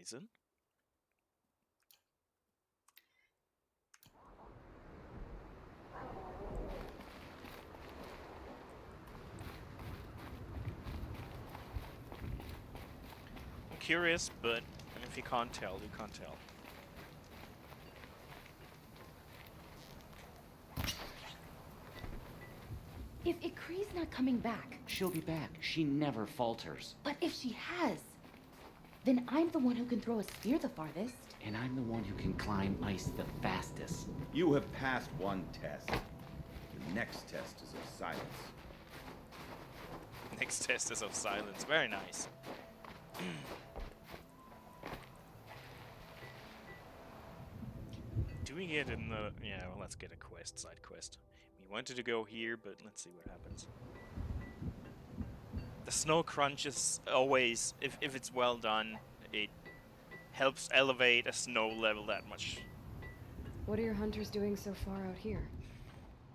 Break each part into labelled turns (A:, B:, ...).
A: poison. I'm curious, but if you can't tell, you can't tell.
B: If Ikri's not coming back...
C: She'll be back. She never falters.
B: But if she has, then I'm the one who can throw a spear the farthest.
C: And I'm the one who can climb ice the fastest.
D: You have passed one test. The next test is of silence.
A: Next test is of silence. Very nice. Do we get in the... Yeah, well, let's get a quest, side quest. We wanted to go here, but let's see what happens. The snow crunch is always, if it's well done, it helps elevate a snow level that much.
E: What are your hunters doing so far out here?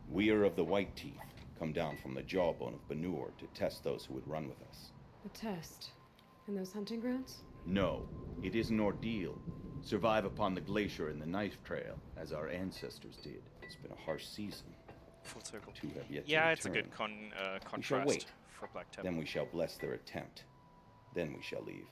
D: We are of the White Teeth, come down from the jawbone of Banur to test those who would run with us.
E: A test? In those hunting grounds?
D: No, it is an ordeal. Survive upon the glacier in the Knife Trail, as our ancestors did. It's been a harsh season.
A: Full circle.
D: Two have yet to
A: Yeah, it's a
D: return.
A: good
D: We shall
A: contrast
D: wait.
A: for Black Temple.
D: Then we shall bless their attempt. Then we shall leave.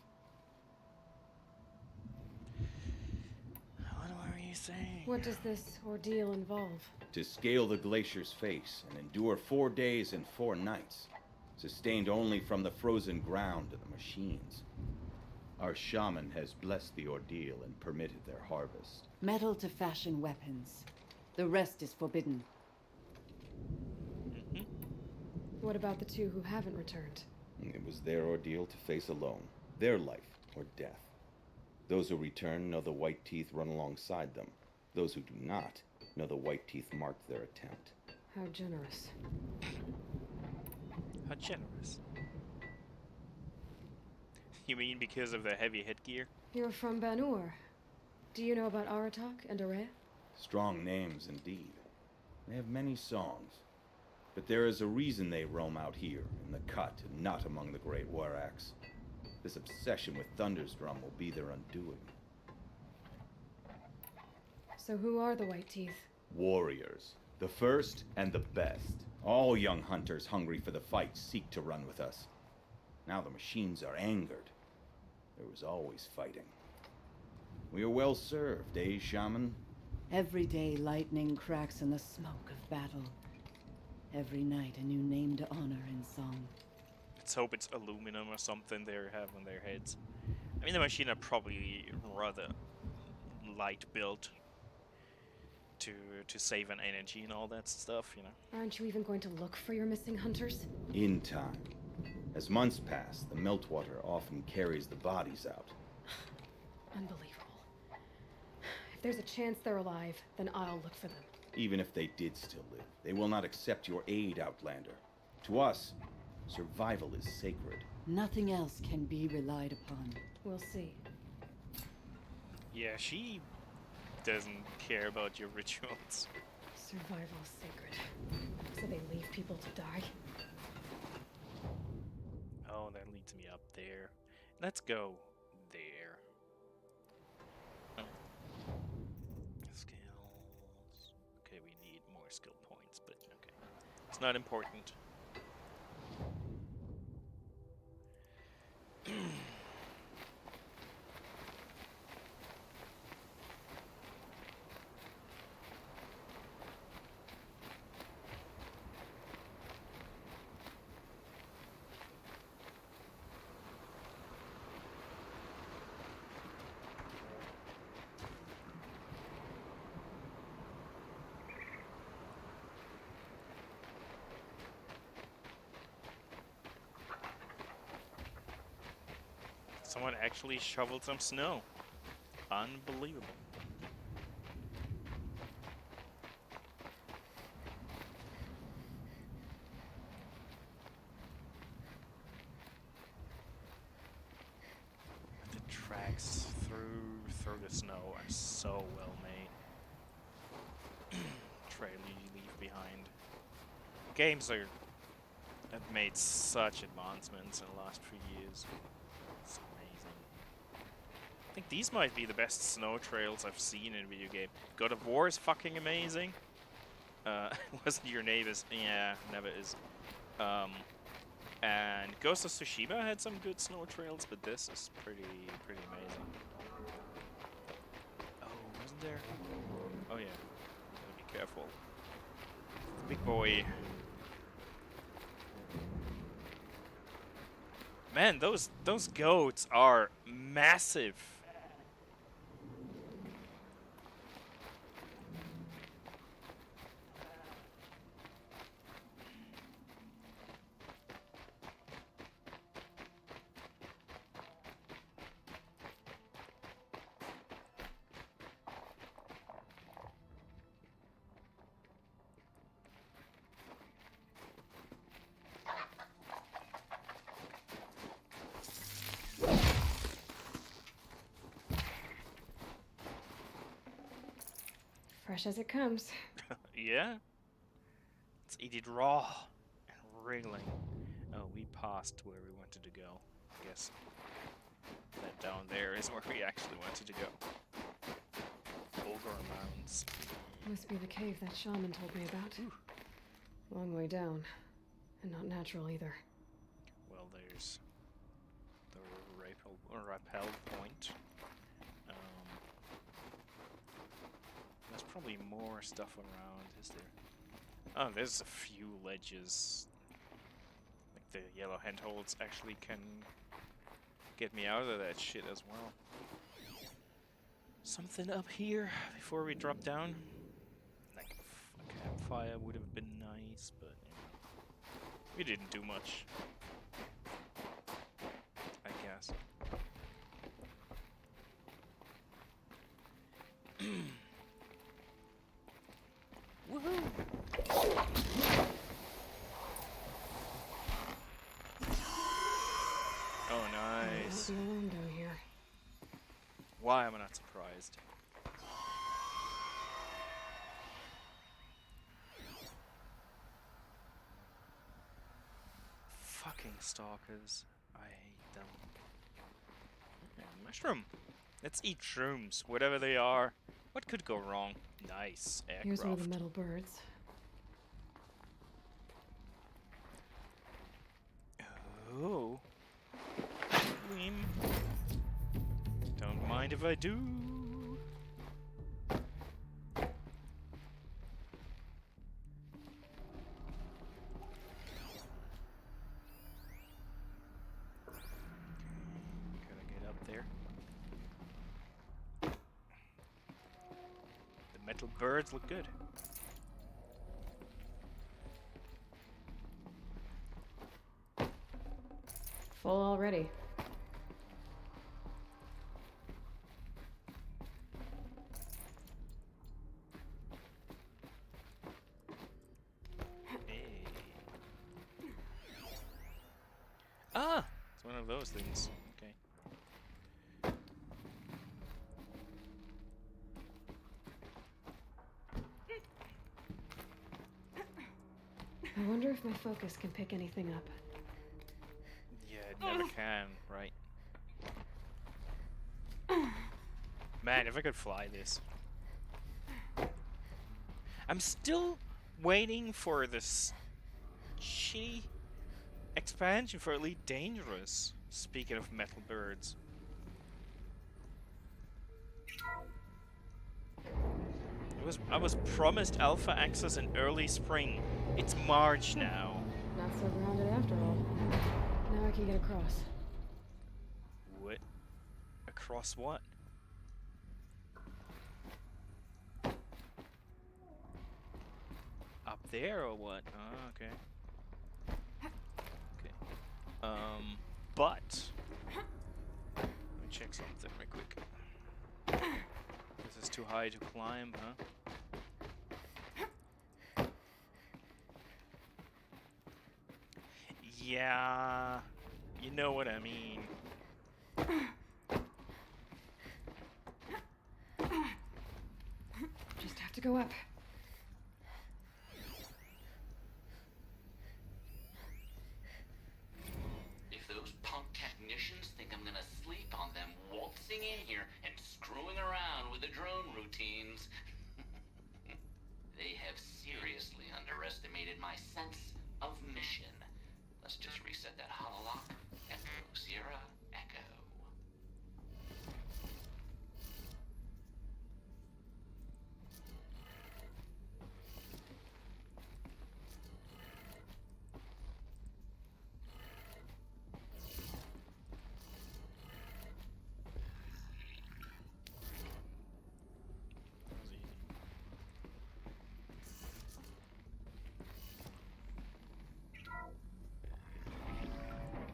A: What were you saying?
E: What does this ordeal involve?
D: To scale the glacier's face and endure 4 days and 4 nights, sustained only from the frozen ground and the machines. Our shaman has blessed the ordeal and permitted their harvest.
F: Metal to fashion weapons. The rest is forbidden.
E: What about the two who haven't returned?
D: It was their ordeal to face alone, their life or death. Those who return know the White Teeth run alongside them. Those who do not know the White Teeth marked their attempt.
E: How generous.
A: How generous. You mean because of the heavy headgear?
E: You're from Banur. Do you know about Aratak and Araya?
D: Strong names indeed. They have many songs. But there is a reason they roam out here, in the cut, and not among the great warracks. This obsession with Thundersdrum will be their undoing.
E: So who are the White Teeth?
D: Warriors. The first and the best. All young hunters hungry for the fight seek to run with us. Now the machines are angered. There was always fighting. We are well served, eh, Shaman?
F: Every day lightning cracks in the smoke of battle. Every night a new name to honor in song.
A: Let's hope it's aluminum or something they have on their heads. I mean, the machine are probably rather light built to save on energy and all that stuff, you know.
E: Aren't you even going to look for your missing hunters?
D: In time. As months pass, the meltwater often carries the bodies out.
E: Unbelievable. If there's a chance they're alive, then I'll look for them.
D: Even if they did still live, they will not accept your aid, Outlander. To us, survival is sacred.
F: Nothing else can be relied upon.
E: We'll see.
A: Yeah, she doesn't care about your rituals.
E: Survival's sacred. So they leave people to die?
A: Oh, that leads me up there. Let's go there. Oh. Skills. Okay, we need more skill points, but okay. It's not important. Someone actually shoveled some snow. Unbelievable. The tracks through the snow are so well made. Trail you leave behind. Games have made such advancements in the last few years. It's amazing. think these might be the best snow trails I've seen in a video game. God of War is fucking amazing. Wasn't Your Neighbors? Yeah, never is. And Ghost of Tsushima had some good snow trails, but this is pretty amazing. Oh, wasn't there? Oh yeah. Gotta be careful. Big boy. Man, those goats are massive.
E: Fresh as it comes.
A: Yeah? Let's eat it raw and wriggling. Oh, we passed where we wanted to go. I guess that down there is where we actually wanted to go. Bulgar Mounds.
E: Must be the cave that shaman told me about.
A: Ooh.
E: Long way down. And not natural either.
A: Well, there's the rappel point. There's probably more stuff around, is there? Oh, there's a few ledges. Like the yellow handholds actually can get me out of that shit as well. Something up here before we drop down. Like a campfire would have been nice, but we didn't do much. I guess. Woohoo! Oh, nice.
E: I'll be alone down here.
A: Why am I not surprised? Fucking stalkers. I hate them. Okay, mushroom. Let's eat shrooms, whatever they are. What could go wrong? Nice
E: Here's one of the
A: aircraft.
E: metal birds.
A: Oh. Don't mind if I do. Gotta get up there. The metal birds look good.
E: Full already.
A: Hey. Ah! It's one of those things. Okay.
E: I wonder if my focus can pick anything up.
A: Yeah, it never can, right? Man, if I could fly this. I'm still waiting for this shitty expansion for Elite Dangerous. Speaking of metal birds. I was promised alpha access in early spring. It's March now.
E: Not so grounded after all. Now I can get across.
A: What? Across what? Up there or what? Oh, okay. Okay. But let me check something real quick. This is too high to climb, huh? Yeah, you know what I mean.
E: Just have to go up.
C: If those punk technicians think I'm gonna sleep on them waltzing in here, seriously underestimated my sense of mission. Let's just reset that hololock. Echo, Sierra, Echo.
A: That was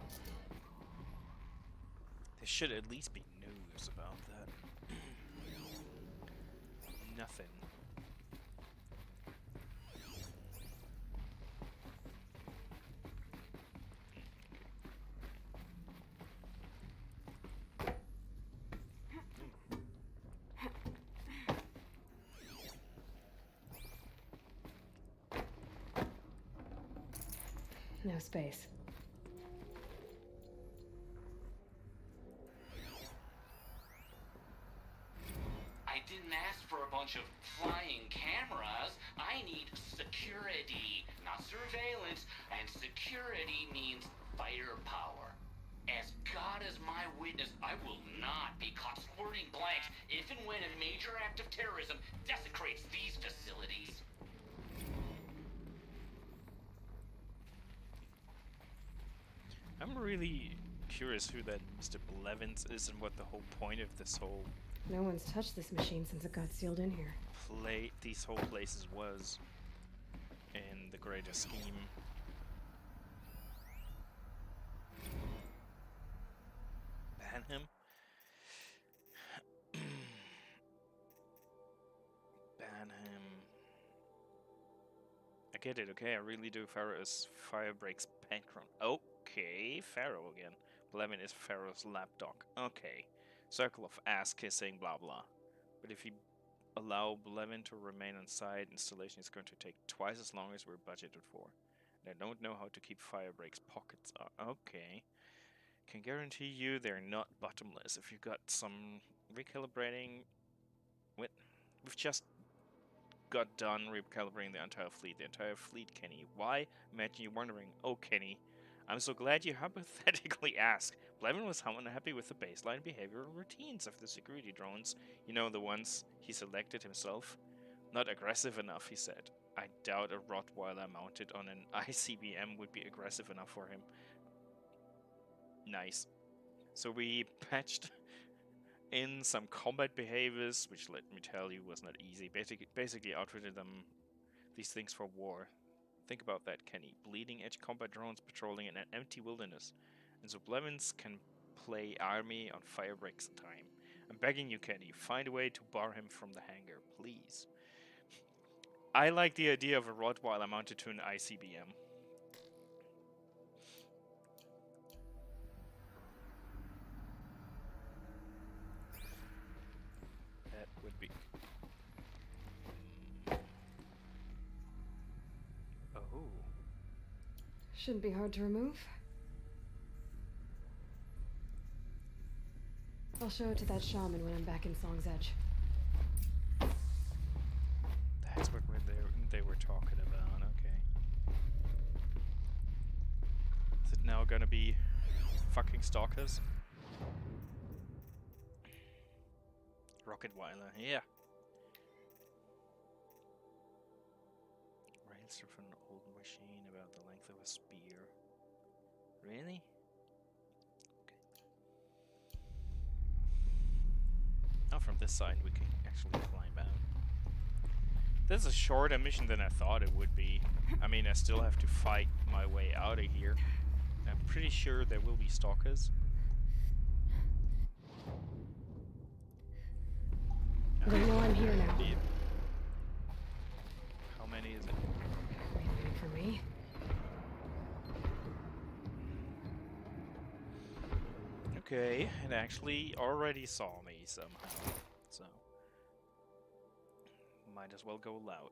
A: easy. There should at least be news about that. Nothing.
E: No space.
C: I didn't ask for a bunch of flying cameras. I need security, not surveillance. And security means firepower. As God is my witness, I will not be caught squirting blanks if and when a major act of terrorism desecrates these facilities.
A: I'm really curious who that Mr. Blevins is and what the whole point of this whole
E: No one's touched this machine since it got sealed in here.
A: these whole places was in the greater scheme. Ban him? Ban him. I get it, okay, I really do. Pharaoh is Firebreak's patron. Okay, Pharaoh again. Blevin is Pharaoh's lapdog. Okay. Circle of ass kissing, blah blah. But if you allow Blevin to remain on site, installation is going to take twice as long as we're budgeted for. And I don't know how to keep Firebreak's pockets up. Okay. Can guarantee you they're not bottomless. If you got some recalibrating... Wait, we've just got done recalibrating the entire fleet. The entire fleet, Kenny. Why? Imagine you wondering, oh Kenny, I'm so glad you hypothetically asked. Blevin was unhappy with the baseline behavioral routines of the security drones. You know, the ones he selected himself. Not aggressive enough, he said. I doubt a Rottweiler mounted on an ICBM would be aggressive enough for him. Nice. So we patched in some combat behaviors, which let me tell you was not easy. Basically outfitted them these things for war. Think about that, Kenny. Bleeding edge combat drones patrolling in an empty wilderness. And so Blevins can play army on Firebreak's time. I'm begging you, Kenny, find a way to bar him from the hangar, please. I like the idea of a Rottweiler mounted to an ICBM. That would be... Oh.
E: Shouldn't be hard to remove. I'll show it to that shaman when I'm back in Song's Edge.
A: That's what they were talking about, okay. Is it now gonna be fucking stalkers? Rocketweiler, yeah. Rails from an old machine about the length of a spear. Really? Okay. Now from this side we can actually climb out. This is a shorter mission than I thought it would be. I mean, I still have to fight my way out of here. I'm pretty sure there will be stalkers.
E: They know I'm here now.
A: Indeed. How many is it?
E: Waiting for me.
A: Okay, it actually already saw me somehow, so might as well go loud.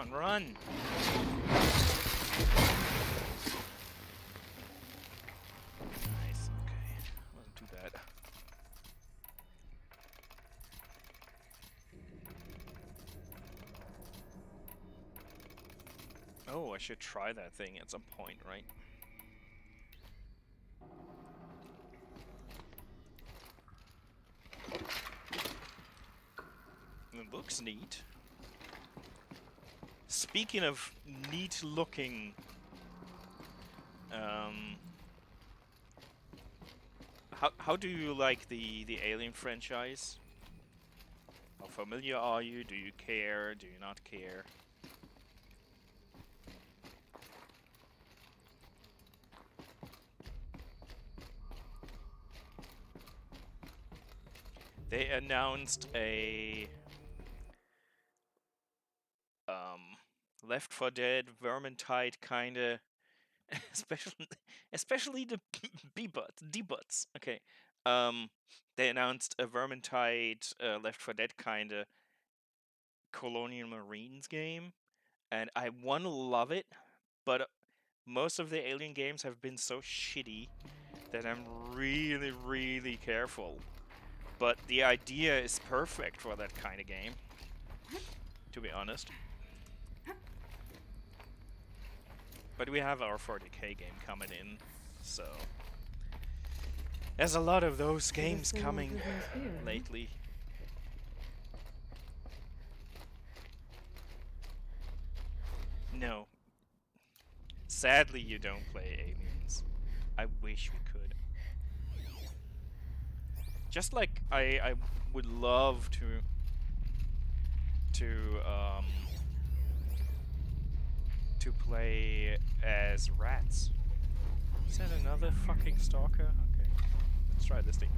A: on, run! Nice, okay. Wasn't too bad. Oh, I should try that thing at some point, right? It looks neat. Speaking of neat looking, how do you like the Alien franchise? How familiar are you? Do you care? Do you not care? They announced a Left 4 Dead Vermintide kinda especially the debuts. Okay. They announced a Vermintide Left 4 Dead kinda Colonial Marines game, and I wanna love it, but most of the Alien games have been so shitty that I'm really, really careful. But the idea is perfect for that kind of game, to be honest. But we have our 40k game coming in, so there's a lot of those games coming lately. No. Sadly, you don't play Aliens. I wish we could. Just like I would love to play as rats. Is that another fucking stalker? Okay, let's try this thing.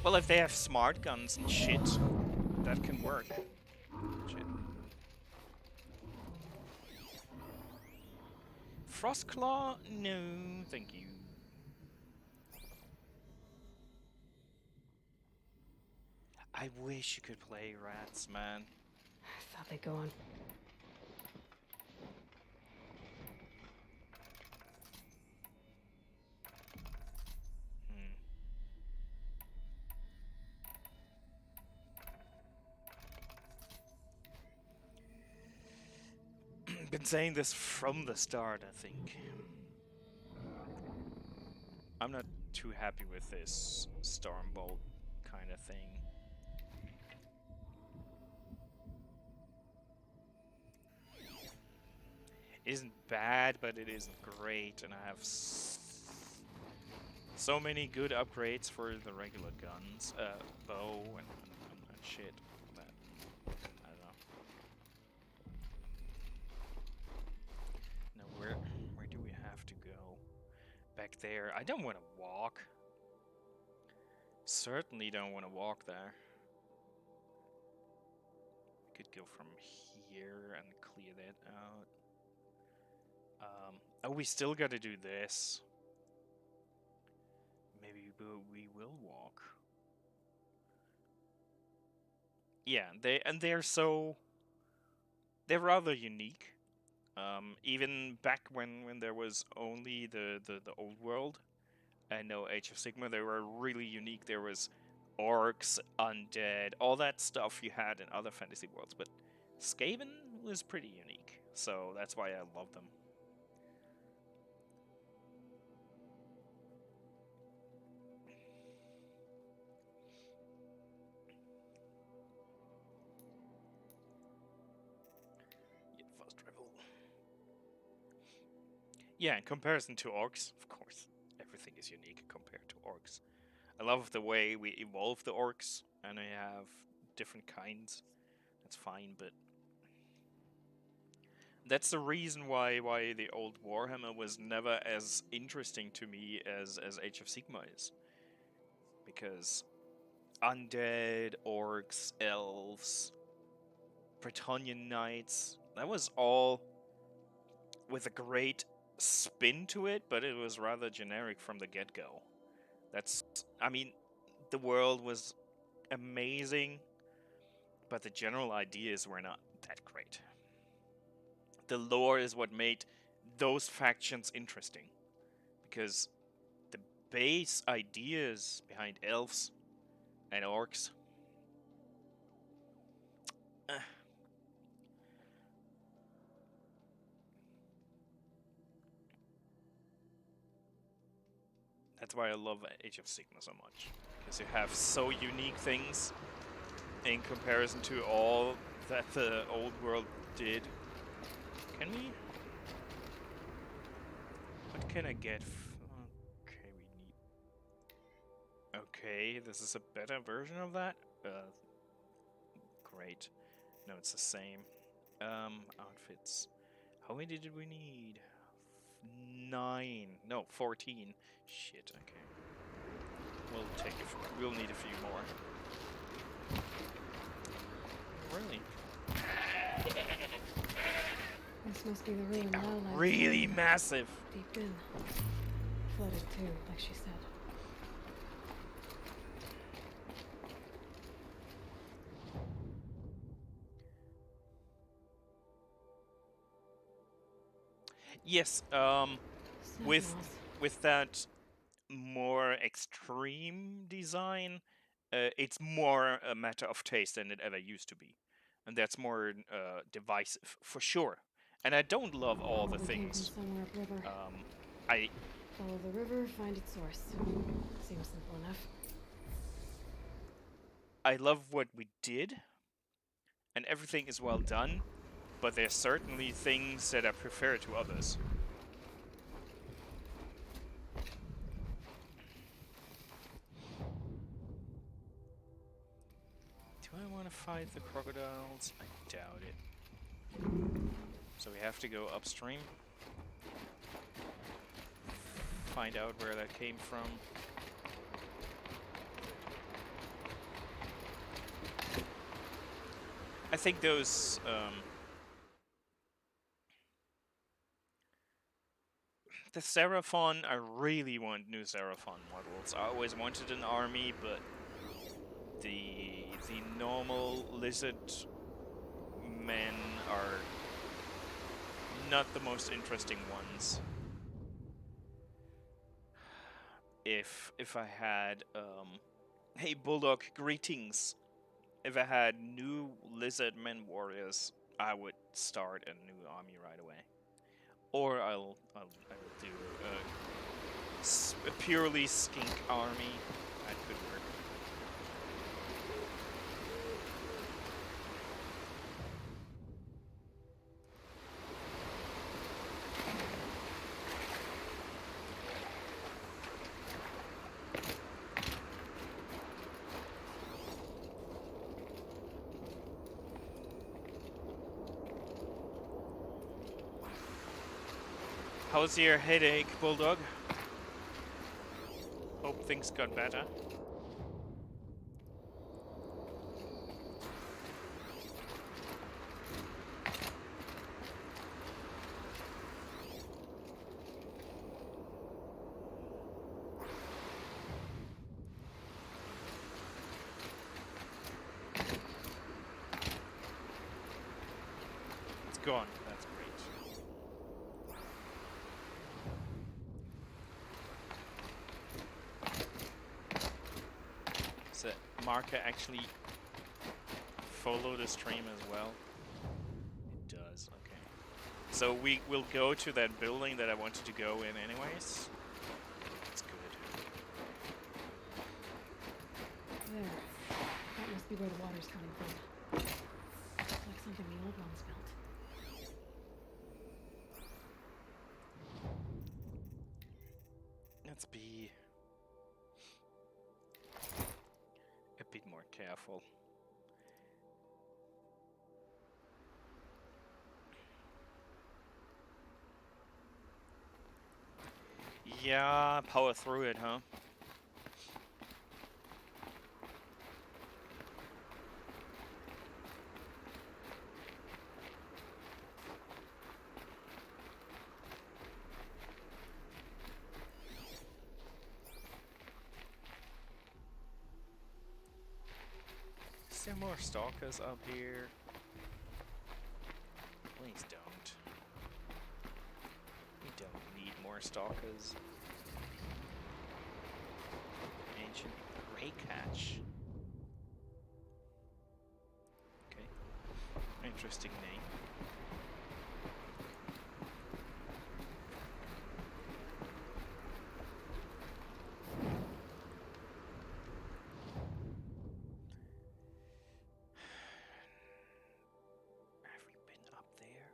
A: Well, if they have smart guns and shit, that can work. Shit. Frostclaw? No, thank you. I wish you could play rats, man.
E: I thought they'd go on.
A: Been saying this from the start, I think. I'm not too happy with this Stormbolt kind of thing. It isn't bad, but it isn't great, and I have so many good upgrades for the regular guns, bow and shit. That I don't know. Now where do we have to go? Back there. I don't want to walk. Certainly don't want to walk there. Could go from here and clear that out. Oh, we still got to do this. Maybe we will walk. Yeah, they're rather unique. Even back when there was only the old world and no Age of Sigmar, they were really unique. There was orcs, undead, all that stuff you had in other fantasy worlds, but Skaven was pretty unique, so that's why I love them. Fast travel. Yeah, in comparison to orcs, of course, everything is unique compared to orcs. I love the way we evolve the orcs, and we have different kinds. That's fine, but that's the reason why the old Warhammer was never as interesting to me as Age of Sigmar is. Because undead, orcs, elves, Bretonnian knights, that was all with a great spin to it, but it was rather generic from the get-go. I mean, the world was amazing, but the general ideas were not that great. The lore is what made those factions interesting, because the base ideas behind elves and orcs, that's why I love Age of Sigmar so much, because you have so unique things in comparison to all that the old world did. Can we? What can I get? Okay, we need. Okay, this is a better version of that. Great. No, it's the same. Outfits. How many did we need? 9. No, 14. Shit. Okay. We'll take it. We'll need a few more. Really?
E: This must be the ruin lowlands.
A: Really massive.
E: Deep in. Flooded too, like she said.
A: Yes. With that more extreme design, it's more a matter of taste than it ever used to be, and that's more divisive for sure. And I don't love all the things.
E: Somewhere upriver.
A: I
E: Follow the river, find its source. Seems simple enough.
A: I love what we did, and everything is well done, but there's certainly things that I prefer to others. Do I want to fight the crocodiles? I doubt it. So we have to go upstream. Find out where that came from. I think those the Seraphon, I really want new Seraphon models. I always wanted an army, but the normal lizard men are not the most interesting ones. If I had hey Bulldog, greetings. If I had new lizard men warriors, I would start a new army right away. Or I will do a purely skink army. That could work. How's your headache, Bulldog? Hope things got better. It's gone. That's great. Does the marker actually follow the stream as well? It does, okay. So we will go to that building that I wanted to go in anyways. That's good.
E: There. That must be where the water's coming from. Looks like something the old ones built.
A: Let's be careful. Yeah, power through it, huh? Is there more stalkers up here? Please don't. We don't need more stalkers. Ancient Grey Catch. Okay. Interesting name. Have we been up there?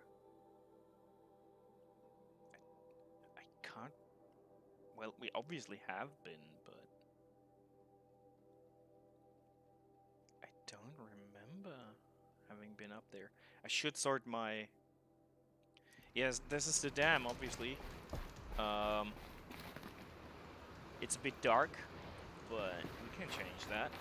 A: I can't. Well, we obviously have been, but I don't remember having been up there. I should sort my. Yes, this is the dam, obviously. It's a bit dark, but we can change that.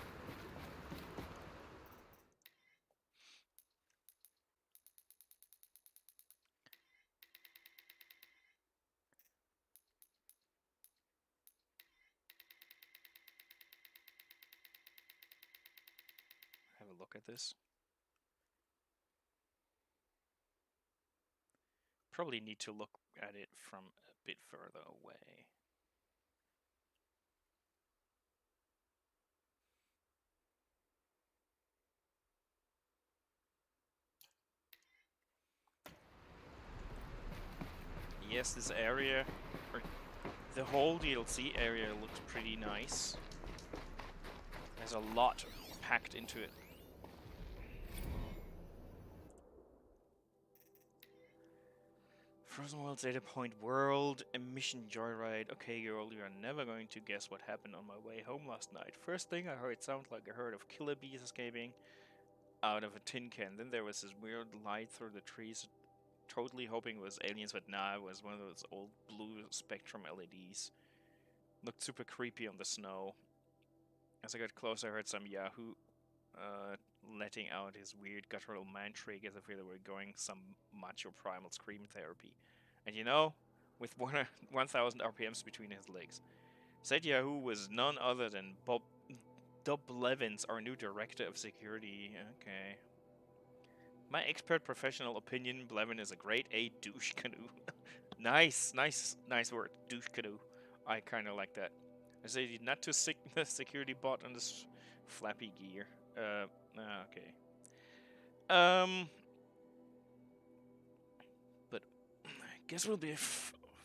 A: Have a look at this. Probably need to look at it from a bit further away. Yes, this area, or the whole DLC area looks pretty nice. There's a lot packed into it. Frozen World Data Point World Emission Joyride. Okay, girl, you are never going to guess what happened on my way home last night. First thing I heard sounded like a herd of killer bees escaping out of a tin can. Then there was this weird light through the trees, totally hoping it was aliens, but nah, it was one of those old blue Spectrum LEDs. Looked super creepy on the snow. As I got closer, I heard some Yahoo letting out his weird guttural mantra as if they were going some macho primal scream therapy. And you know, with 1,000 RPMs between his legs. Said Yahoo was none other than Dub Levins, our new director of security. Okay. My expert professional opinion, Blevin is a grade A douche canoe. Nice word, douche canoe. I kind of like that. I say not to the security bot on this flappy gear. Okay. But I guess we'll be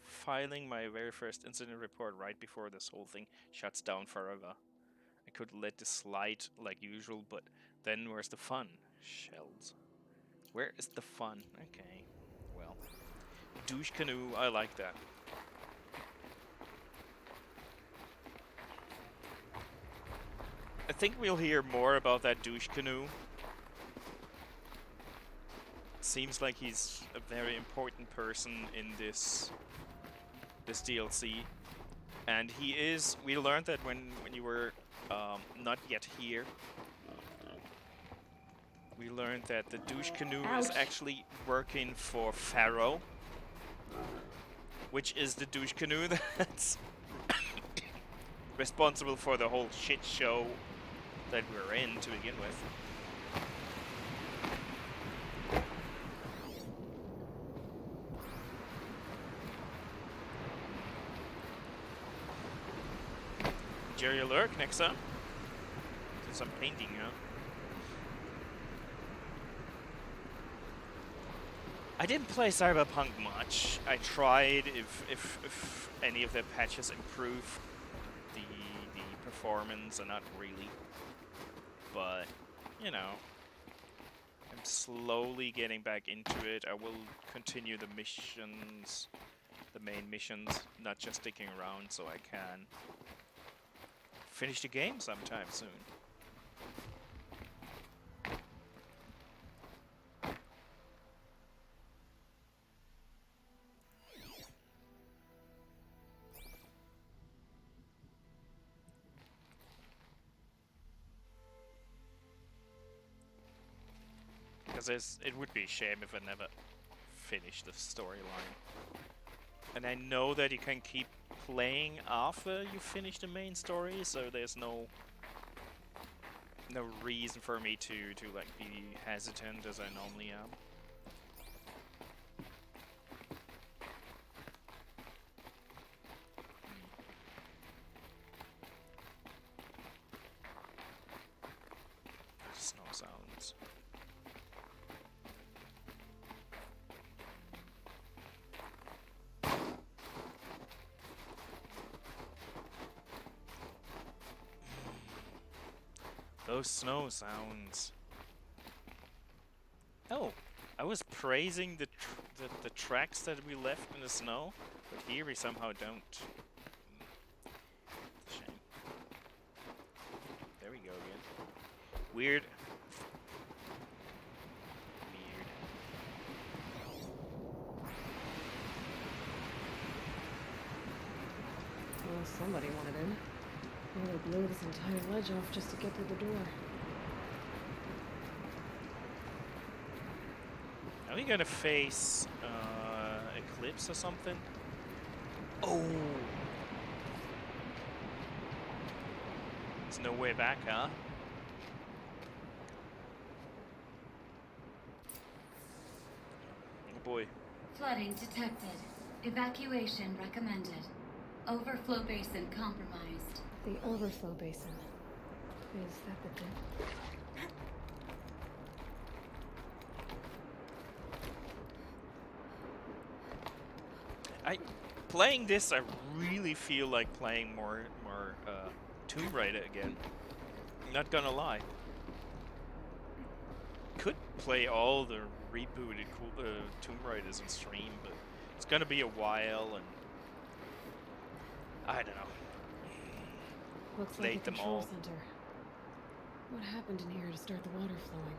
A: filing my very first incident report right before this whole thing shuts down forever. I could let this slide like usual, but then where's the fun? Shells. Where is the fun? Okay. Well. Douche canoe, I like that. I think we'll hear more about that douche canoe. Seems like he's a very important person in this DLC. And he is, we learned that when you were not yet here, we learned that the douche canoe is actually working for Pharaoh, which is the douche canoe that's responsible for the whole shit show that we're in to begin with. Jerry Lurk next up. Do some painting, huh? I didn't play Cyberpunk much. I tried if any of the patches improve the performance, and not really. But, you know, I'm slowly getting back into it. I will continue the missions, the main missions, not just sticking around so I can finish the game sometime soon. Because it would be a shame if I never finish the storyline. And I know that you can keep playing after you finish the main story, so there's no reason for me to like be hesitant as I normally am. Snow sounds. Those snow sounds. Oh, I was praising the tracks that we left in the snow, but here we somehow don't. Shame. There we go again. Weird. Weird.
E: Well, somebody wanted in. They really blew this entire ledge off just to get through the door.
A: Are we gonna face Eclipse or something? Oh! There's no way back, huh? Oh boy.
B: Flooding detected. Evacuation recommended. Overflow basin compromised.
E: The overflow basin. Is that the dip?
A: Playing this, I really feel like playing more Tomb Raider again. Not gonna lie. Could play all the rebooted Tomb Raiders in stream, but it's gonna be a while, and I don't know.
E: Looks
A: Played
E: like a
A: them
E: control
A: all.
E: center. What happened in here to start the water flowing?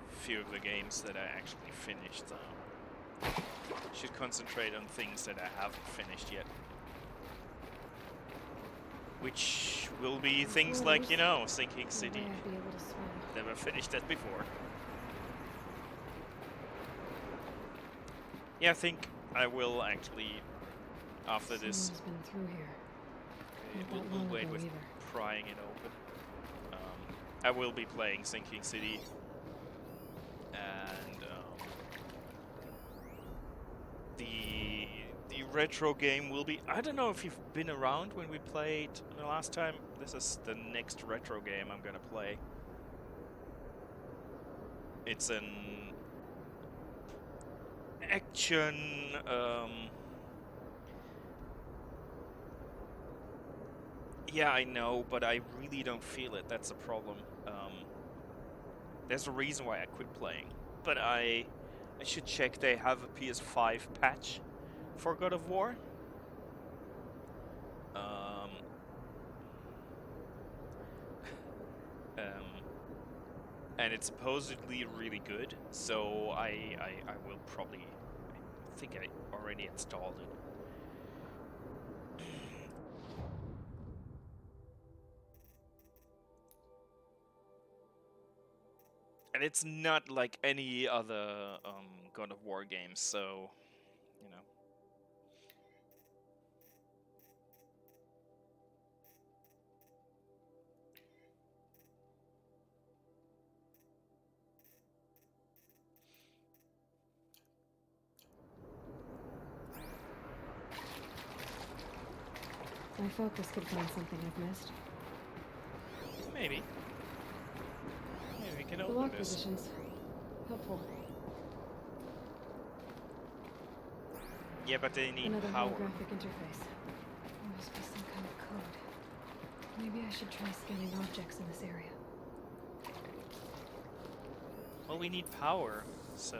A: Few of the games that I actually finished, though. Should concentrate on things that I haven't finished yet. Which will be things like, you know, Sinking City.
E: Maybe I'd be able to swim.
A: Never finished that before. Yeah, I think I will actually, after this,
E: Someone's been through here. Not that
A: we'll
E: long
A: wait
E: ago
A: with
E: either.
A: prying it open. I will be playing Sinking City. And the retro game will be... I don't know if you've been around when we played the last time. This is the next retro game I'm gonna play. It's an action... yeah, I know, but I really don't feel it. That's a problem. There's a reason why I quit playing. But I should check they have a PS5 patch for God of War. And it's supposedly really good, so I will probably... I think I already installed it. And it's not like any other God of War games, so, you know.
E: My focus could find something I've missed.
A: Maybe. Maybe we can
E: The
A: open
E: lock
A: this.
E: positions. Helpful.
A: Yeah, but they need
E: Another
A: power.
E: holographic interface. There must be some kind of code. Maybe I should try scanning objects in this area.
A: Well, we need power, so...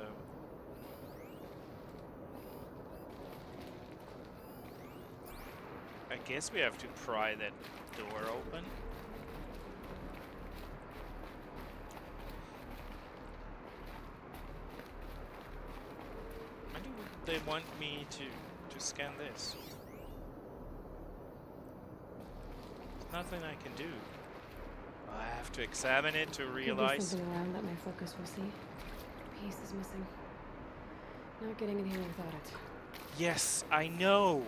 A: I guess we have to pry that door open. Why do they want me to scan this? There's nothing I can do. I have to examine it to
E: Could be
A: realize.
E: something around that my focus will see. piece is missing. Not getting in here without it.
A: Yes, I know.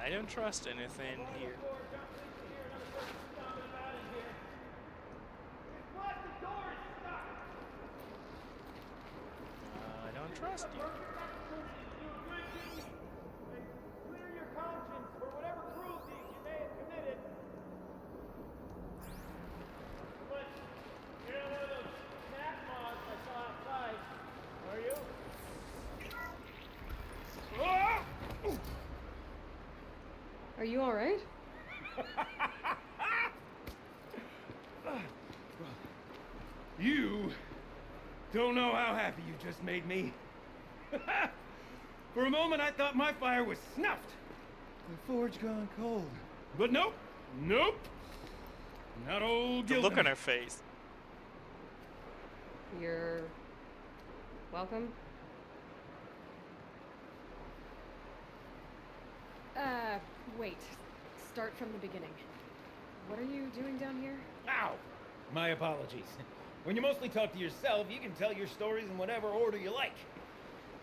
A: I don't trust anything here. I don't trust you.
G: Clear your conscience for whatever cruelties you may have committed. But you're not one of those snack moths I saw outside, are you?
E: Are you alright?
G: You don't know how happy you just made me. For a moment, I thought my fire was snuffed. The forge gone cold. But nope, nope. Not old
A: The
G: Gildan.
A: look on her face.
E: You're welcome. Wait. Start from the beginning. What are you doing down here?
G: Ow! My apologies. When you mostly talk to yourself, you can tell your stories in whatever order you like.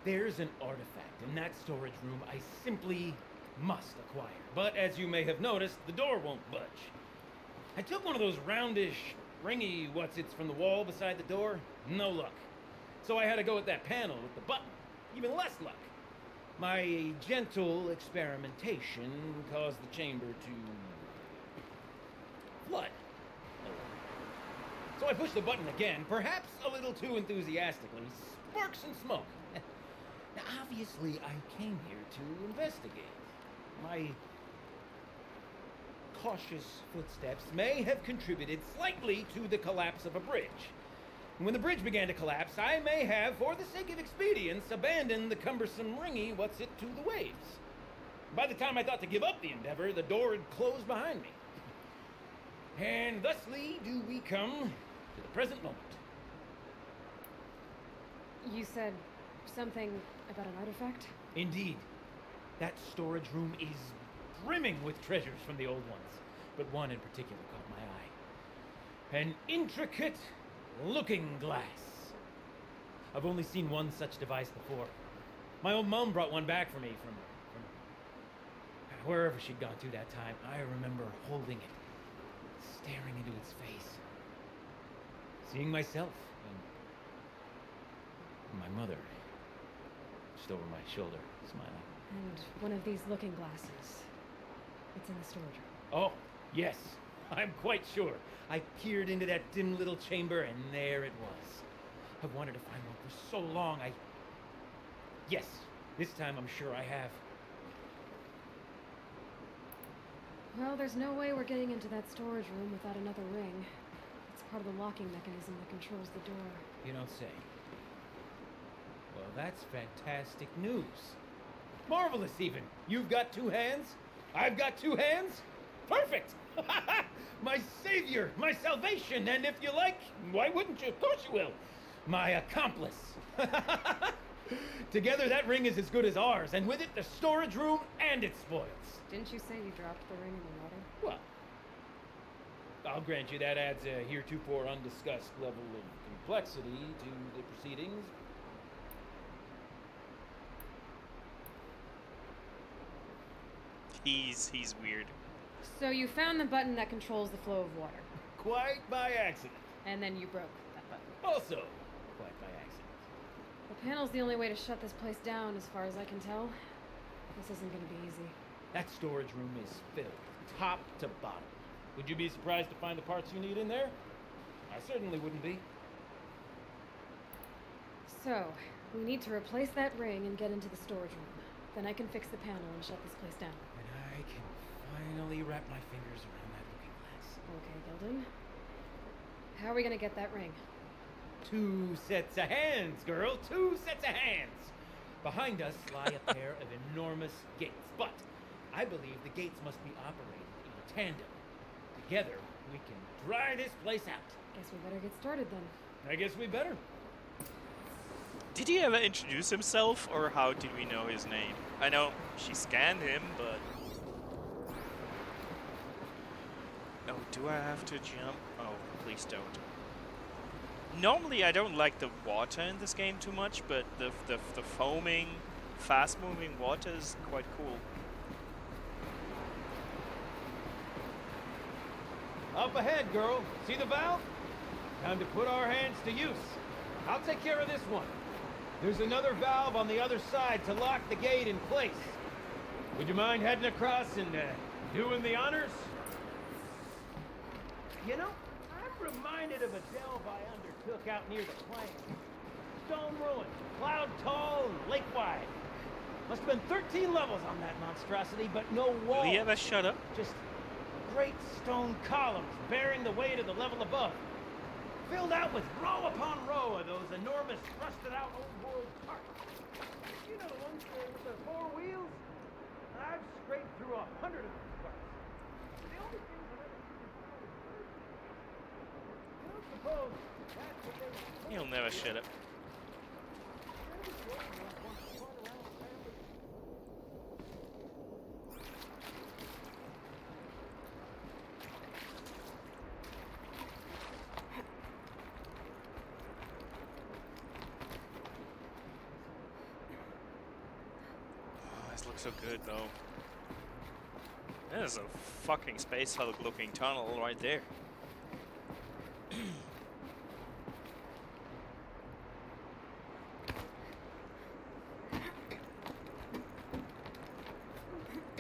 G: There's an artifact in that storage room I simply must acquire. But as you may have noticed, the door won't budge. I took one of those roundish, ringy what's-its from the wall beside the door. No luck. So I had to go with that panel with the button. Even less luck. My gentle experimentation caused the chamber to flood. So I pushed the button again, perhaps a little too enthusiastically. Sparks and smoke. Now, obviously, I came here to investigate. My cautious footsteps may have contributed slightly to the collapse of a bridge. And when the bridge began to collapse, I may have, for the sake of expedience, abandoned the cumbersome ringy what's-it to the waves. By the time I thought to give up the endeavor, the door had closed behind me. And thusly do we come to the present moment.
E: You said something about an artifact?
G: Indeed. That storage room is brimming with treasures from the old ones, but one in particular caught my eye. An intricate looking glass. I've only seen one such device before. My old mom brought one back for me from wherever she'd gone to that time. I remember holding it, staring into its face, seeing myself and my mother just over my shoulder, smiling.
E: And one of these looking glasses. It's in the storage room.
G: Oh, yes, I'm quite sure. I peered into that dim little chamber, and there it was. I've wanted to find one for so long. Yes, this time I'm sure I have.
E: Well, there's no way we're getting into that storage room without another ring. It's part of the locking mechanism that controls the door.
G: You don't say. Well, that's fantastic news. Marvelous, even. You've got two hands. I've got two hands. Perfect! My savior, my salvation, and if you like, why wouldn't you? Of course you will. My accomplice. Together, that ring is as good as ours, and with it, the storage room and its spoils.
E: Didn't you say you dropped the ring in the water?
G: Well, I'll grant you that adds a heretofore undiscussed level of complexity to the proceedings.
A: He's weird.
E: So you found the button that controls the flow of water,
G: Quite by accident.
E: and then you broke that button.
G: Also, quite by accident.
E: The panel's the only way to shut this place down, as far as I can tell. This isn't gonna be easy.
G: That storage room is filled, top to bottom. Would you be surprised to find the parts you need in there? I certainly wouldn't be.
E: So, we need to replace that ring and get into the storage room. Then I can fix the panel and shut this place down.
G: And I can finally wrap my fingers around that looking glass.
E: Okay, Gildan. How are we gonna get that ring?
G: 2 sets of hands, girl. 2 sets of hands. Behind us lie a pair of enormous gates, but I believe the gates must be operated in tandem. Together, we can dry this place out.
E: Guess we better get started then.
G: I guess we better.
A: Did he ever introduce himself, or how did we know his name? I know she scanned him, but... Oh, do I have to jump? Oh, please don't. Normally I don't like the water in this game too much, but the foaming, fast-moving water is quite cool.
G: Up ahead, girl. See the valve? Time to put our hands to use. I'll take care of this one. There's another valve on the other side to lock the gate in place. Would you mind heading across and doing the honors? You know, I'm reminded of a delve I undertook out near the plain. Stone ruin, cloud tall and lake wide. Must have been 13 levels on that monstrosity, but no walls.
A: Will he ever shut up?
G: Just great stone columns bearing the weight of the level above. Filled out with row upon row of those enormous rusted out old world carts. You know the ones with the 4 wheels? I've scraped through 100 of those carts. The only thing I've ever seen is I suppose that's what they...
A: He'll never shut up. So good though. There's a fucking Space Hulk looking tunnel right there.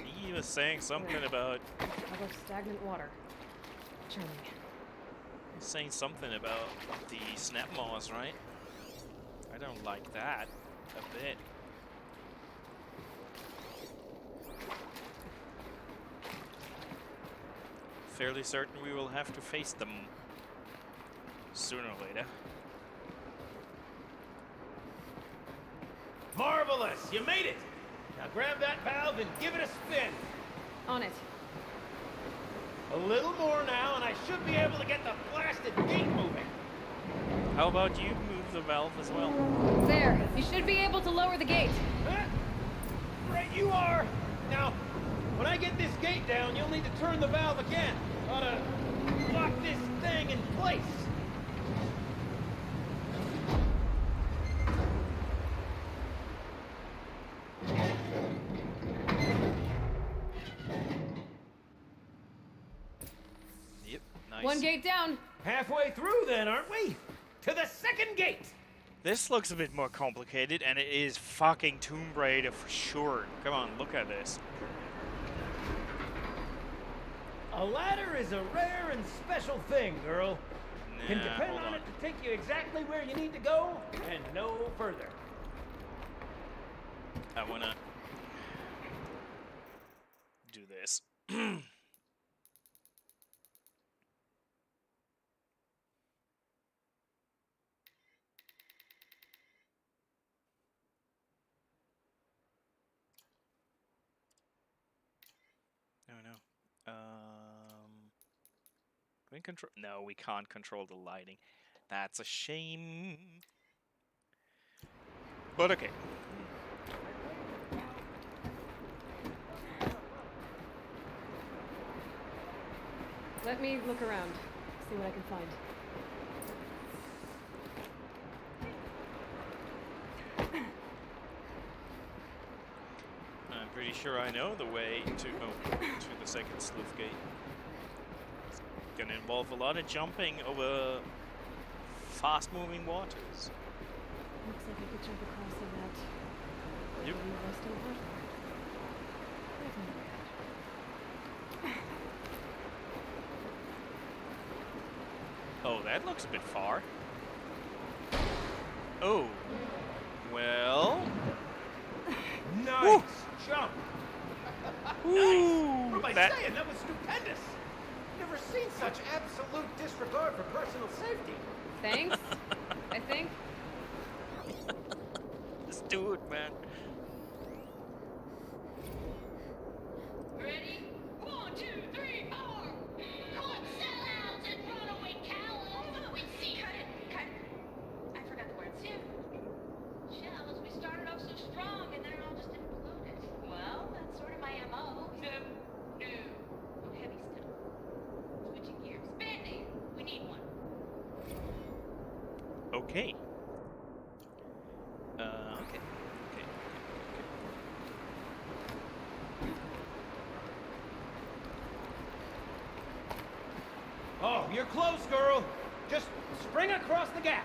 A: He was saying something about
E: Other stagnant water. Charming.
A: he's saying something about the snap maws, right? I don't like that a bit. Fairly certain we will have to face them sooner or later.
G: Marvelous! You made it! Now grab that valve and give it a spin.
E: On it.
G: A little more now, and I should be able to get the blasted gate moving.
A: How about you move the valve as well?
E: There. You should be able to lower the gate.
G: Huh? Right you are! Now, when I get this gate down, you'll need to turn the valve again. Ought to lock this thing in place.
A: Yep, nice.
E: One gate down.
G: Halfway through then, aren't we? To the second gate!
A: This looks a bit more complicated, and it is fucking Tomb Raider for sure. Come on, look at this.
G: A ladder is a rare and special thing, girl. Can
A: Nah,
G: depend
A: hold
G: on
A: on.
G: it to take you exactly where you need to go, and no further.
A: I wanna do this. No. Can we control? No, we can't control the lighting. That's a shame. But okay.
E: Let me look around. See what I can find.
A: I'm pretty sure I know the way to the second sluice gate. It's gonna involve a lot of jumping over fast-moving waters.
E: Looks like I could jump across in that.
A: Yep.
E: Rusting hardware. There's no way out.
A: Oh, that looks a bit far. Oh. Well.
G: Nice jump!
A: Ooh,
G: What am I
A: that-
G: saying? That was stupendous! Never seen such absolute disregard for personal safety.
E: Thanks, I think.
A: Let's do it, man.
H: Ready? 1, 2, 3, 4. Come on, sell out!
A: Okay. Okay. Okay.
G: Oh, you're close, girl. Just spring across the gap.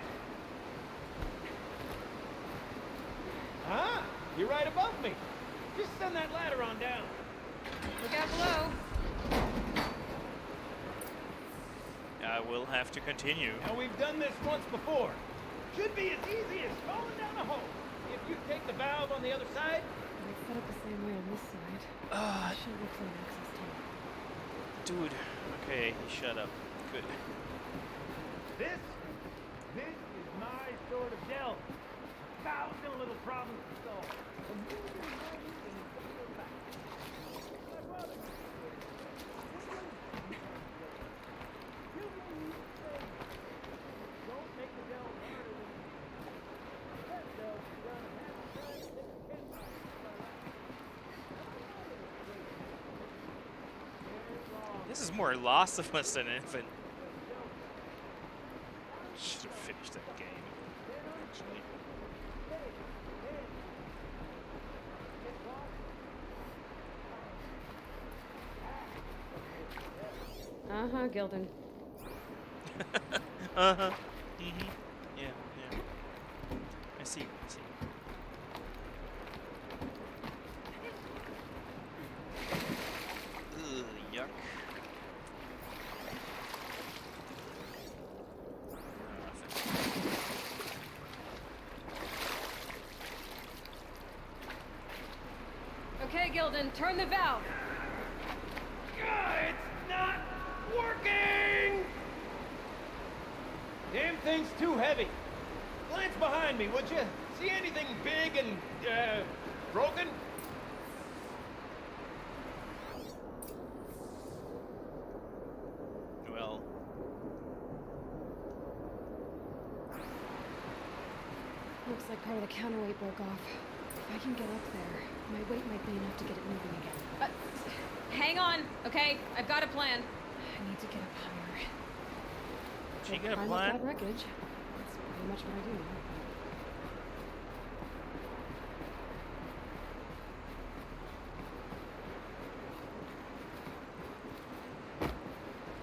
G: Ah, you're right above me. Just send that ladder on down.
E: Look out below.
A: I will have to continue.
G: Now, we've done this once before. Should be as easy as falling down a hole. If you take the valve on the other side.
E: It's set up the same way on this side. Should look for an access tunnel.
A: Dude. Okay, shut up. Good.
G: This is my sort of delve. 1,000 little problems to solve. And you do my reason and don't go back. My brother. Don't make the delve harder than that delve is done in half the time it takes 10 miles.
A: This is more Last of Us than Infant. Should have finished that game, actually.
E: Uh-huh, Gildan.
A: Uh-huh. Mm-hmm. Yeah, yeah. I see, I see. Ugh, yuck.
E: Okay, Gildan, turn the valve.
G: It's not working! Damn thing's too heavy. Glance behind me, would you? See anything big and, broken?
A: Well.
E: Looks like part of the counterweight broke off. If I can get up there, my weight might be enough to get it moving again. Hang on, okay? I've got a plan. I need to get up higher.
A: She got a
E: Climb up
A: plan?
E: that wreckage. That's pretty much what I do now.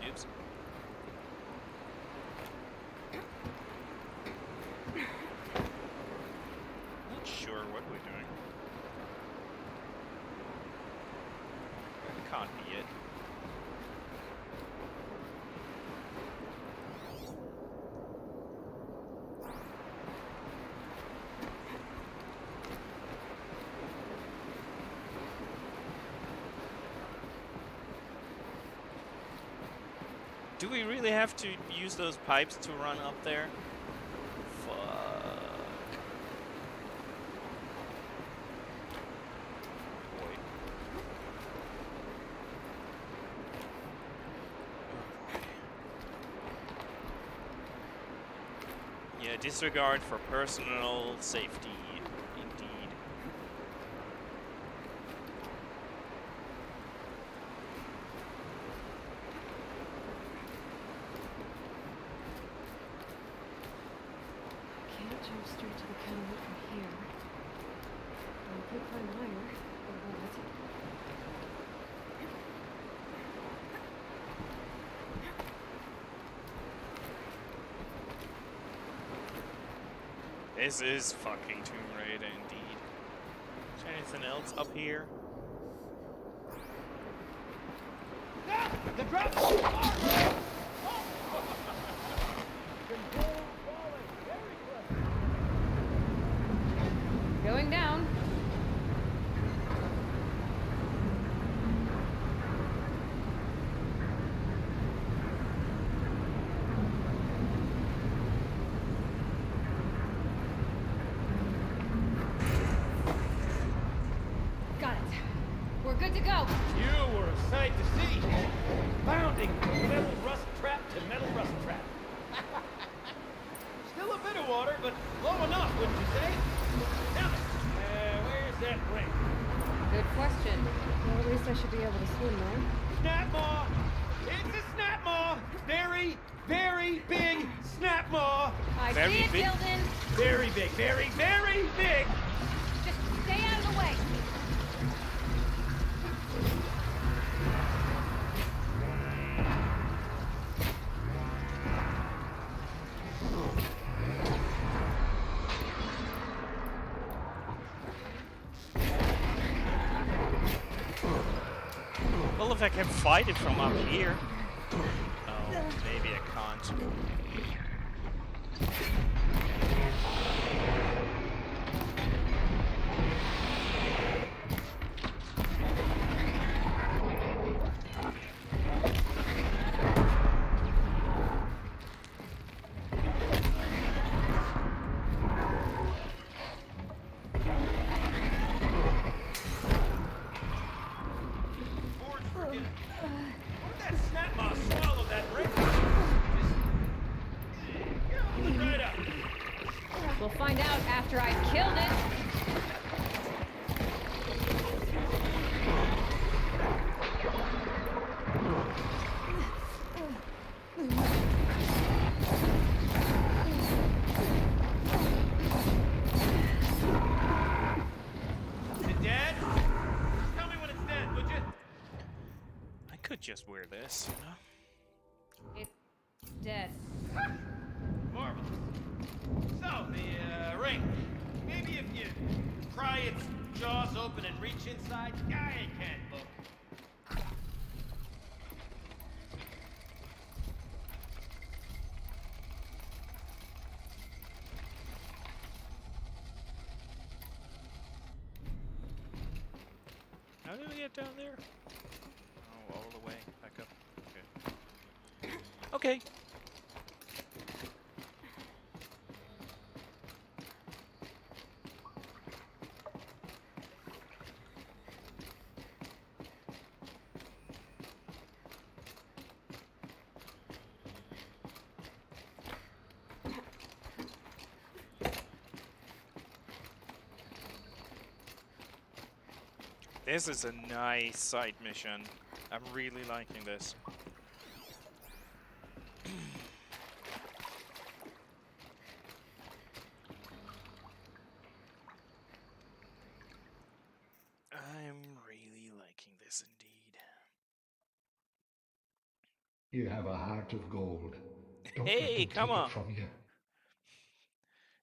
A: Oops. Not sure what we're doing. That can't be it. Do we really have to use those pipes to run up there? Fuck. Boy. Yeah, disregard for personal safety, indeed.
E: Can't jump straight to the counterweight from here. I could climb higher, but what?
A: This is fucking Tomb Raider, indeed. Is there anything else up here?
G: Ah! The drop's too far, bro! Control falling. Very close.
E: Going down. Got it. We're good to go.
G: You were a sight to see. Bounding from metal rust trap to metal rust trap. Still a bit of water, but low enough, wouldn't you say? Now, where's that ring?
E: Good question. Well, at least I should be able to swim there.
G: Snap maw! It's a snap maw! very, very big snap maw.
E: I
A: Very
E: see it,
A: big.
E: Gildan.
G: Very big, very, very big.
E: Just stay out of the way.
A: Well, if I can fight it from up here. Oh, maybe I can't.
G: Where'd that snap maw swallow that brick? Just hold it right up.
E: We'll find out after I've killed it.
G: Is it dead? Tell me when it's dead, would you?
A: I could just wear this, you know?
E: It's dead.
G: Marvelous. So, the ring. Maybe if you pry its jaws open and reach inside, I can't look.
A: How did we get down there? Oh, all the way back up. Okay. Okay. This is a nice side mission. I'm really liking this. I'm really liking this indeed.
H: You have a heart of gold. Don't
A: Hey,
H: let them
A: come
H: take
A: on.
H: it from you.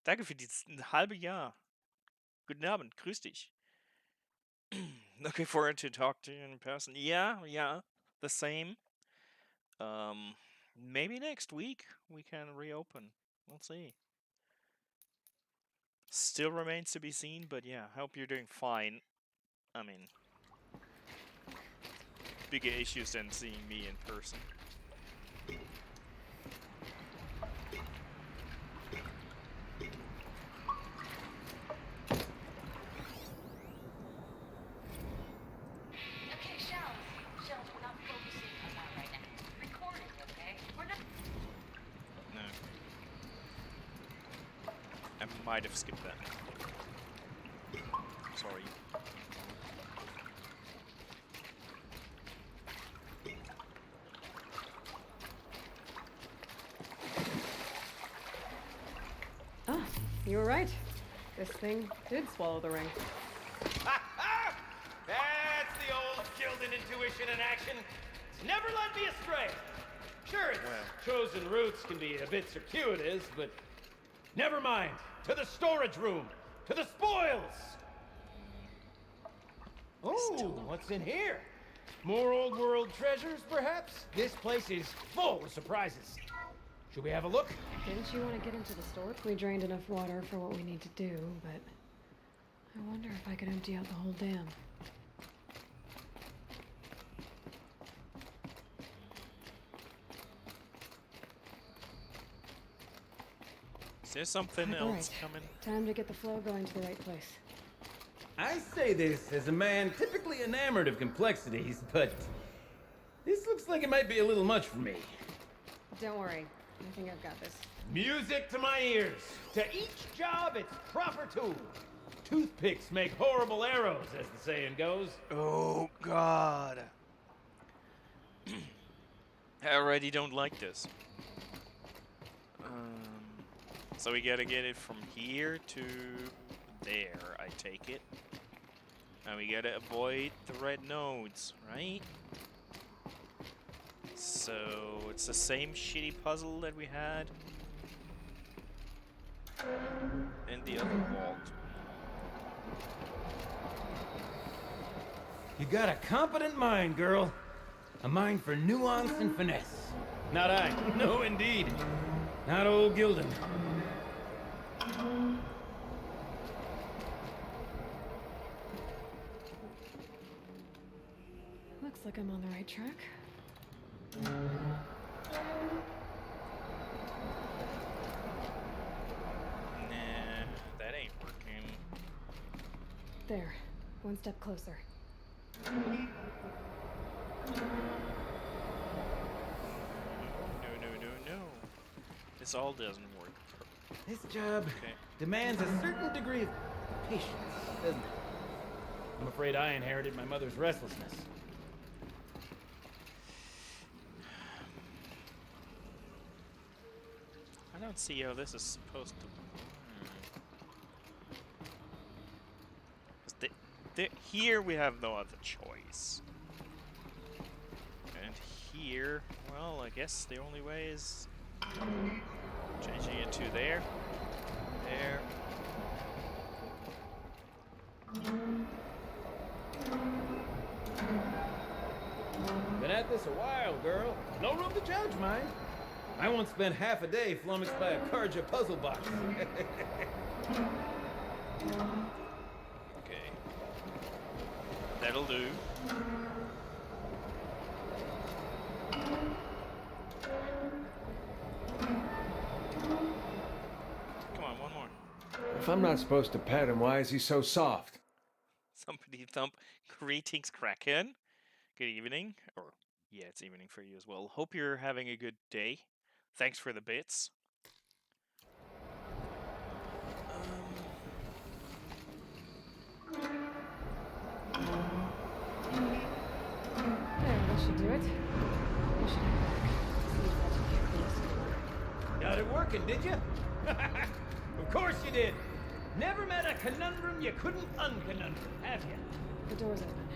A: Danke für dieses halbe Jahr. Guten Abend, grüß dich. Looking forward to talk to you in person. Yeah, the same. Maybe next week we can reopen. We'll see. Still remains to be seen, but yeah, hope you're doing fine. I mean, bigger issues than seeing me in person.
B: Okay, Shells, we're not focusing on that right now. Recording, okay? We're not.
A: No. I might have skipped that. Sorry.
E: Ah, you were right. This thing did swallow the ring.
G: Ha ha! That's the old Gildan intuition in action. It's never led me astray. Sure, its chosen routes can be a bit circuitous, but never mind. To the storage room. To the spoils. Oh, what's in here? More old world treasures, perhaps? This place is full of surprises. Should we have a look?
E: Didn't you want to get into the store? We drained enough water for what we need to do, but I wonder if I could empty out the whole dam.
A: Is there something
E: All
A: else
E: right.
A: coming?
E: Time to get the flow going to the right place.
G: I say this as a man typically enamored of complexities, but this looks like it might be a little much for me.
E: Don't worry. I think I've got this.
G: Music to my ears. To each job, its proper tool. Toothpicks make horrible arrows, as the saying goes.
A: Oh God. I already don't like this. So we gotta get it from here to there, I take it. And we gotta avoid the red nodes, right? So it's the same shitty puzzle that we had in the other vault.
G: You got a competent mind, girl. A mind for nuance and finesse. Not I. No, indeed. Not old Gildan.
E: Looks like I'm on the right track.
A: Nah, that ain't working.
E: There. One step closer.
A: No, no, no, no. This all doesn't work.
G: This job
A: Okay.
G: demands a certain degree of patience, doesn't it? I'm afraid I inherited my mother's restlessness.
A: I don't see how this is supposed to. Here we have no other choice. And here, well, I guess the only way is changing it to there. There.
G: Been at this a while, girl. No room to judge, mind. I once spent half a day flummoxed by a Karja puzzle box.
A: Okay. That'll do. Come on, one more.
I: If I'm not supposed to pet him, why is he so soft?
A: Somebody thump. Greetings, Kraken. Good evening. Or, yeah, it's evening for you as well. Hope you're having a good day. Thanks for the bits.
E: There, that should do it. We should head back. See if that took care of this.
G: Got it working, did you? Of course you did. Never met a conundrum you couldn't unconundrum, have you?
E: The door's open.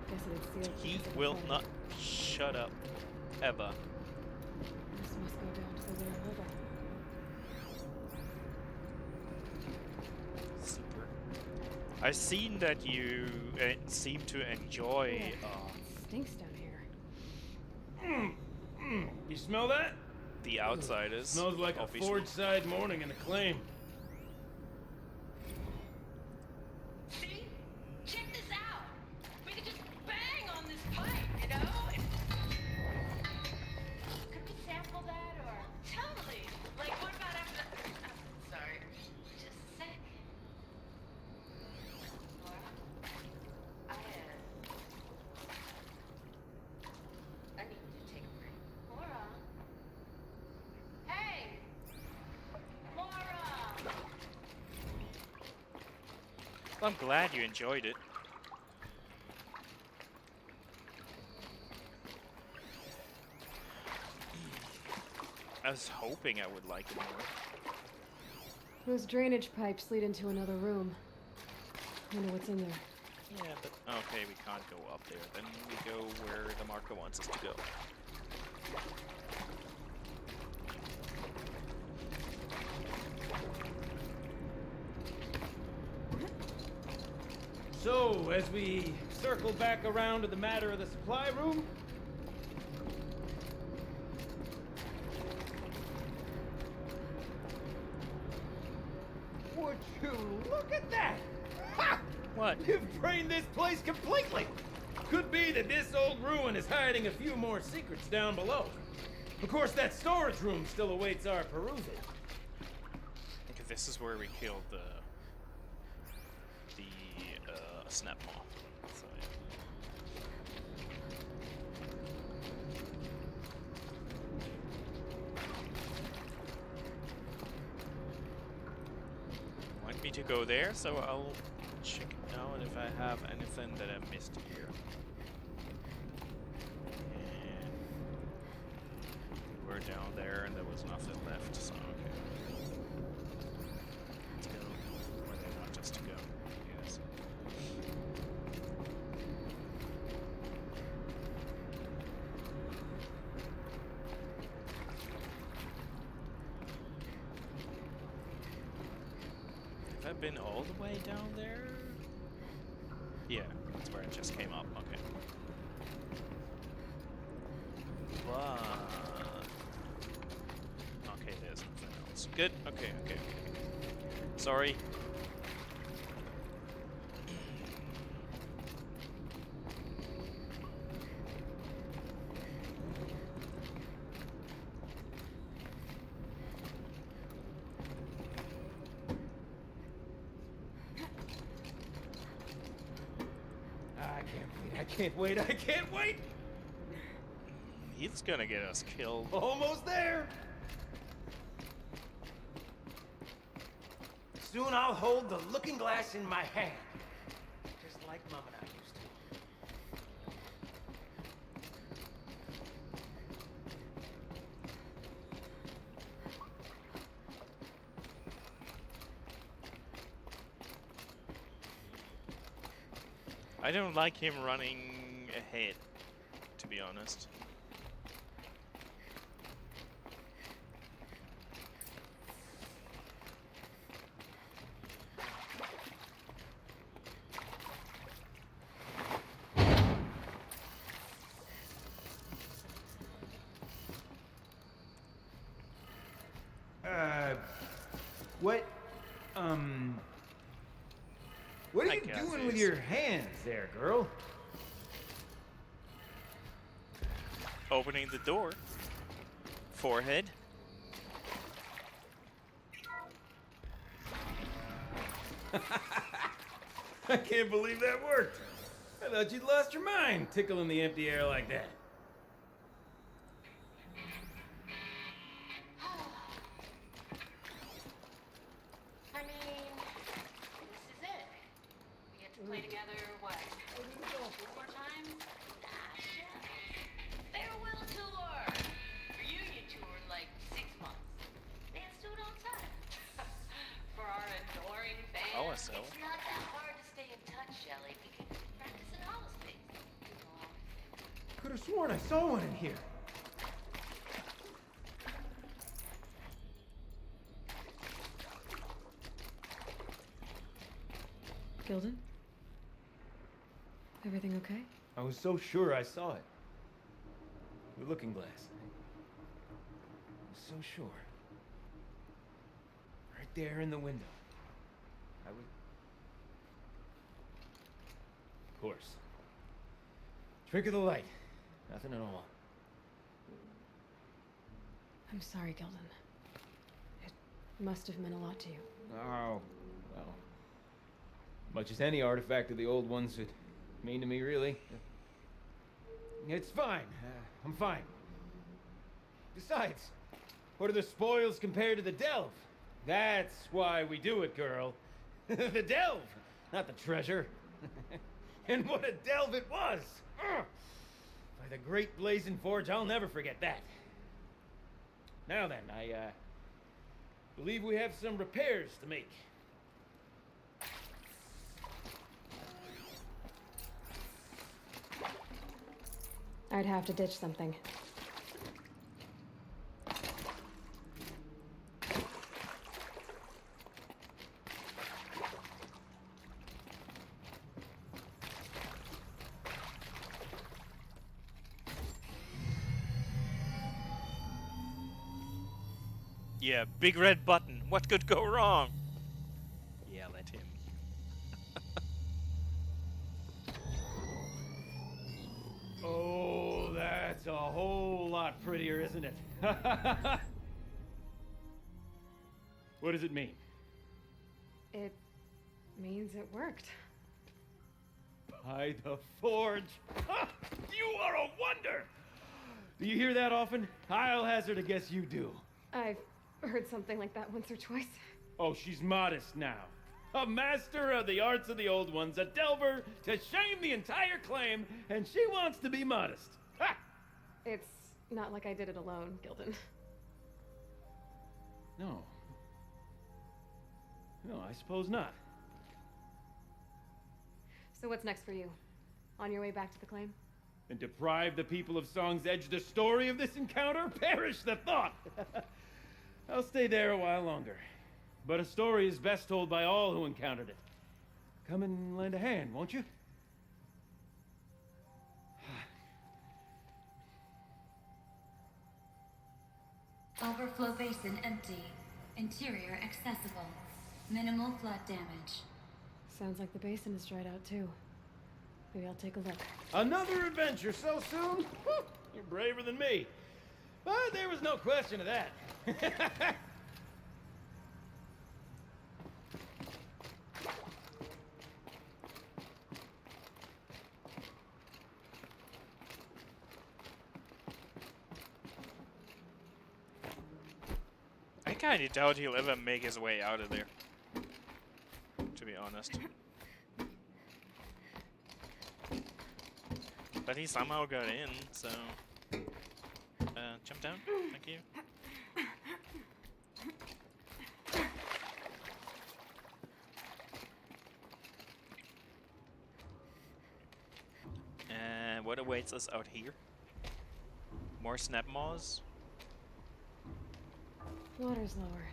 E: Guess it's sealed.
A: He
E: because of the
A: will
E: flame.
A: not shut up. Ever.
E: This must go down to the lower level.
A: Super. I've seen that you seem to enjoy
E: It stinks down here.
G: You smell that?
A: the Outsiders.
G: Smells like a
A: obviously.
G: Forge-side morning in the claim.
J: See? Check this out. We could just bang on this pipe, you know? Could we sample that or? Totally. Like, what about after the... sorry. Just a sec. Laura? I need you to take a break. Laura? Hey! Laura!
A: I'm glad you enjoyed it. I was hoping I would like it more.
E: Those drainage pipes lead into another room. I know what's in there.
A: Yeah, but okay, we can't go up there. Then we go where the marker wants us to go.
G: So, as we circle back around to the matter of the supply room, would you look at that? Ha!
A: What?
G: You've drained this place completely. Could be that this old ruin is hiding a few more secrets down below. Of course, that storage room still awaits our perusal.
A: Okay, this is where we killed the snap moth. So yeah. Want me to go there? So I'll check out if I have anything that I missed here. And down there and there was nothing left, so okay. Let's go where they want us to go, I guess. Have I been all the way down there? Yeah, that's where it just came up, okay. But... okay, there's nothing else. Good, okay. Sorry.
G: I can't wait!
A: He's gonna get us killed.
G: Almost there! Soon I'll hold the looking glass in my hand. Just like Mom and I used to.
A: I don't like him running ahead, to be honest.
G: What are
A: I
G: you
A: got
G: doing with
A: this.
G: your hands there, girl?
A: Opening the door. Forehead.
G: I can't believe that worked. I thought you'd lost your mind tickling the empty air like that.
J: I mean, this is it. We get to play together, what? 4 more times? Nah, shit. Farewell tour! Reunion tour in like 6 months. Let's do it on time. For our adoring fans,
A: Oh, so.
J: it's not that hard to stay in touch, Shelley. We can practice in holospace.
G: Could have sworn I saw one in here.
E: Gilden? Everything okay?
G: I was so sure I saw it. The looking glass. I was so sure. Right there in the window. I was... Of course. Trick of the light. Nothing at all.
E: I'm sorry, Gilden. It must have meant a lot to you.
G: Oh, well. Much as any artifact of the old ones would mean to me, really. It's fine. I'm fine. Besides, what are the spoils compared to the delve? That's why we do it, girl. The delve, not the treasure. And what a delve it was! Ugh. By the great blazing forge, I'll never forget that. Now then, I believe we have some repairs to make.
E: I'd have to ditch something.
A: Yeah, big red button. What could go wrong? Yeah, let him.
G: Oh, that's a whole lot prettier, isn't it? What does it mean?
E: It means it worked.
G: By the forge! Ha! You are a wonder! Do you hear that often? I'll hazard a guess you do.
E: I've heard something like that once or twice.
G: Oh, she's modest now. A master of the arts of the old ones, a delver to shame the entire claim, and she wants to be modest. Ha!
E: It's Not like I did it alone, Gildan.
G: No. No, I suppose not.
E: So what's next for you? On your way back to the claim?
G: And deprive the people of Song's Edge the story of this encounter? Perish the thought! I'll stay there a while longer. But a story is best told by all who encountered it. Come and lend a hand, won't you?
J: Overflow basin empty. Interior accessible. Minimal flood damage.
E: Sounds like the basin is dried out too. Maybe I'll take a look.
G: Another adventure so soon? You're braver than me. But there was no question of that.
A: I kinda doubt he'll ever make his way out of there. To be honest. But he somehow got in, so... jump down. Thank you. And what awaits us out here? More snap maws?
E: Water's lower.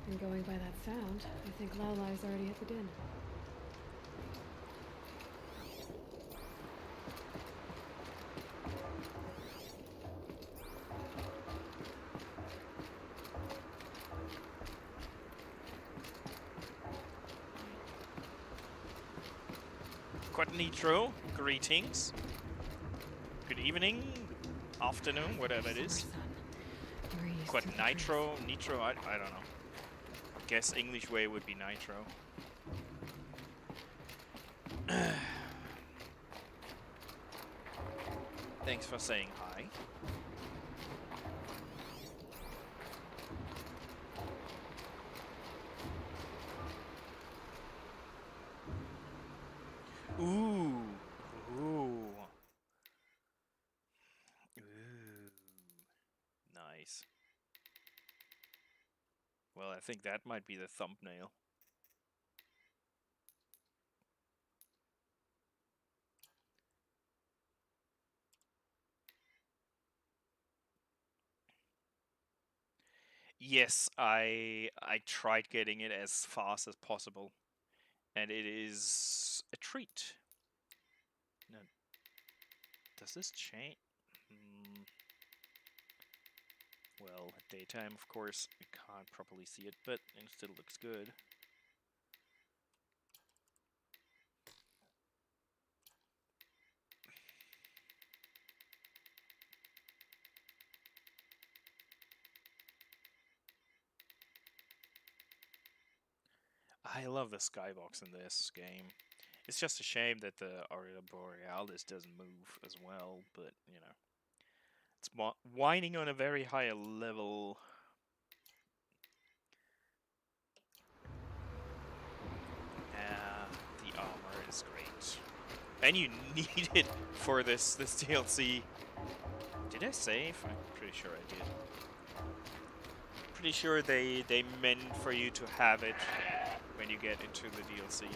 E: And going by that sound, I think Laolai's already at the den.
A: Quad Nitro, greetings. Good evening, afternoon, whatever it is. Quad Nitro, Nitro, I don't know. Guess English way would be Nitro. Thanks for saying hi. Ooh. Ooh. Ooh. Nice. Well, I think that might be the thumbnail. Yes, I tried getting it as fast as possible, and it is a treat. No, does this change? Well, at daytime, of course, you can't properly see it, but it still looks good. I love the skybox in this game. It's just a shame that the Aurora Borealis doesn't move as well, but, you know. It's whining on a very high level. The armor is great. And you need it for this DLC. Did I save? I'm pretty sure I did. Pretty sure they meant for you to have it when you get into the DLC.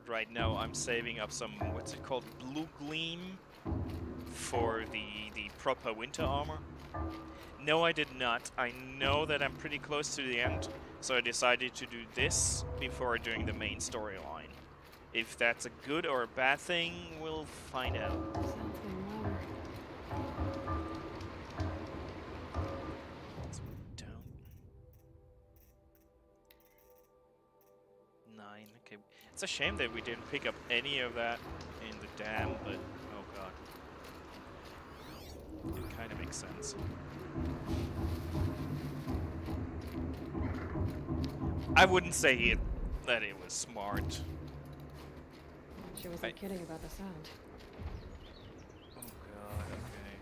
A: Right now I'm saving up some, what's it called, blue gleam for the proper winter armor. No, I did not. I know that I'm pretty close to the end, so I decided to do this before doing the main storyline. If that's a good or a bad thing, we'll find out.
E: Sounds getting louder.
A: Let's move down. 9, okay. It's a shame that we didn't pick up any of that in the dam, but oh god. It kind of makes sense. I wouldn't say that it was smart.
E: She wasn't kidding about the sound.
A: Oh god, okay.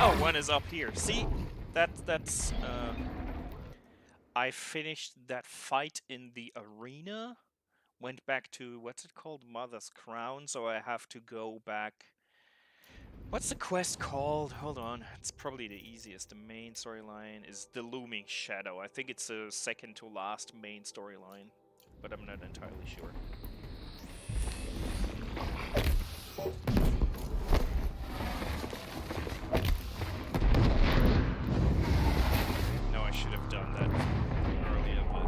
A: Oh, one is up here. See? That's I finished that fight in the arena, went back to, what's it called? Mother's Crown, so I have to go back. What's the quest called? Hold on, it's probably the easiest. The main storyline is the Looming Shadow. I think it's the second to last main storyline, but I'm not entirely sure. No, I should have done that earlier, but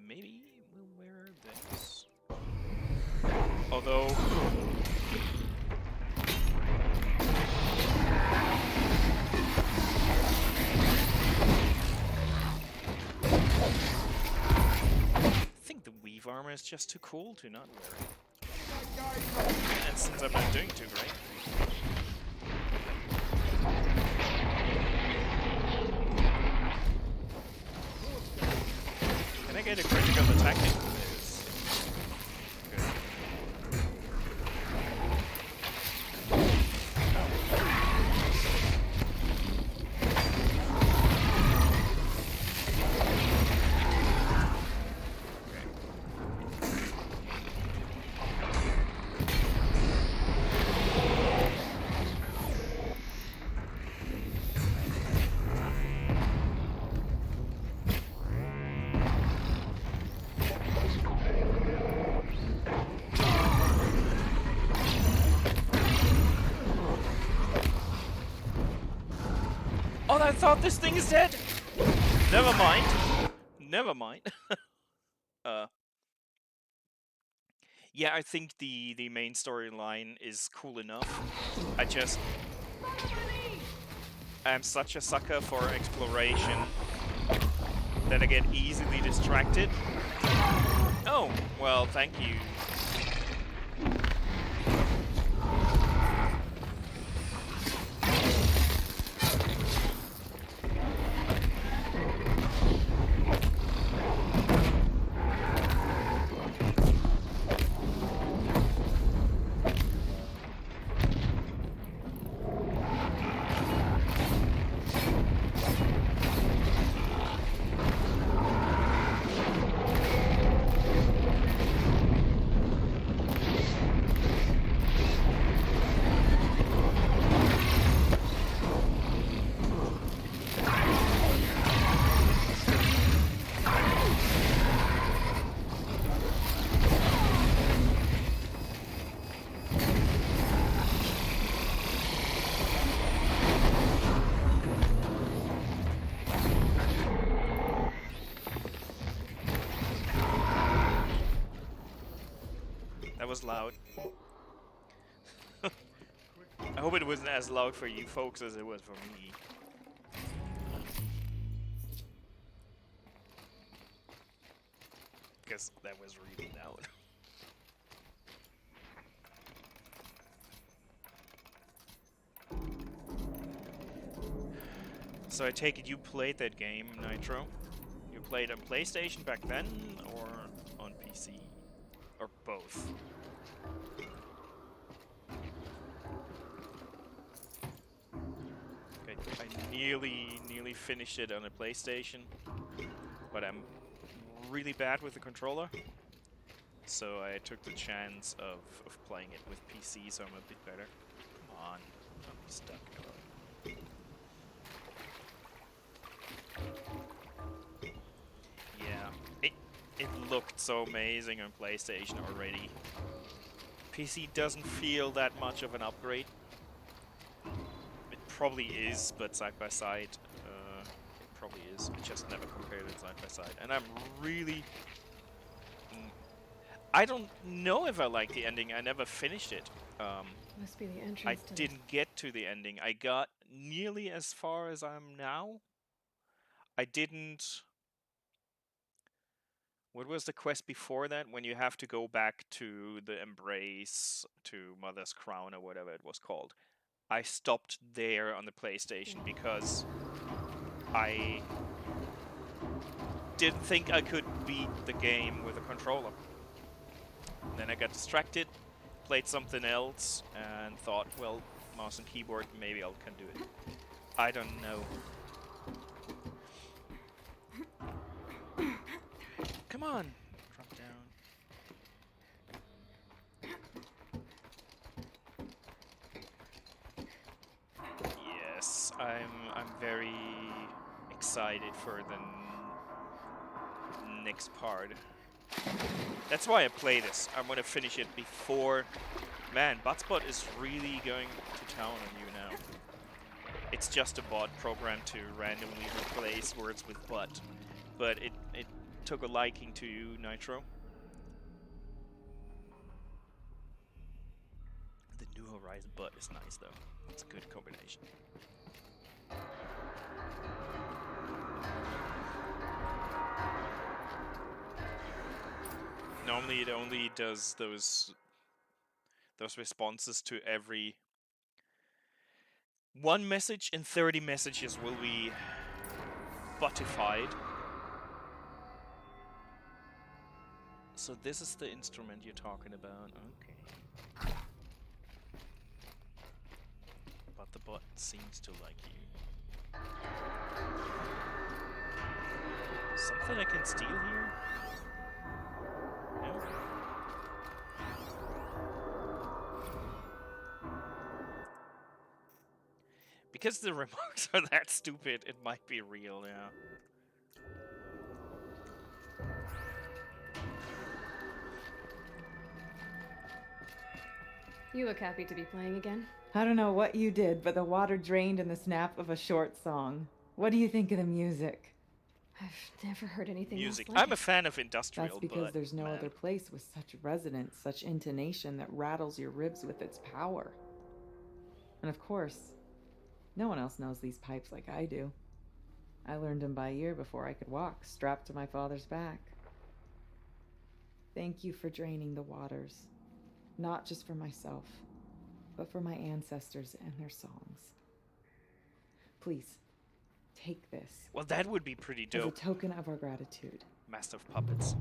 A: maybe we'll wear this. Although I think the weave armor is just too cool to not wear it. And since I'm not doing too great. Can I get a critical attack into this? Good. Oh, I thought this thing is dead! Never mind. Never mind. Yeah, I think the main storyline is cool enough. I'm such a sucker for exploration that I get easily distracted. Oh, well, thank you. That was loud. I hope it wasn't as loud for you folks as it was for me. Because that was really loud. So I take it you played that game, Nitro? You played on PlayStation back then, or on PC? Or both? Okay, I nearly finished it on a PlayStation, but I'm really bad with the controller, so I took the chance of playing it with PC, so I'm a bit better. Come on, I'm stuck. Yeah, it looked so amazing on PlayStation already. PC doesn't feel that much of an upgrade. It probably is, but side by side, it probably is. I just never compared it side by side, and I'm really. I don't know if I like the ending. I never finished it.
E: Must be the
A: I
E: entrance to
A: didn't get to the ending. I got nearly as far as I'm now. I didn't. What was the quest before that? When you have to go back to the Embrace, to Mother's Crown, or whatever it was called. I stopped there on the PlayStation because I didn't think I could beat the game with a controller. Then I got distracted, played something else, and thought, well, mouse and keyboard, maybe I can do it. I don't know. Come on! Drop down. Yes, I'm very excited for the next part. That's why I play this. I'm gonna finish it before. Man, Botspot is really going to town on you now. It's just a bot program to randomly replace words with butt, but it took a liking to you, Nitro. The New Horizon butt is nice though. It's a good combination. Normally it only does those responses to every one message, and 30 messages will be bottified. So this is the instrument you're talking about, okay. But the bot seems to like you. Something I can steal here? No? Because the remarks are that stupid, it might be real, yeah.
E: You look happy to be playing again.
K: I don't know what you did, but the water drained in the snap of a short song. What do you think of the music?
E: I've never heard anything
A: Music.
E: else like
A: I'm a fan of industrial,
K: That's because
A: but,
K: there's no
A: man.
K: other place with such resonance, such intonation that rattles your ribs with its power. And of course, no one else knows these pipes like I do. I learned them by ear before I could walk, strapped to my father's back. Thank you for draining the waters. Not just for myself, but for my ancestors and their songs. Please, take this.
A: Well, that would be pretty dope.
K: As a token of our gratitude.
A: Master of Puppets.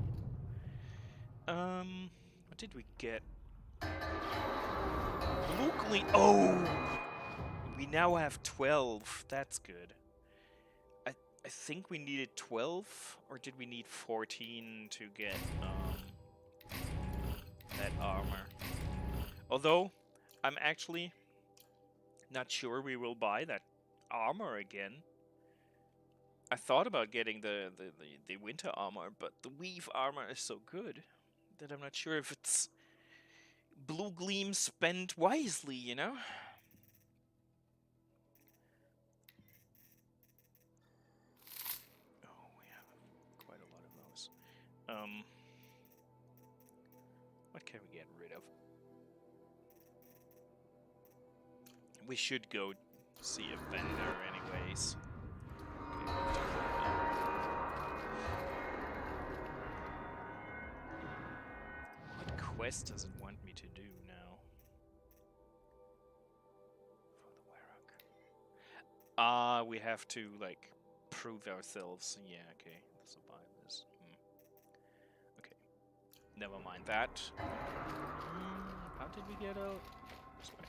A: What did we get? Blue Gleam. Oh! We now have 12. That's good. I think we needed 12, or did we need 14 to get that armor? Although, I'm actually not sure we will buy that armor again. I thought about getting the winter armor, but the weave armor is so good that I'm not sure if it's Blue Gleam spent wisely, you know? Oh, we have quite a lot of those. What can we get rid of? We should go see a vendor anyways. Okay. What quest does it want me to do now? For the Warrock. We have to, like, prove ourselves. Yeah, okay. Let's buy this. Okay. Never mind that. How did we get out? This way.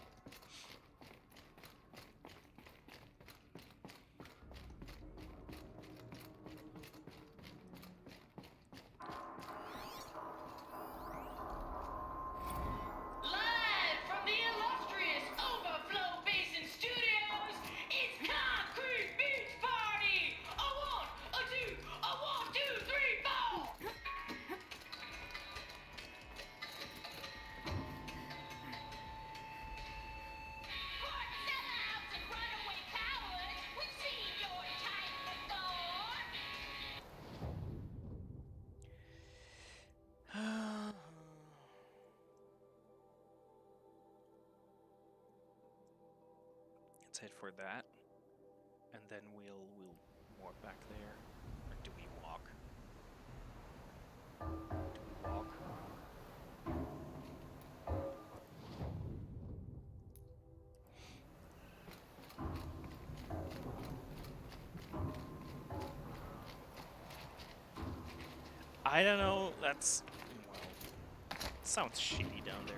J: Live from the illustrious Overflow Basin Studios, it's Concrete Beach Party! A one, a two, a 1, 2, 3, 4!
A: let's head for that, and then we'll walk back there. Or do we walk? Do we walk? I don't know. That's well, sounds shitty down there.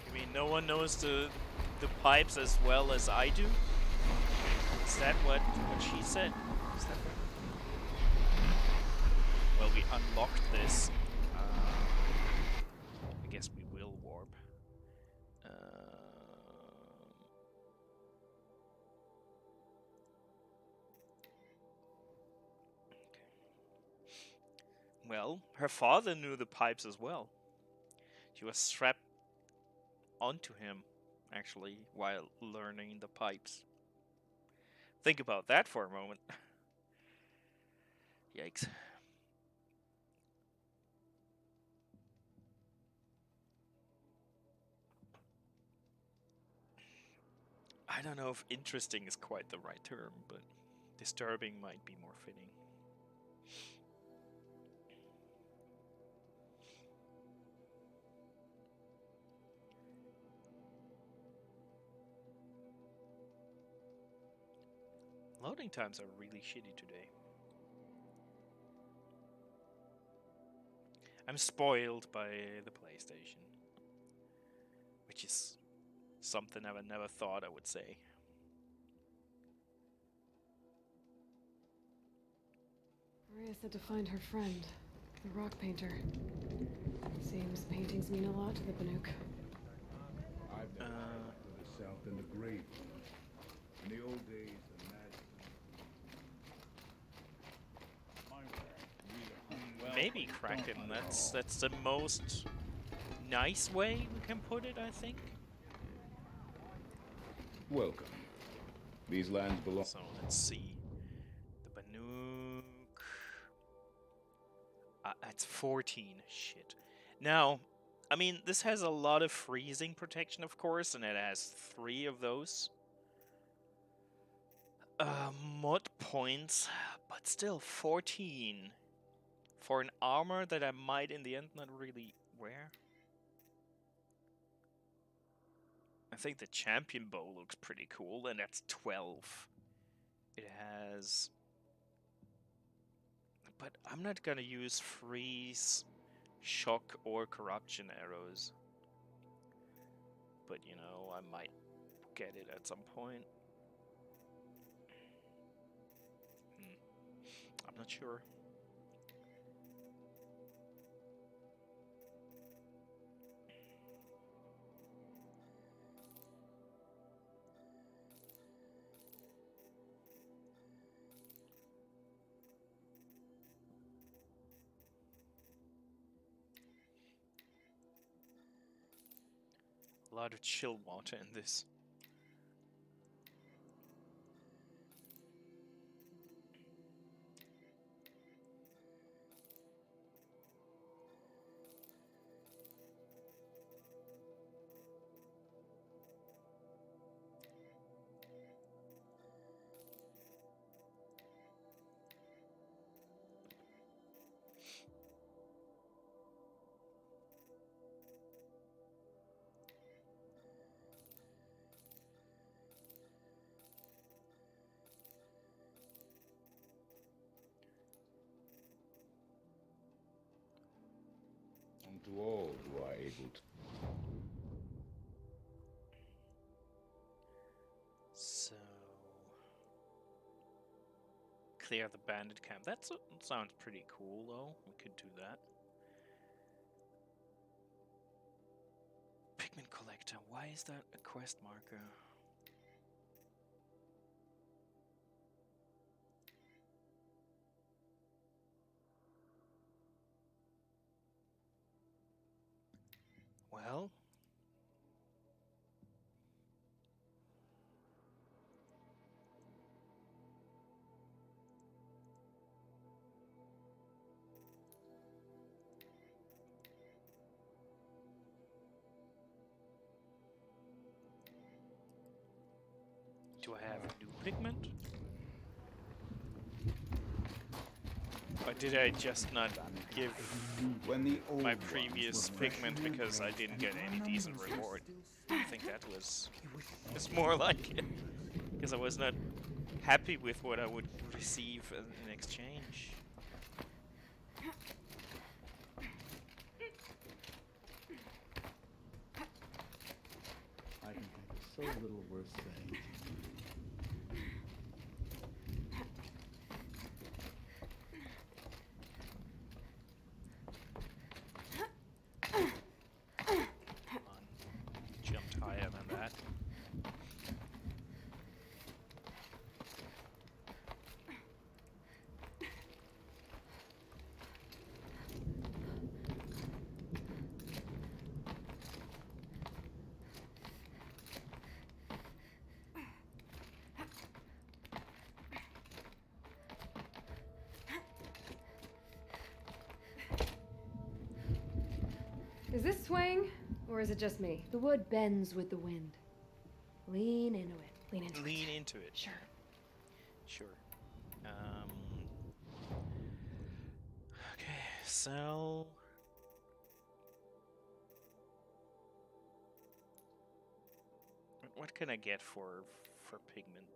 A: You mean no one knows the pipes as well as I do? Is that what she said? Is that right? Well, we unlocked this. I guess we will warp. Well, her father knew the pipes as well. She was strapped onto him, actually, while learning the pipes. Think about that for a moment. Yikes. I don't know if interesting is quite the right term, but disturbing might be more fitting. Loading times are really shitty today. I'm spoiled by the PlayStation, which is something I never thought I would say.
E: Maria said to find her friend, the rock painter. Seems paintings mean a lot to the Banuk.
H: I've never been to the south than the grave. In the old days, the
A: Maybe Kraken. That's the most nice way we can put it, I think.
H: Welcome. These lands belong.
A: So let's see. The Banuk. It's 14. Shit. Now, I mean, this has a lot of freezing protection, of course, and it has 3 of those. Mod points, but still 14. For an armor that I might in the end not really wear. I think the champion bow looks pretty cool, and that's 12. It has... But I'm not gonna use freeze, shock, or corruption arrows. But, you know, I might get it at some point. I'm not sure. A lot of chill water in this.
H: To all who are able to.
A: So... Clear the bandit camp. That sounds pretty cool, though. We could do that. Pigment collector. Why is that a quest marker? Do I have new pigment? Or did I just not give
D: When the old
A: my
D: ones
A: previous
D: were
A: pigment because I didn't get any decent reward? I think that was... It's more like it. Because I was not happy with what I would receive in exchange.
H: I can think of so little worth saying.
A: Jumped higher than that.
E: Is this swaying, or is it just me?
B: The wood bends with the wind. Lean into it.
E: Lean into it.
A: Lean into it.
E: Sure.
A: Sure. Okay, sell. What can I get for pigment?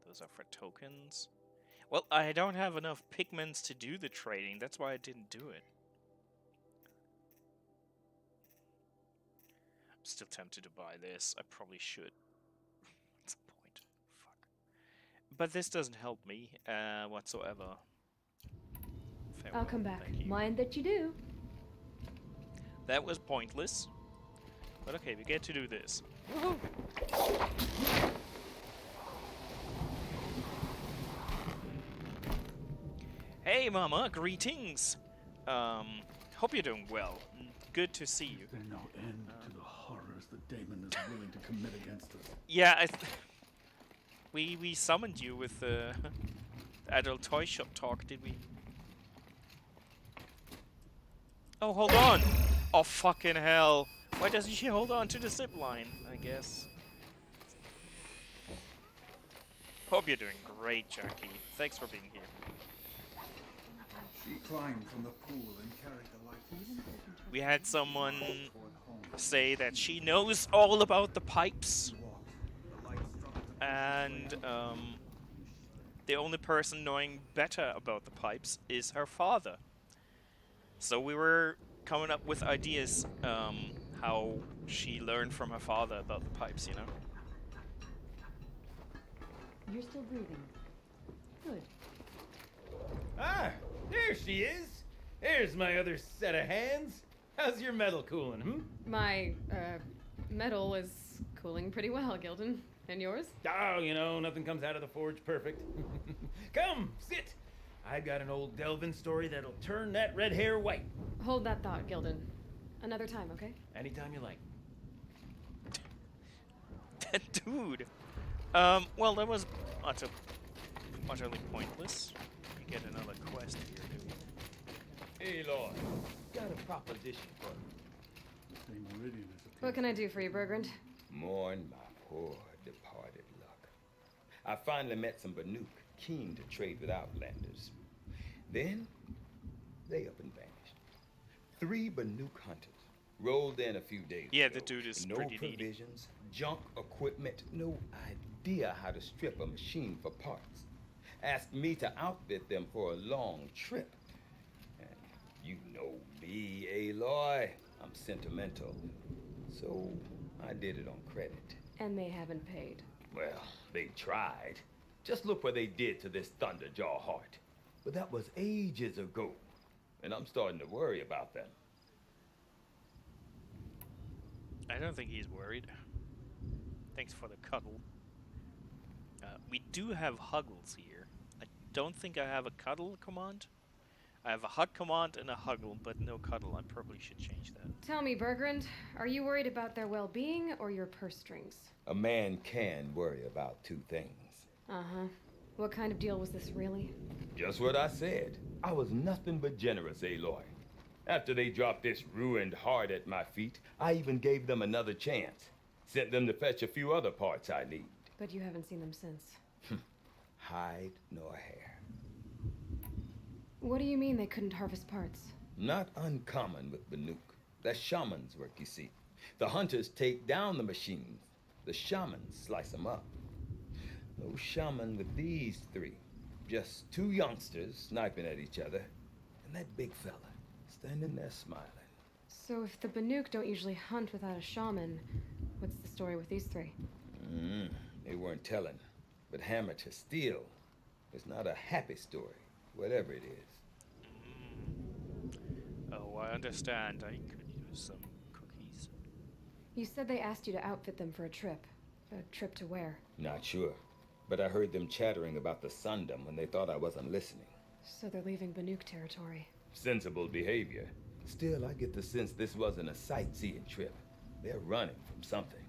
A: Those are for tokens. Well, I don't have enough pigments to do the trading. That's why I didn't do it. I'm still tempted to buy this. I probably should. What's the point? Fuck. But this doesn't help me whatsoever.
E: I'll
A: Farewell,
E: come back.
A: thank you.
B: Mind that you do.
A: That was pointless. But okay, we get to do this. Hey, Mama, greetings. Hope you're doing well. Good to see you.
H: There's no end to the horrors the daemon is willing to commit against us.
A: Yeah, we summoned you with the adult toy shop talk, did we? Oh, hold on! Oh, fucking hell! Why doesn't she hold on to the zip line? I guess. Hope you're doing great, Jackie. Thanks for being here.
H: She climbed from the pool and carried the light.
A: We had someone say that she knows all about the pipes, and the only person knowing better about the pipes is her father. So we were coming up with ideas how she learned from her father about the pipes, you know?
B: You're still breathing. Good.
G: Ah, there she is. There's my other set of hands. How's your metal cooling,
E: My, metal is cooling pretty well, Gildan. And yours?
G: Oh, you know, nothing comes out of the forge perfect. Come, sit. I've got an old Delvin story that'll turn that red hair white.
E: Hold that thought, Gildan. Another time, okay?
G: Anytime you like.
A: Dude! Well, that was utterly pointless. We get another quest here, do we?
G: Hey, Lord. Got a proposition for you.
H: Same meridian as a
E: What can I do for you, Bergrand?
L: Mourn my poor departed luck. I finally met some Banuk keen to trade with Outlanders. Then, they up and vanished. 3 Banuk hunters rolled in a few days
A: Yeah,
L: ago.
A: the dude is
L: no
A: pretty needy.
L: provisions, junk equipment, no idea how to strip a machine for parts. Asked me to outfit them for a long trip. And you know me, Aloy. I'm sentimental. So I did it on credit.
E: And they haven't paid.
L: Well, they tried. Just look what they did to this Thunderjaw heart. But that was ages ago. And I'm starting to worry about them.
A: I don't think he's worried. Thanks for the cuddle. We do have huggles here. I don't think I have a cuddle command. I have a hug command and a huggle, but no cuddle. I probably should change that.
E: Tell me, Bergrand, are you worried about their well-being or your purse strings?
L: A man can worry about 2 things.
E: Uh-huh. What kind of deal was this, really?
L: Just what I said. I was nothing but generous, Aloy. After they dropped this ruined heart at my feet, I even gave them another chance. Sent them to fetch a few other parts I need.
E: But you haven't seen them since.
L: Hide nor hair.
E: What do you mean they couldn't harvest parts?
L: Not uncommon with Banuk. That's shaman's work, you see. The hunters take down the machines. The shamans slice them up. No shaman with these three. Just two youngsters sniping at each other. And that big fella standing there smiling.
E: So if the Banuk don't usually hunt without a shaman, what's the story with these three?
L: They weren't telling. But hammer to steel is not a happy story, whatever it is.
A: Oh, I understand. I could use some cookies.
E: You said they asked you to outfit them for a trip. A trip to where?
L: Not sure. But I heard them chattering about the Sundom when they thought I wasn't listening.
E: So they're leaving Banuk territory.
L: Sensible behavior. Still, I get the sense this wasn't a sightseeing trip. They're running from something.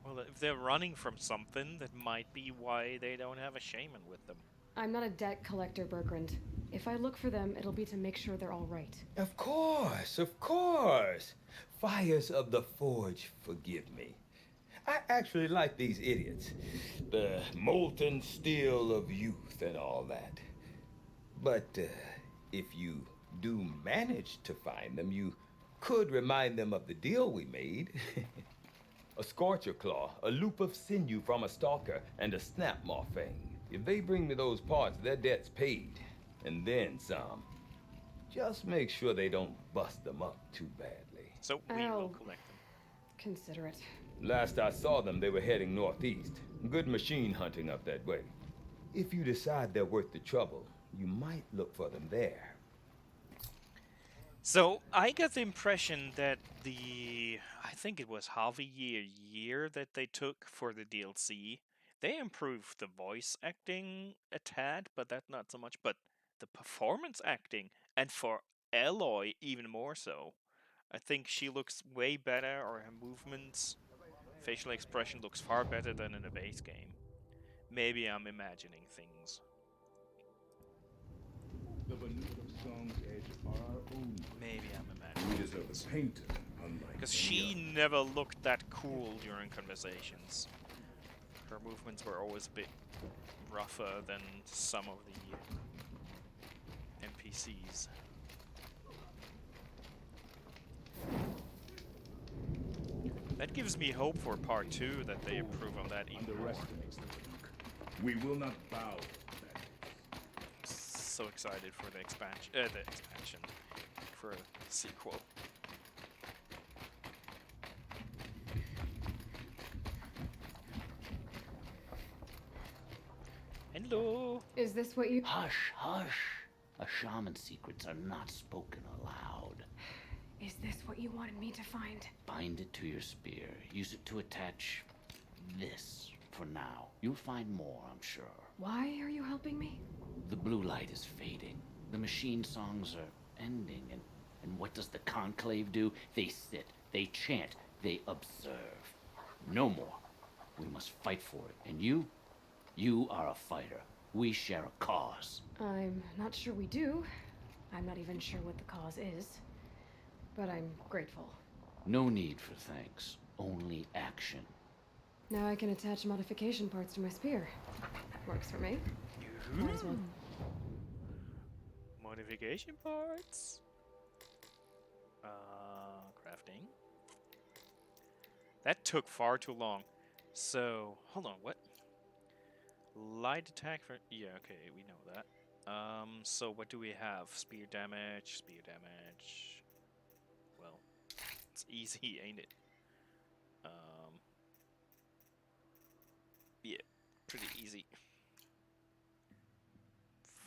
A: Well, if they're running from something, that might be why they don't have a shaman with them.
E: I'm not a debt collector, Bergrand. If I look for them, it'll be to make sure they're all right.
L: Of course, of course. Fires of the Forge, forgive me. I actually like these idiots. The molten steel of youth and all that. But if you do manage to find them, you could remind them of the deal we made. A scorcher claw, a loop of sinew from a stalker, and a snapmaw fang. If they bring me those parts, their debt's paid. And then some. Just make sure they don't bust them up too badly.
A: So we will collect them.
E: Consider it.
L: Last I saw them, they were heading northeast. Good machine hunting up that way. If you decide they're worth the trouble, you might look for them there.
A: So I got the impression that I think it was half a year that they took for the DLC. They improved the voice acting a tad, but that not so much. But the performance acting, and for Aloy even more so. I think she looks way better, or her movements, facial expression looks far better than in the base game. Maybe I'm imagining things.
H: The Banuk song's edge are our own.
A: Maybe I'm imagining.
H: We deserve a painter, unlike
A: Because
H: any
A: she
H: other.
A: never looked that cool during conversations. Her movements were always a bit rougher than some of the NPCs. That gives me hope for part 2 that they improve on that even more.
H: Underestimates the Banuk. We will not bow to that.
A: So excited for the expansion, for a sequel. Hello.
B: Is this what you...
M: Hush, hush. A shaman's secrets are not spoken aloud.
E: Is this what you wanted me to find?
M: Bind it to your spear. Use it to attach this for now. You'll find more, I'm sure.
E: Why are you helping me?
M: The blue light is fading. The machine songs are ending. And what does the conclave do? They sit, they chant, they observe. No more. We must fight for it. And you are a fighter. We share a cause.
E: I'm not sure we do. I'm not even sure what the cause is. But I'm grateful.
M: No need for thanks. Only action.
E: Now I can attach modification parts to my spear. Works for me. Might as well.
A: Modification parts. Crafting. That took far too long. So, hold on, what? Light attack for... Yeah, okay, we know that. So what do we have? Spear damage, Well, it's easy, ain't it? Yeah, pretty easy.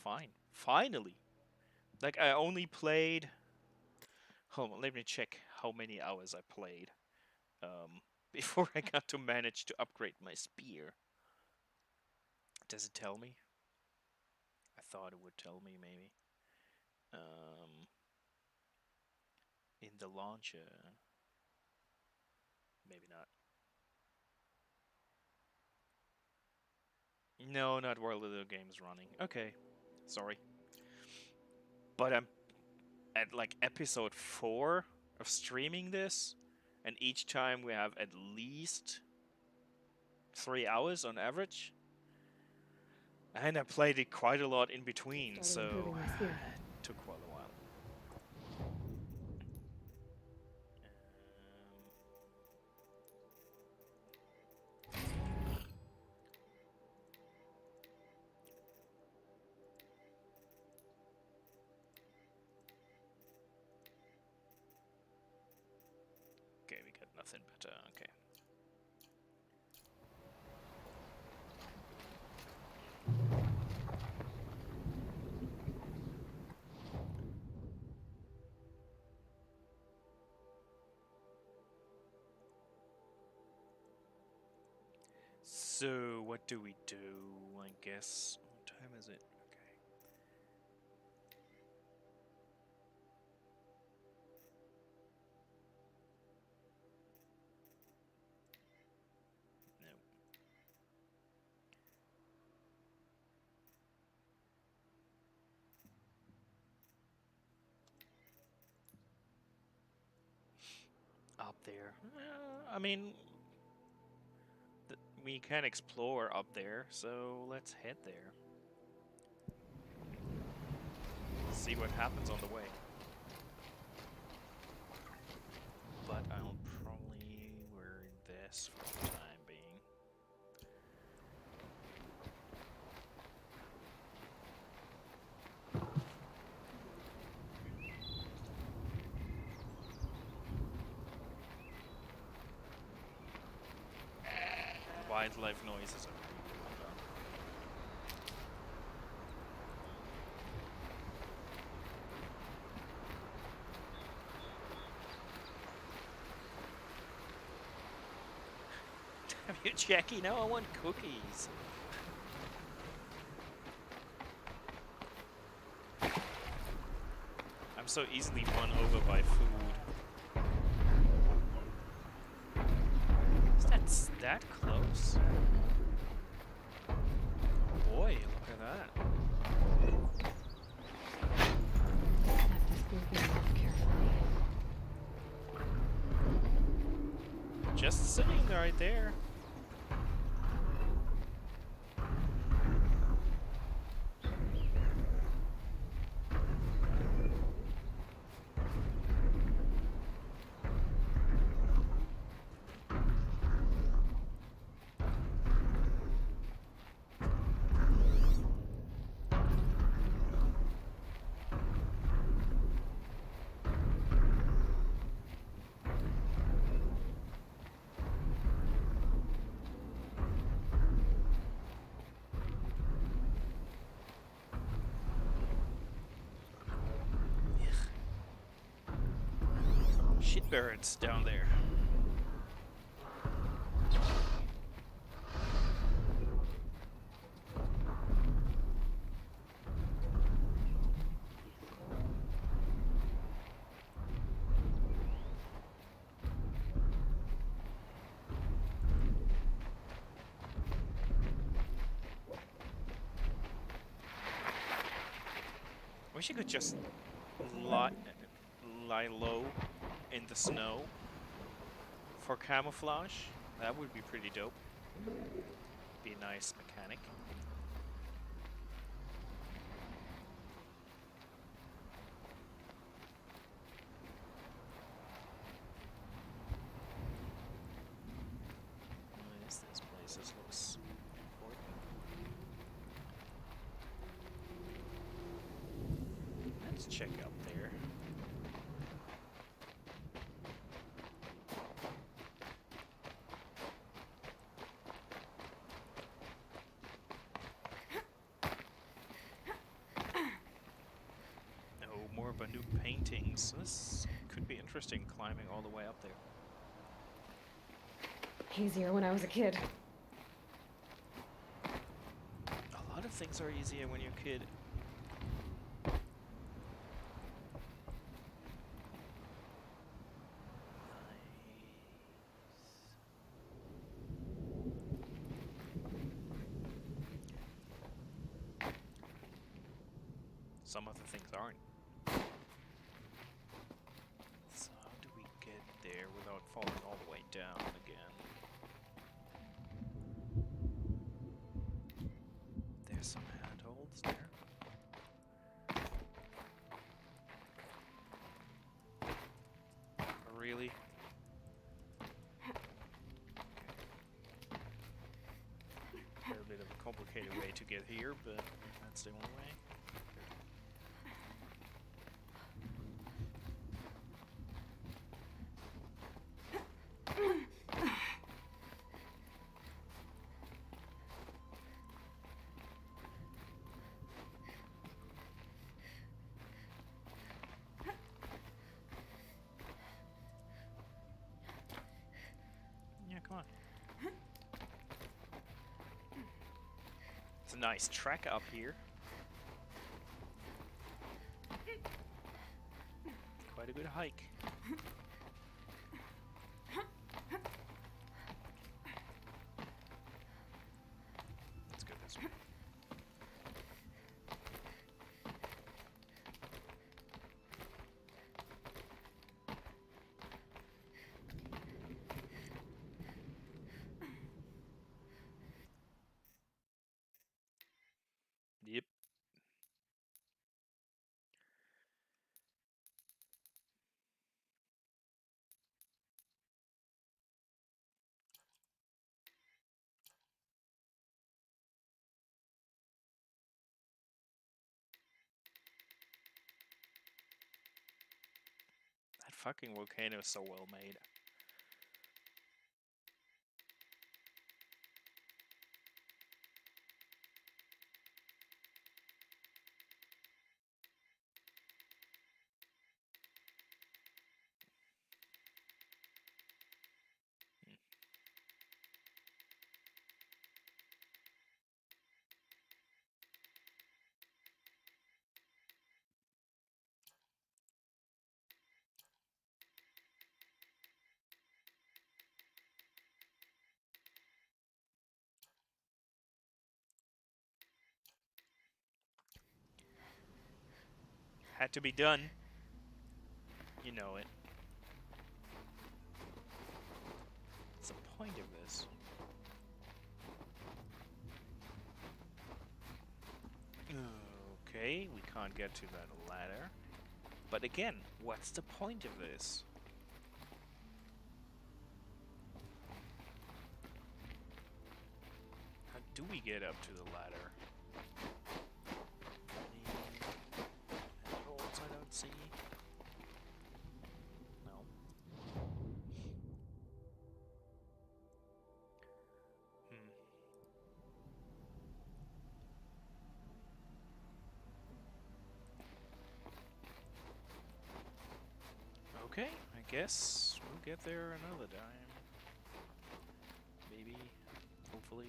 A: Fine. Finally! Like, I only played... Hold on, let me check how many hours I played. Before I got to manage to upgrade my spear. Does it tell me? I thought it would tell me, maybe. In the launcher. Maybe not. No, not while the game's running. Okay, sorry. But I'm at like episode 4 of streaming this, and each time we have at least 3 hours on average. And I played it quite a lot in between,
E: Started improving
A: so
E: my spear.
A: it took quite a while. Okay, we got nothing better. Okay. So, what do we do? I guess. What time is it? Okay. No. Up there. I mean, we can explore up there, so let's head there. See what happens on the way. But I'll probably wear this for the time being. Wildlife noises are pretty well done. Damn you, Jackie, now I want cookies. I'm so easily won over by food. Is that close? Boy, look at that.
E: Have to scoop it off carefully.
A: Just sitting right there. Shitbirds down there. Wish you could just lie low in the snow for camouflage. That would be pretty dope. Be a nice mechanic. What is this place? This looks important. Let's check up there. More Banuk paintings. This could be interesting, climbing all the way up there.
E: Easier when I was a kid.
A: A lot of things are easier when you're a kid. Some of the things aren't. So how do we get there without without falling all the way down again. There's some handholds there. Really? A little bit of a complicated way to get here, but that's the only way. Yeah, come on. It's a nice track up here. Quite a good hike. Let's go this way. Yep. That fucking volcano is so well made. Had to be done. You know it. What's the point of this? Okay, we can't get to that ladder. But again, what's the point of this? How do we get up to the ladder? Any holes I don't see? No. Okay, I guess we'll get there another time. Maybe, hopefully.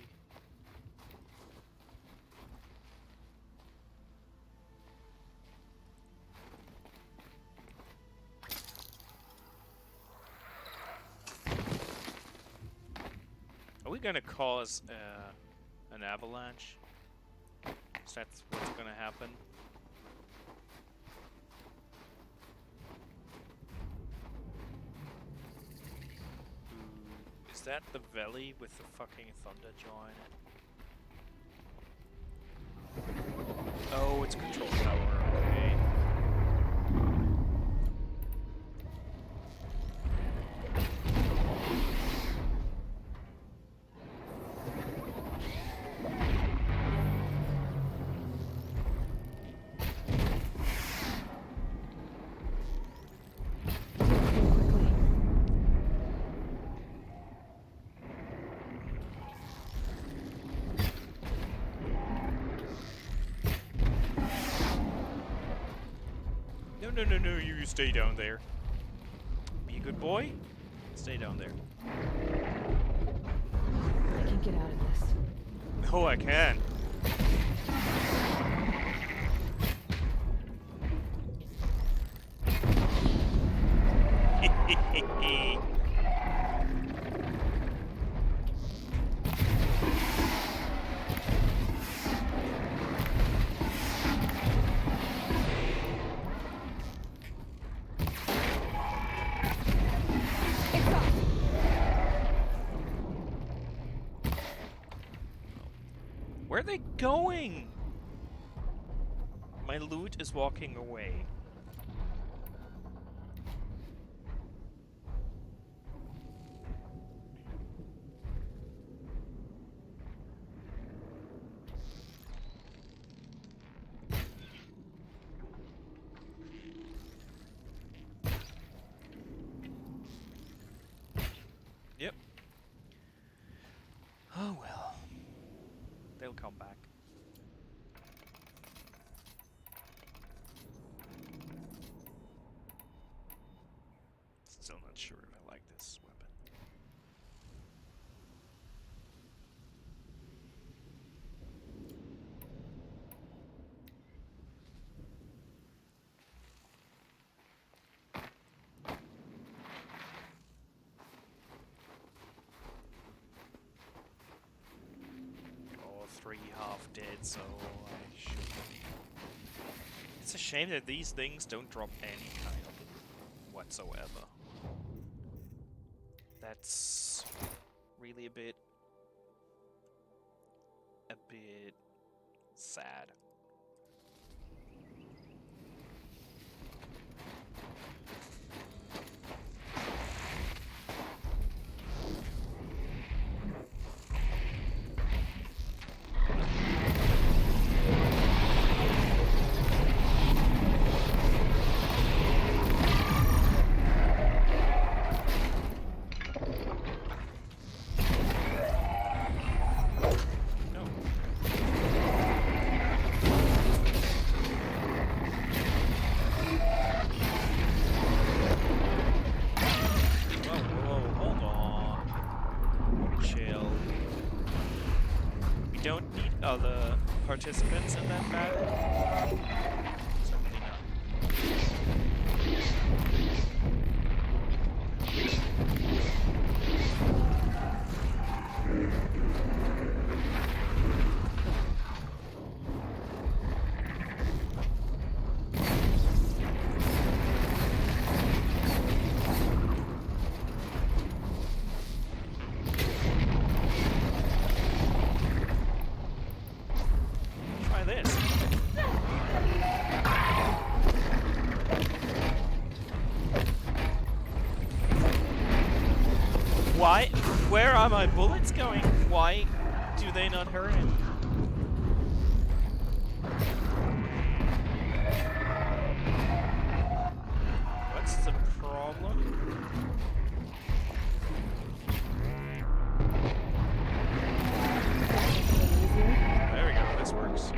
A: Are we gonna cause an avalanche? Is that what's gonna happen? Is that the valley with the fucking thunder jaw in it? Oh, it's control tower, okay. No, you stay down there. Be a good boy. Stay down there.
E: I can get out of this.
A: Oh, I can.
E: It's up.
A: Where are they going? My loot is walking away. Yep. Oh well. They'll come back. Still not sure if I like this weapon. All three half dead, so I should. It's a shame that these things don't drop any kind of whatsoever. That's really a bit sad. Other participants in that battle? Certainly Why? Where are my bullets going? Why do they not hurt him? What's the problem? There we go, this works.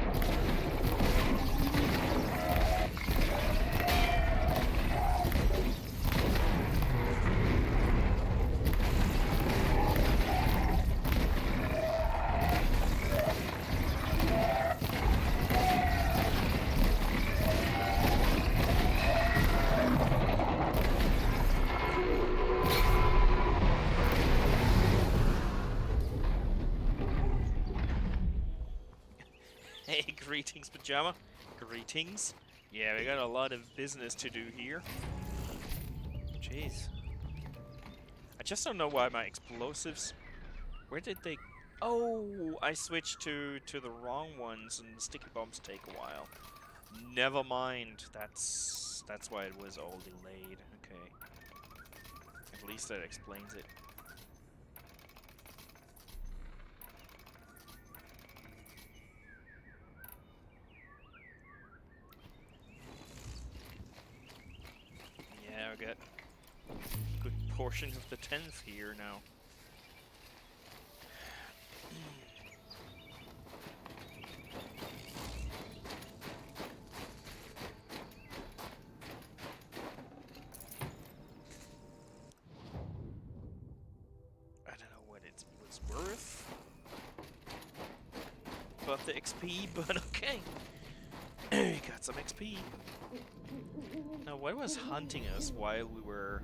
A: Hey, greetings, Pajama. Greetings. Yeah, we got a lot of business to do here. Jeez. I just don't know why my explosives... Where did they... Oh, I switched to the wrong ones, and the sticky bombs take a while. Never mind. That's why it was all delayed. Okay. At least that explains it. Yeah, I got a good portion of the 10th here now. I don't know what it was worth. But the XP, but okay. We got some XP. Now, what was hunting us while we were...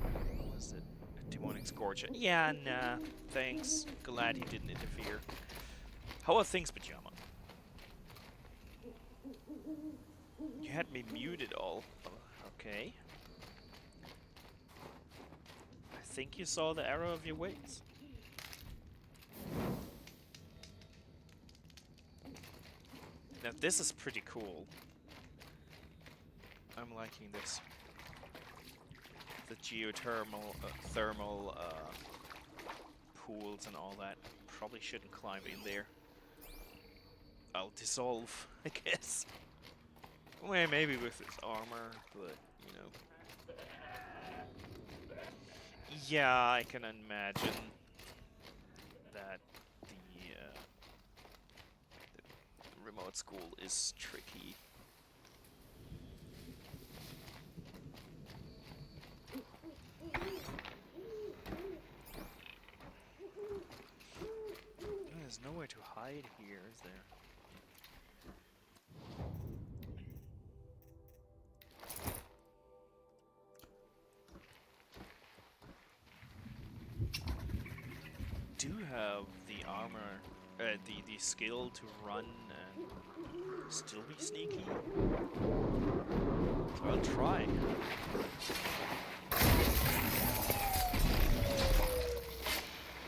A: What was it? A demonic scorcher? Yeah, nah. Thanks. Glad he didn't interfere. How are things, Pajama? You had me muted all. Okay. I think you saw the error of your ways. This is pretty cool. I'm liking this. The geothermal thermal pools and all that. Probably shouldn't climb in there. I'll dissolve, I guess. Well, maybe with its armor, but you know. Yeah, I can imagine that the remote school is tricky. There's nowhere to hide here, is there? Do have the armor, the skill to run and still be sneaky. So I'll try.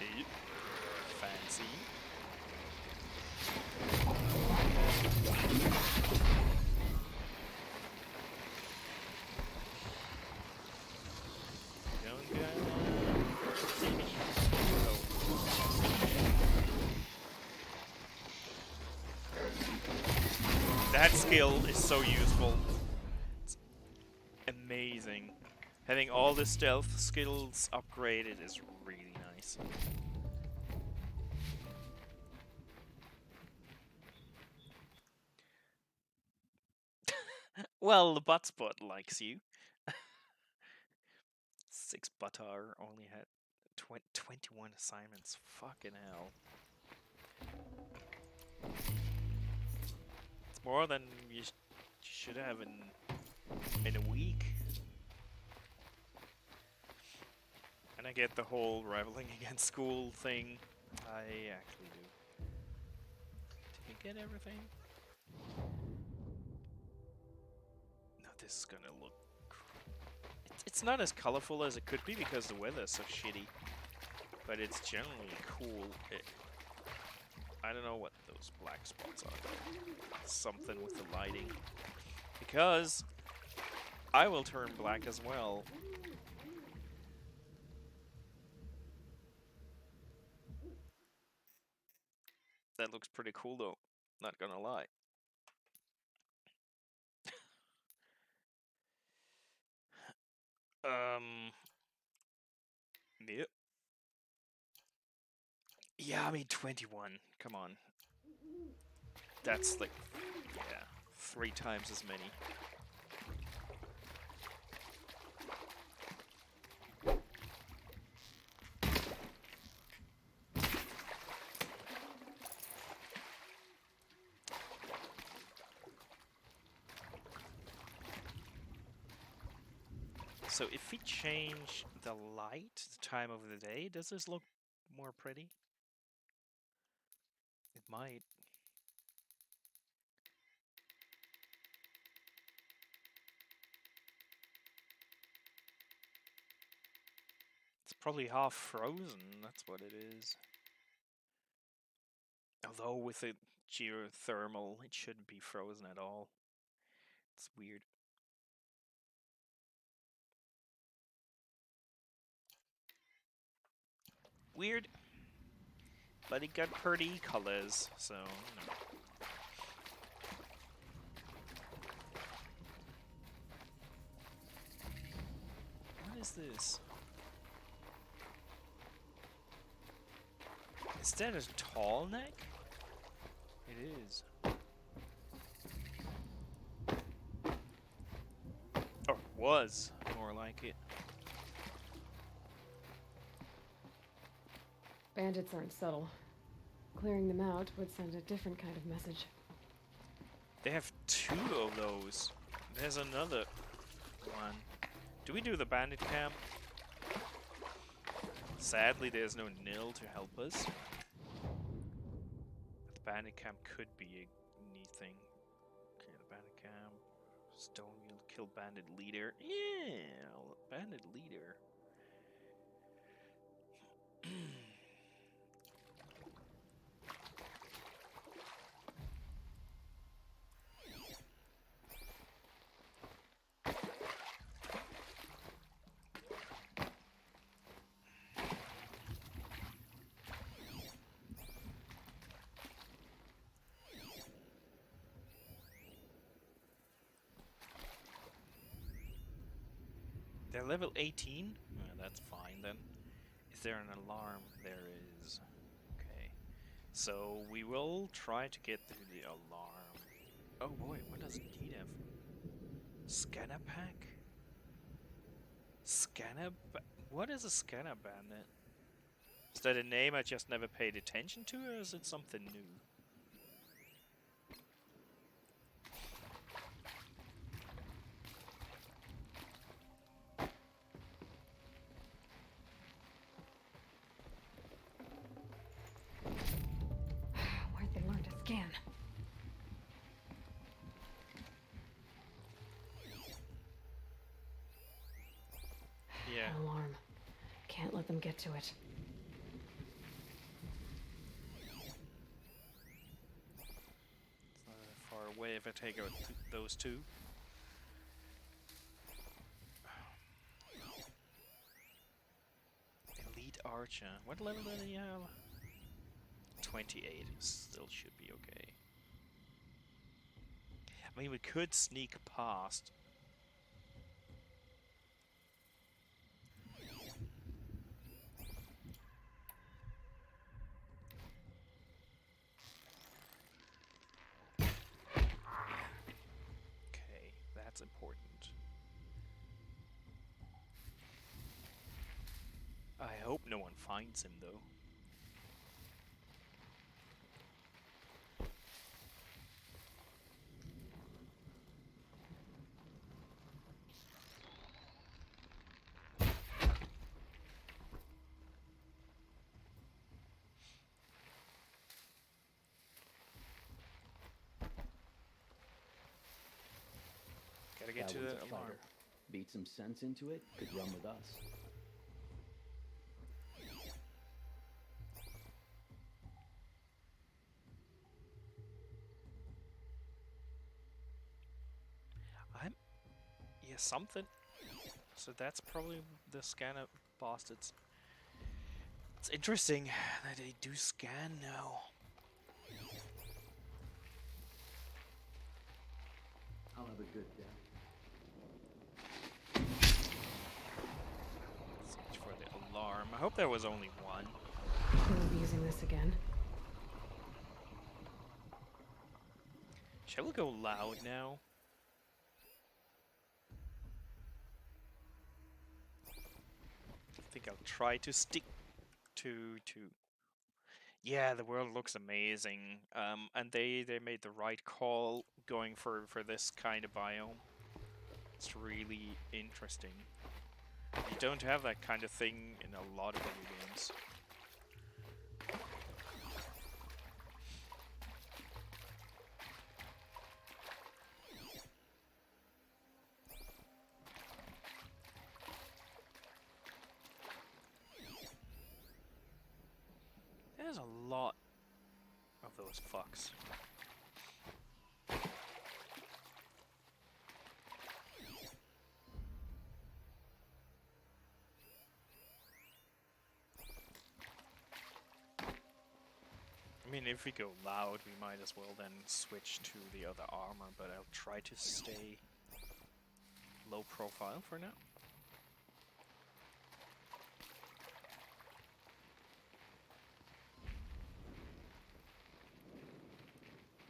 A: Yep. Fancy. Don't go. That skill is so useful. It's amazing. Having all the stealth skills upgraded is really nice. Well, the butt spot likes you. 6 Buttar only had 21 assignments. Fucking hell. It's more than you should have in a week. And I get the whole rivaling against school thing. I actually do. Did you get everything? No, this is gonna look... It's not as colorful as it could be because the weather's so shitty. But it's generally cool. I don't know what those black spots are though. Something with the lighting. Because I will turn black as well. That looks pretty cool though, not gonna lie. Yep. Yeah, I mean 21, come on. That's like, yeah, 3 times as many. So if we change the light, the time of the day, does this look more pretty? It might. It's probably half frozen, that's what it is. Although with the geothermal, it shouldn't be frozen at all. It's weird. Weird. But it got pretty colors, so, you know. What is this? Is that a tall neck? It is. Or was, more like it.
E: Bandits aren't subtle. Clearing them out would send a different kind of message.
A: They have 2 of those. There's another one. Do we do the bandit camp? Sadly, there's no nil to help us. But the bandit camp could be a neat thing. Okay, the bandit camp. Stonewheel kill bandit leader. Yeah, bandit leader. They're level 18? That's fine then. Is there an alarm? There is. Okay. So we will try to get through the alarm. Oh boy, what does it need have? Scanner pack? What is a scanner bandit? Is that a name I just never paid attention to, or is it something new?
E: Where'd they learn to scan?
A: Yeah.
E: An alarm. Can't let them get to it.
A: It's not that far away if I take out those two. Elite Archer. What level did he have? 28. Still should be okay. I mean, we could sneak past. Okay, that's important. I hope no one finds him, though. Gotta get to the alarm.
M: Beat some sense into it, could run with us.
A: Yeah, something. So that's probably the scanner bastards. It's interesting that they do scan now.
M: I'll have a good day.
A: Search for the alarm. I hope there was only one.
E: We'll be using this again.
A: Shall we go loud now? I think I'll try to stick to. Yeah, the world looks amazing. And they made the right call going for this kind of biome. It's really interesting. You don't have that kind of thing in a lot of video games. There's a lot of those fucks. I mean, if we go loud, we might as well then switch to the other armor, but I'll try to stay low profile for now.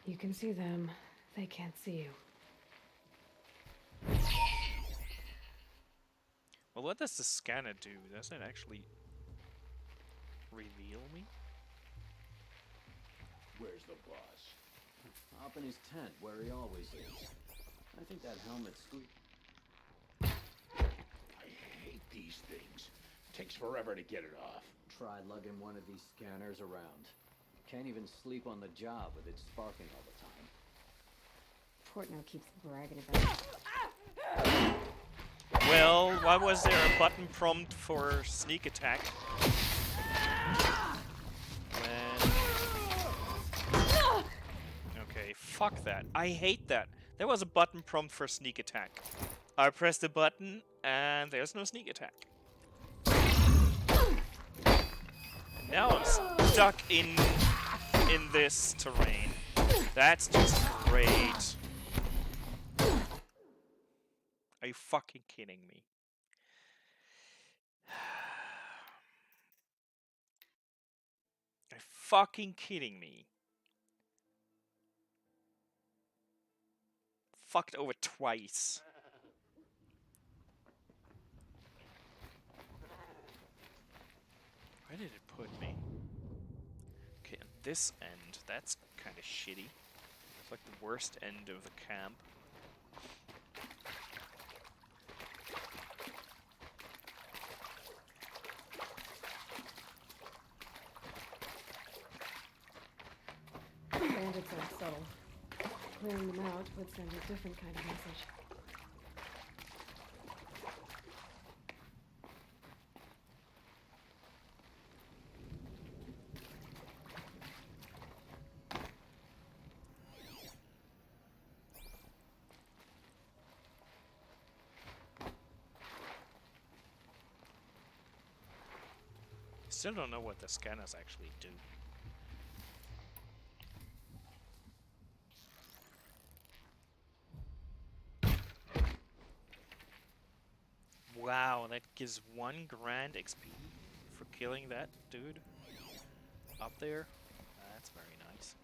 E: You can see them. They can't see you.
A: Well, what does the scanner do? Does it actually reveal me?
M: Where's the boss? Up in his tent, where he always is. I think that helmet's sweet.
N: I hate these things. Takes forever to get it off.
M: Try lugging one of these scanners around. Can't even sleep on the job with it sparking all the time.
E: Portnoy keeps bragging about it.
A: Well, why was there a button prompt for sneak attack? Okay, fuck that. I hate that. There was a button prompt for sneak attack. I pressed the button and there's no sneak attack. Now I'm stuck in this terrain. That's just great. Are you fucking kidding me? Are you fucking kidding me? Fucked over twice. Where did it put me? Okay, and this end, that's kind of shitty. It's like the worst end of the camp.
E: Bandits aren't subtle. Clearing them out would send a different kind of message.
A: Still don't know what the scanners actually do. Wow, that gives 1 grand XP for killing that dude up there. That's very nice.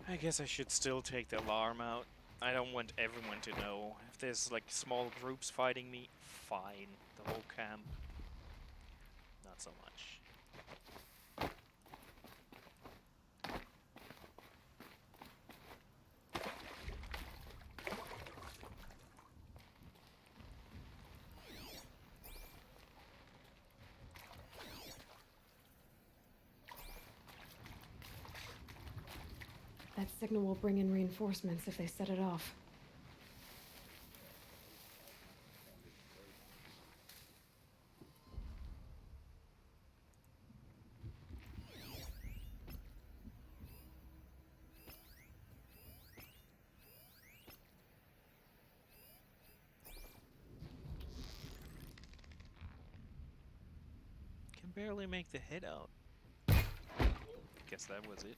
A: I guess I should still take the alarm out. I don't want everyone to know. If there's like small groups fighting me, fine. The whole camp, not so much.
E: That signal will bring in reinforcements if they set it off.
A: Can barely make the head out. Guess that was it.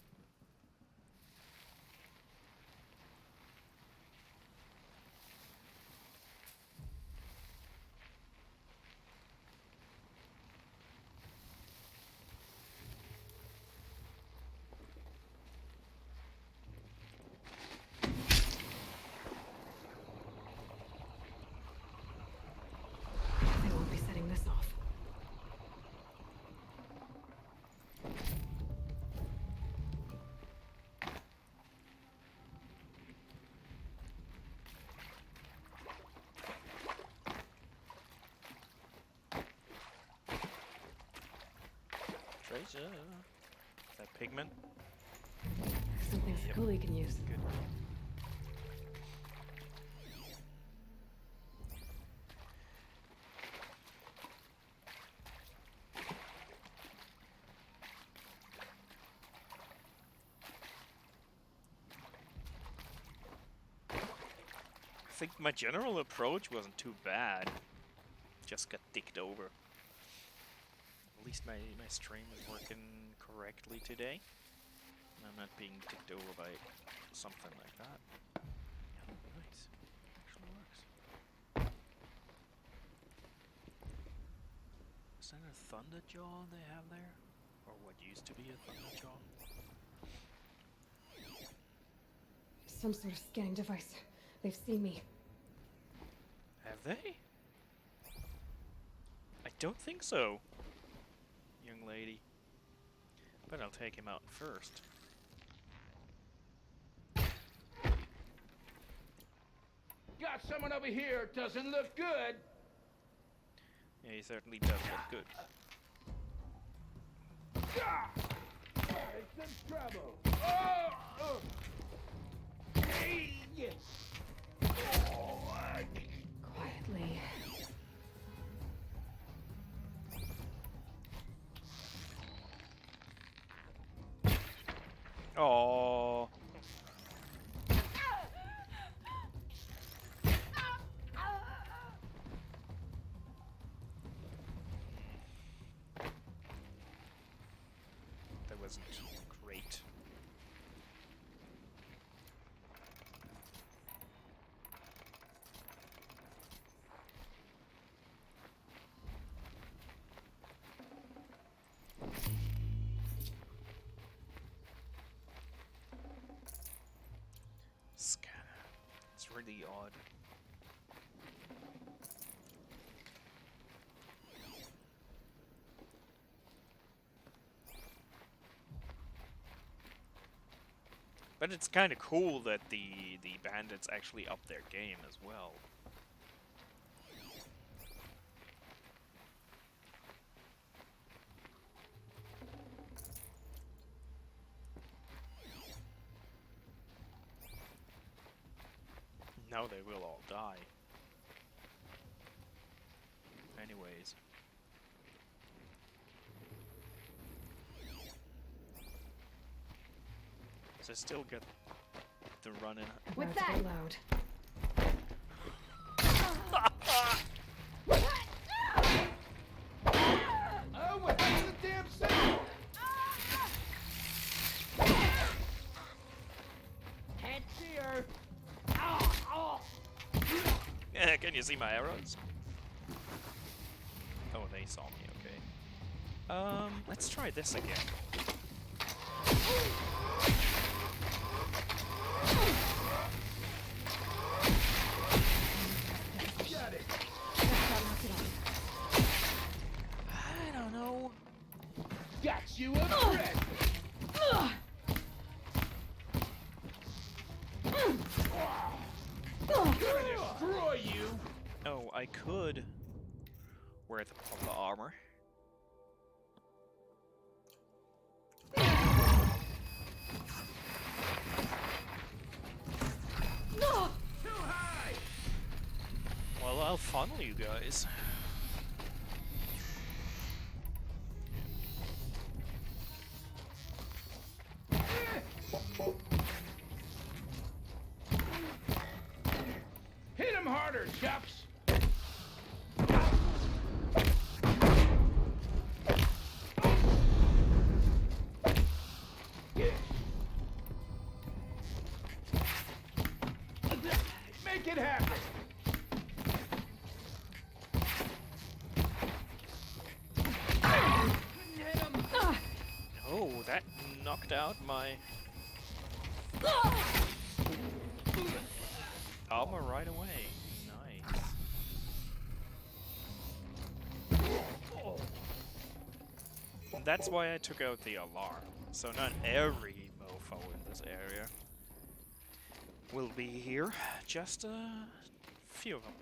E: They won't be setting this off.
A: Treasure. Is that pigment?
E: Something
A: Yep.
E: Scully can use.
A: Good. I think my general approach wasn't too bad. Just got dicked over. At least my stream is working correctly today. And I'm not being dicked over by something like that. Oh, nice. Actually works. Is that a Thunderjaw they have there? Or what used to be a Thunderjaw?
E: Some sort of scanning device. They've seen me.
A: Have they? I don't think so, young lady. But I'll take him out first.
N: Got someone over here. Doesn't look good.
A: Yeah, he certainly does look good.
N: It's some trouble. Oh! Hey, yes.
E: Quietly.
A: Oh. That wasn't great. Scanner. It's really odd. But it's kind of cool that the bandits actually up their game as well. Now they will all die. Anyways. So I still get the running.
E: What's that? Loud.
N: Oh, what happened to the damn sound?
J: Can't see her.
A: Can you see my arrows? Oh, they saw me, okay. Let's try this again.
N: Got it.
A: I don't know.
N: Got you a threat. Gonna destroy you.
A: Oh, I could wear the proper armor.
N: Too high.
A: Well, I'll funnel you guys.
N: Hit him harder, Chups. Make it happen.
A: Oh, that knocked out my armor right away. Nice. That's why I took out the alarm. So not every mofo in this area will be here. Just a few of them.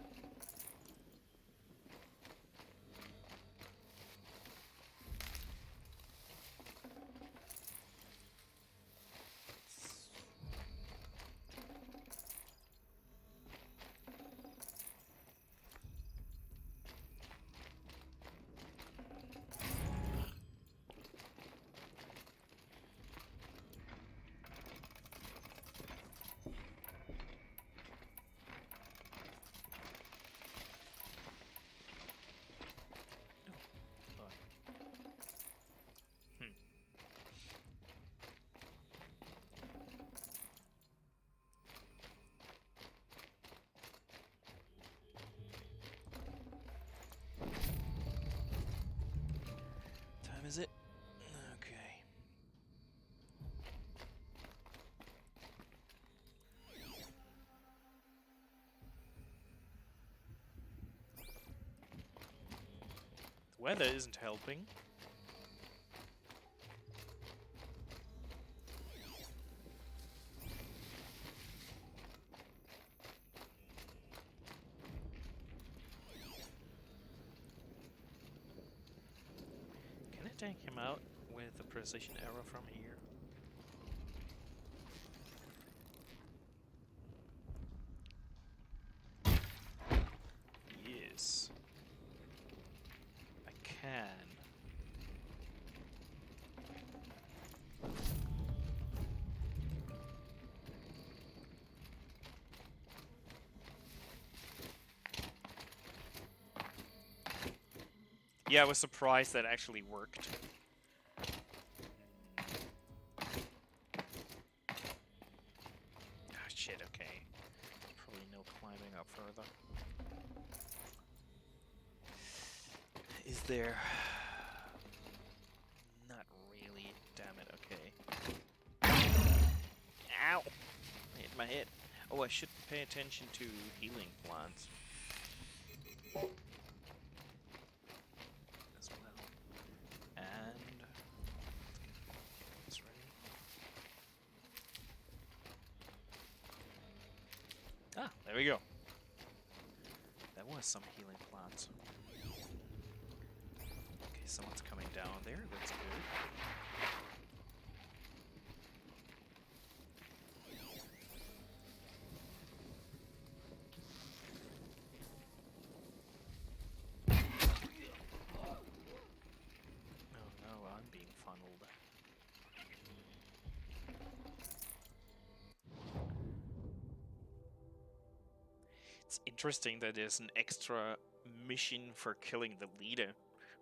A: Time is it? Okay. The weather isn't helping. Can I take him out with a precision arrow from here? Yes. I can. Yeah, I was surprised that actually worked. Ah, shit, okay. Probably no climbing up further. Is there... Not really. Damn it, okay. Ow! I hit my head. Oh, I should pay attention to healing plants. As well. And... It's ready. Ah, there we go. That was some healing plants. Okay, someone's coming down there. That's good. Oh no, I'm being funneled. It's interesting that there's an extra mission for killing the leader,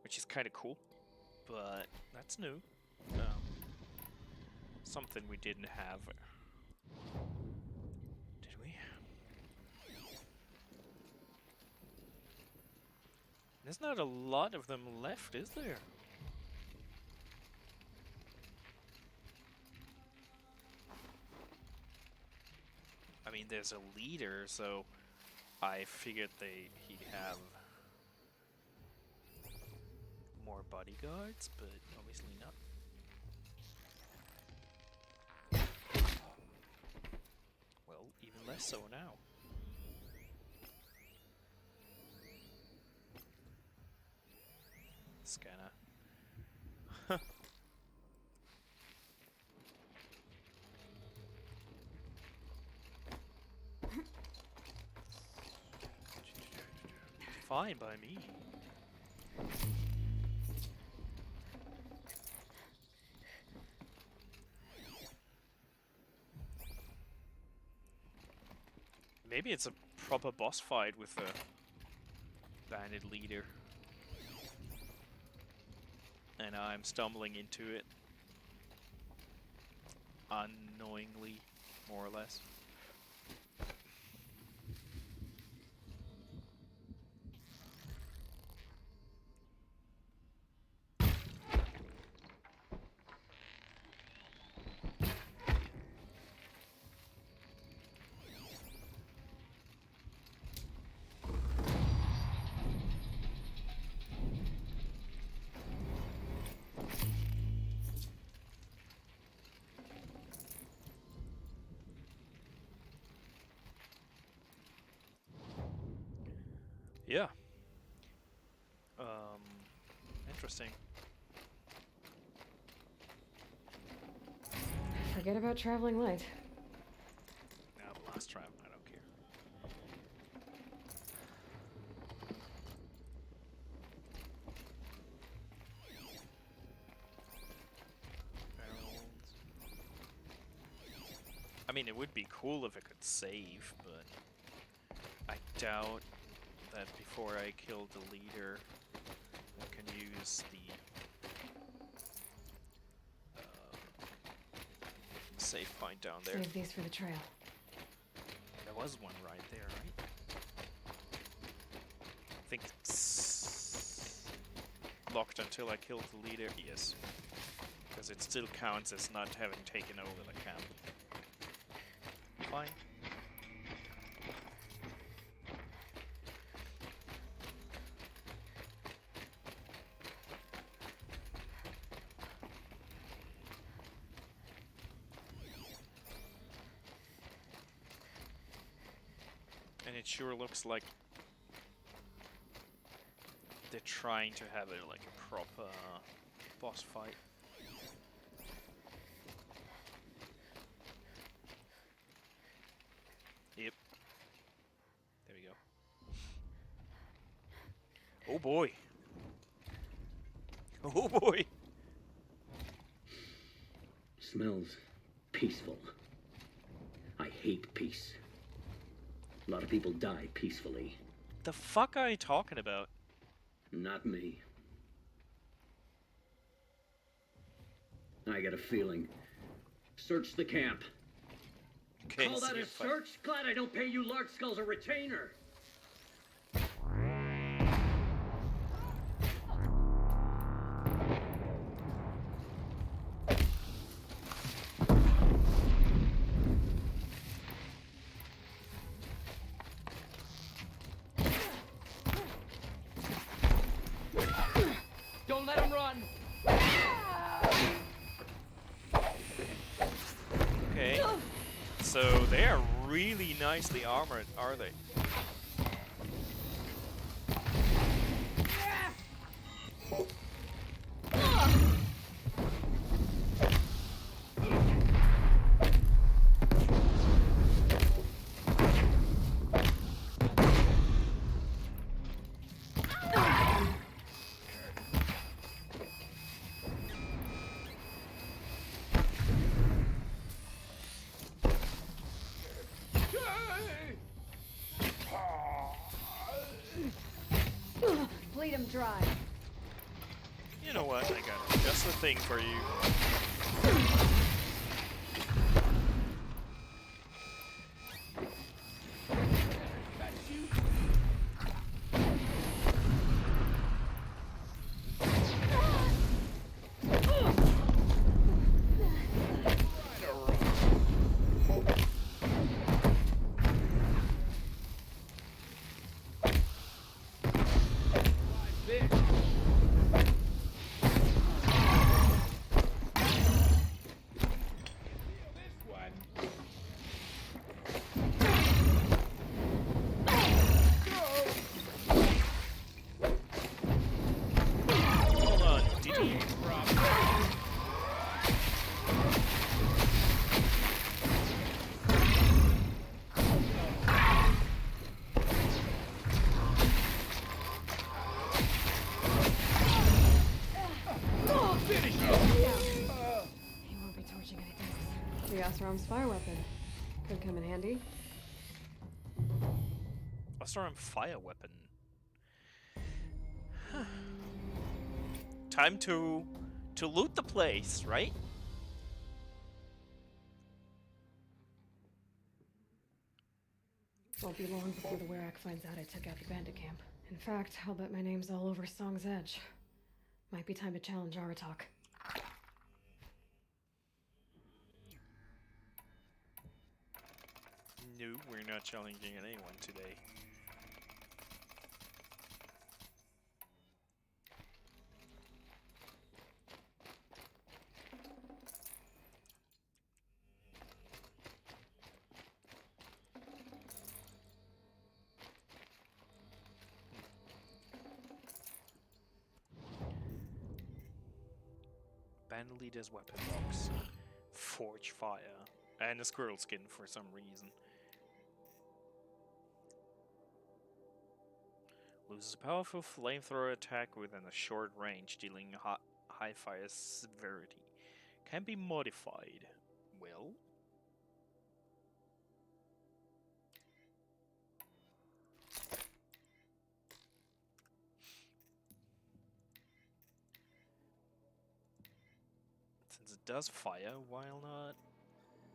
A: which is kind of cool, but that's new. Something we didn't have. Did we? There's not a lot of them left, is there? I mean, there's a leader, so I figured he'd have more bodyguards, but obviously not. Well, even less so now. Scanner. Fine by me. Maybe it's a proper boss fight with a bandit leader. And I'm stumbling into it. Unknowingly, more or less. Yeah. Interesting.
E: Forget about traveling light.
A: Now, last time, I don't care. Barrels. I mean, it would be cool if I could save, but I doubt that before I kill the leader, I can use the save point down there.
E: Save these for the trail.
A: There was one right there, right? I think it's locked until I kill the leader. Yes. Because it still counts as not having taken over the camp. Fine. And it sure looks like they're trying to have it like a proper boss fight. Yep. There we go. Oh boy. Oh boy.
M: Smells peaceful. I hate peace. A lot of people die peacefully.
A: The fuck are you talking about?
M: Not me.
O: I get a feeling. Search the camp.
A: Okay,
O: Call that a search? Glad I don't pay you large skulls a retainer.
C: Don't let him run!
A: Okay. So they are really nicely armored, are they?
E: Bleed him dry.
A: You know what? I got just the thing for you. Hold on, did he?
E: Finish him! He won't be torching anything. The Oseram's fire weapon. Could come in handy.
A: Oseram fire weapon. Time to loot the place, right?
E: Won't be long before the Werak finds out I took out the bandit camp. In fact, I'll bet my name's all over Song's Edge. Might be time to challenge Aratak.
A: No, we're not challenging anyone today. Bandleader's weapon box. Forge fire. And a squirrel skin for some reason. Loses a powerful flamethrower attack within a short range, dealing high fire severity. Can be modified. Well? Since it does fire, why not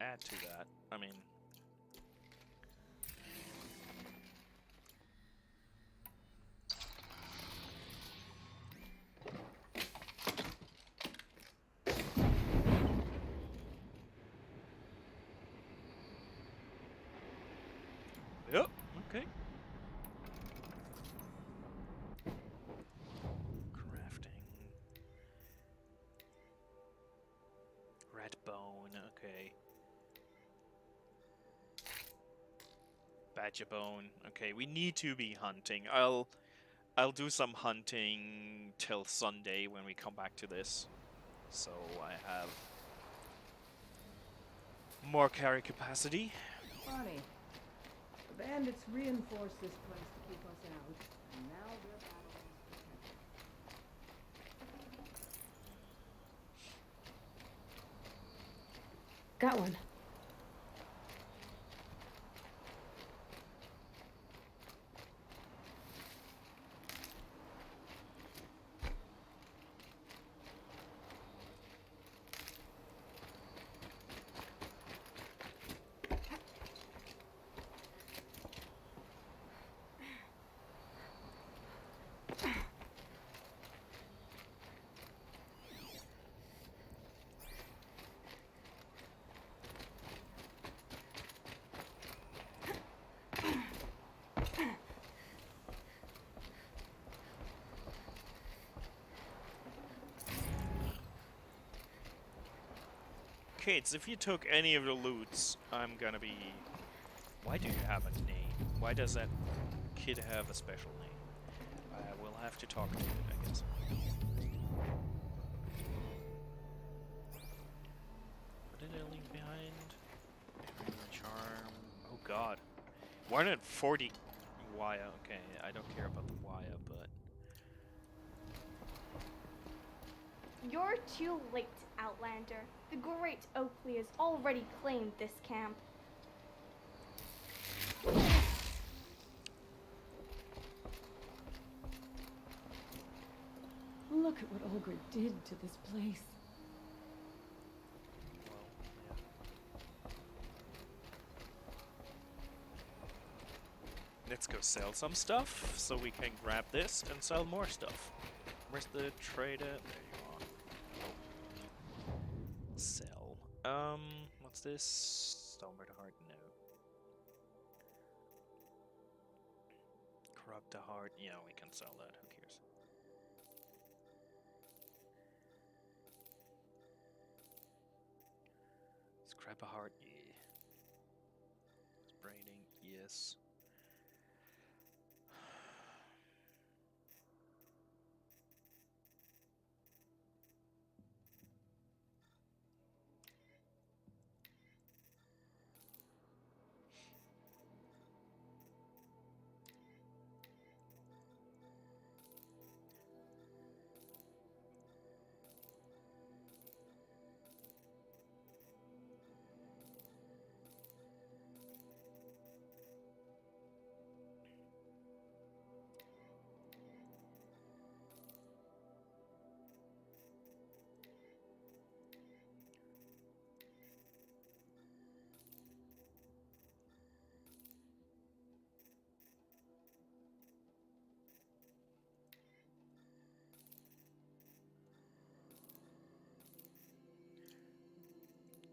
A: add to that? I mean... Yep, okay. Crafting. Red bone, okay. Badger bone, okay. We need to be hunting. I'll do some hunting till Sunday when we come back to this. So I have more carry capacity.
F: Funny. The bandits reinforced this place to keep us out, and now they're
E: Got
F: battling.
E: one.
A: kids, if you took any of the loots, I'm gonna be... Why do you have a name? Why does that kid have a special name? I will have to talk to it, I guess. What did I leave behind? Charm. Oh god. 140 wire. Okay, I don't care about the wire, but...
P: You're too late, Outlander. The great Oakley has already claimed this camp.
F: Look at what Olga did to this place.
A: Let's go sell some stuff, so we can grab this and sell more stuff. Where's the trader? There you are. Sell. What's this? Stoneward Heart? No. Corrupt the Heart? Yeah, we can sell that. Who cares? Scrap a heart? Yeah. Braiding? Yes.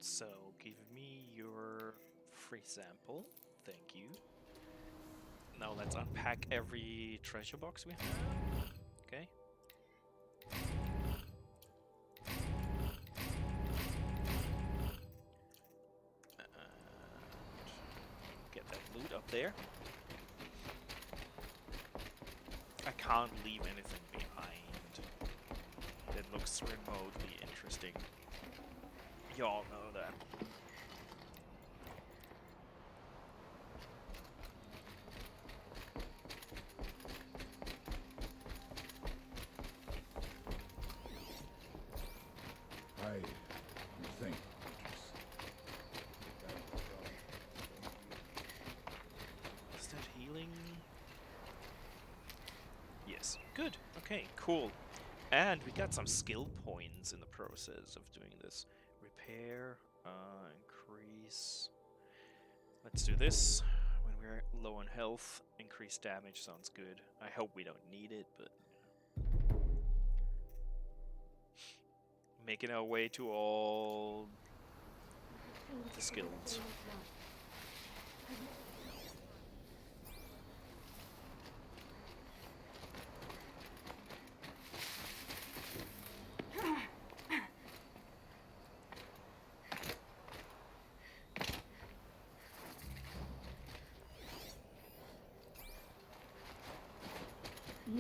A: So, give me your free sample. Thank you. Now let's unpack every treasure box we have. Okay. Get that loot up there. I can't leave anything behind that looks remotely interesting. Y'all know that.
H: I think.
A: Is that healing? Yes. Good. Okay, cool. And we got some skill points in the process of doing this. Repair, increase. Let's do this. When we're low on health, increase damage sounds good. I hope we don't need it, but making our way to all the skills.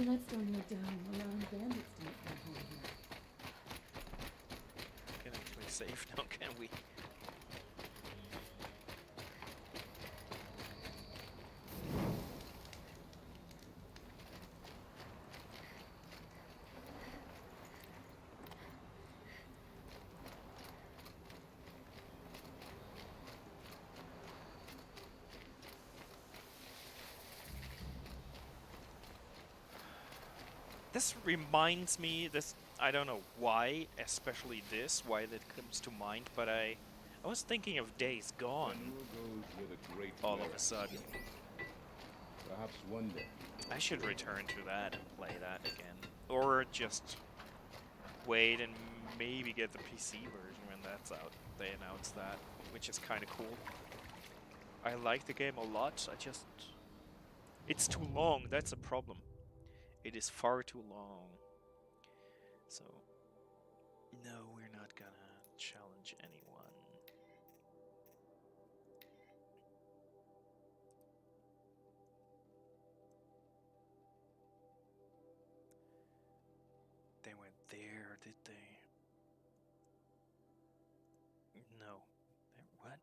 F: Let's go kneel down and allow bandits to make their home here.
A: Can actually save now, can we? This reminds me, I don't know why, especially this, why that comes to mind, but I was thinking of Days Gone all of a sudden.
H: Perhaps one day.
A: I should return to that and play that again. Or just wait and maybe get the PC version when that's out. They announced that, which is kind of cool. I like the game a lot, it's too long, that's a problem. It is far too long. So, no, we're not gonna challenge anyone. did they? No. What?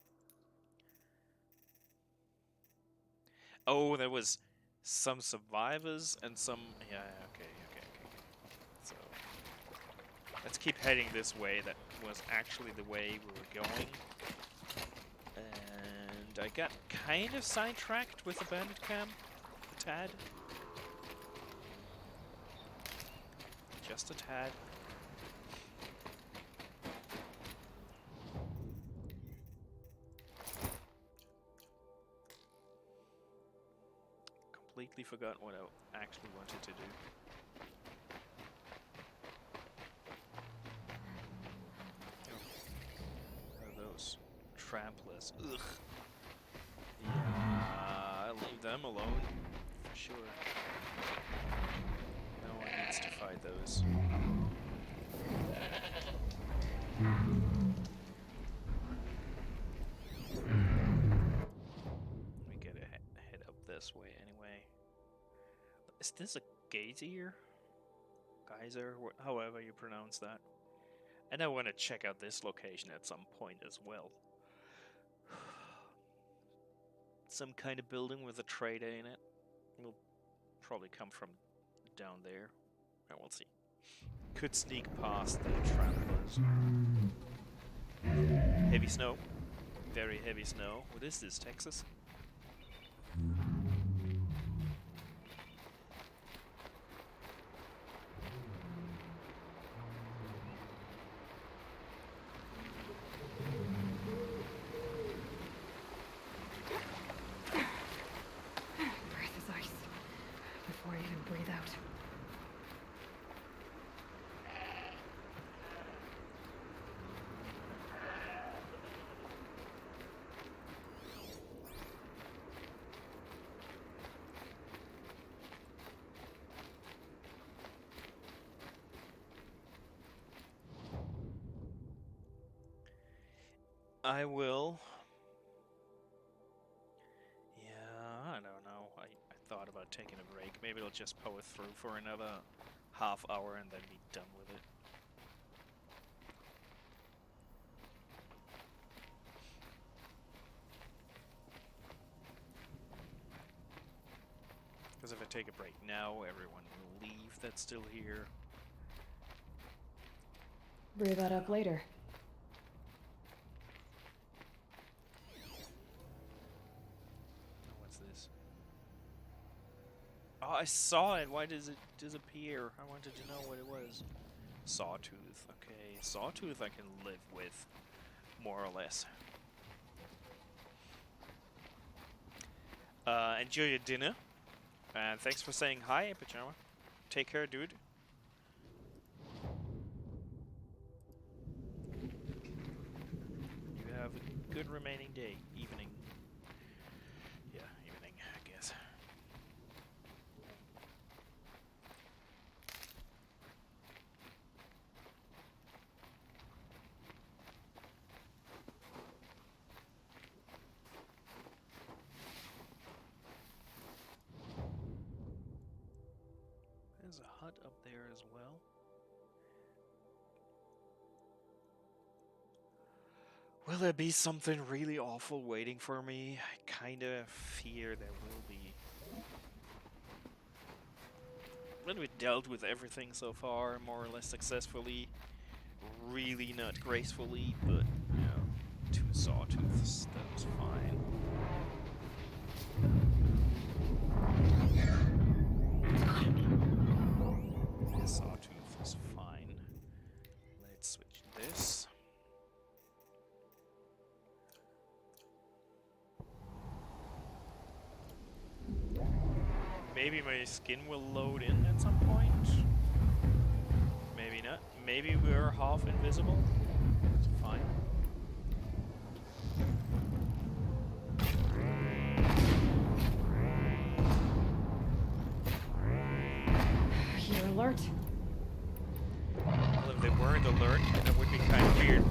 A: Oh, there was some survivors and some... Yeah, okay. So, let's keep heading this way. That was actually the way we were going. And I got kind of sidetracked with the bandit camp. A tad. Just a tad. Completely forgot what I actually wanted to do. Oh, those tramplers. Ugh. Yeah, leave them alone for sure. No one needs to fight those. We gotta head up this way anyway. Is this a geyser? Geyser? However you pronounce that. And I want to check out this location at some point as well. Some kind of building with a trader in it. Will probably come from down there. We'll see. Could sneak past the tramplers. Heavy snow. Very heavy snow. What is this, Texas?
E: Breath is ice. Before I even breathe out.
A: I will. Yeah, I don't know. I thought about taking a break. Maybe I'll just power through for another half hour and then be done with it. Because if I take a break now, everyone will leave that's still here.
E: Brew that up later.
A: What's this? Oh, I saw it. Why does it disappear? I wanted to know what it was. Sawtooth. Okay, Sawtooth I can live with, more or less. Enjoy your dinner. And thanks for saying hi, Pajama. Take care, dude. You have a good remaining day. Evening. Yeah, evening, I guess. There's a hut up there as well. Will there be something really awful waiting for me? I kinda fear there will be. When we dealt with everything so far, more or less successfully, really not gracefully, but, you know, 2 sawtooths, that was fine. Sawtooth is fine. Let's switch this. Maybe my skin will load in at some point. Maybe not. Maybe we're half invisible. It's fine.
E: You're alert.
A: Well, if they weren't alert, that would be kind of weird.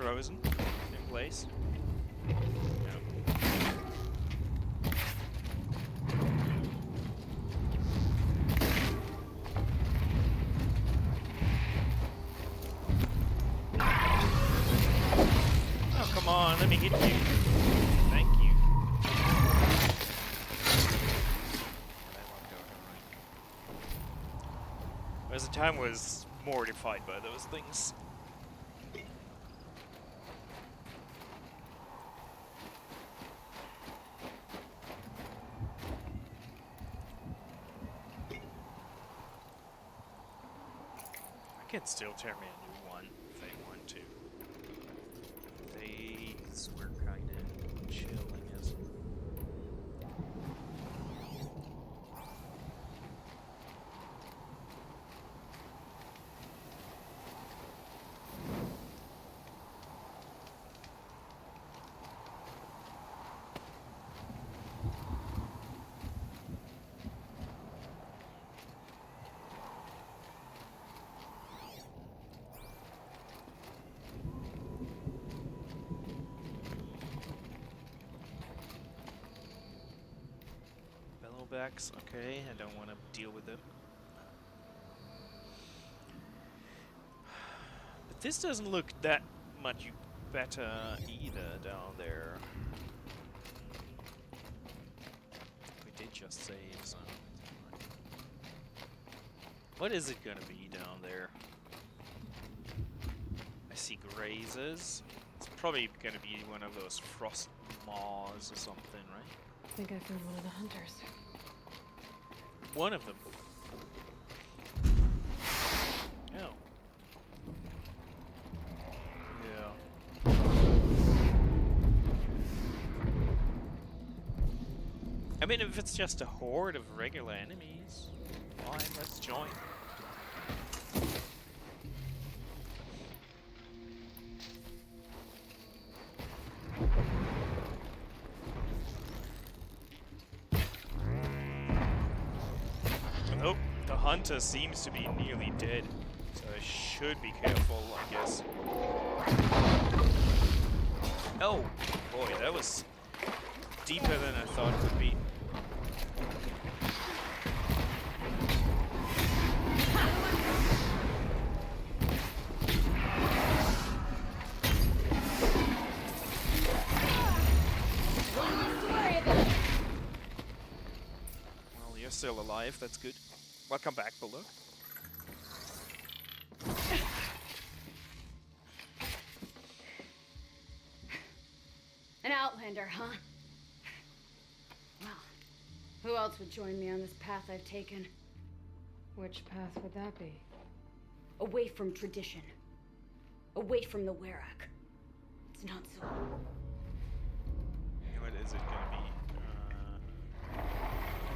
A: frozen in place? No. Oh, come on, let me hit you. Thank you. Whereas the time was mortified by those things. I can still tear me a new one if they want to. These were kind of chilling as. Bellowbacks, okay, I don't want to deal with them. But this doesn't look that much better either down there. We did just save, so. What is it gonna be down there? I see grazers. It's probably gonna be one of those frost maws or something, right?
E: I think I found one of the hunters.
A: One of them. Oh. Yeah. I mean, if it's just a horde of regular enemies, fine, let's join. Oh, the hunter seems to be nearly dead, so I should be careful, I guess. Oh, boy, that was deeper than I thought it would be. Well, you're still alive, that's good. Welcome back, Bulldog.
B: An outlander, huh? Well, who else would join me on this path I've taken?
E: Which path would that be?
B: Away from tradition. Away from the Werak. It's not so.
A: What is it gonna be?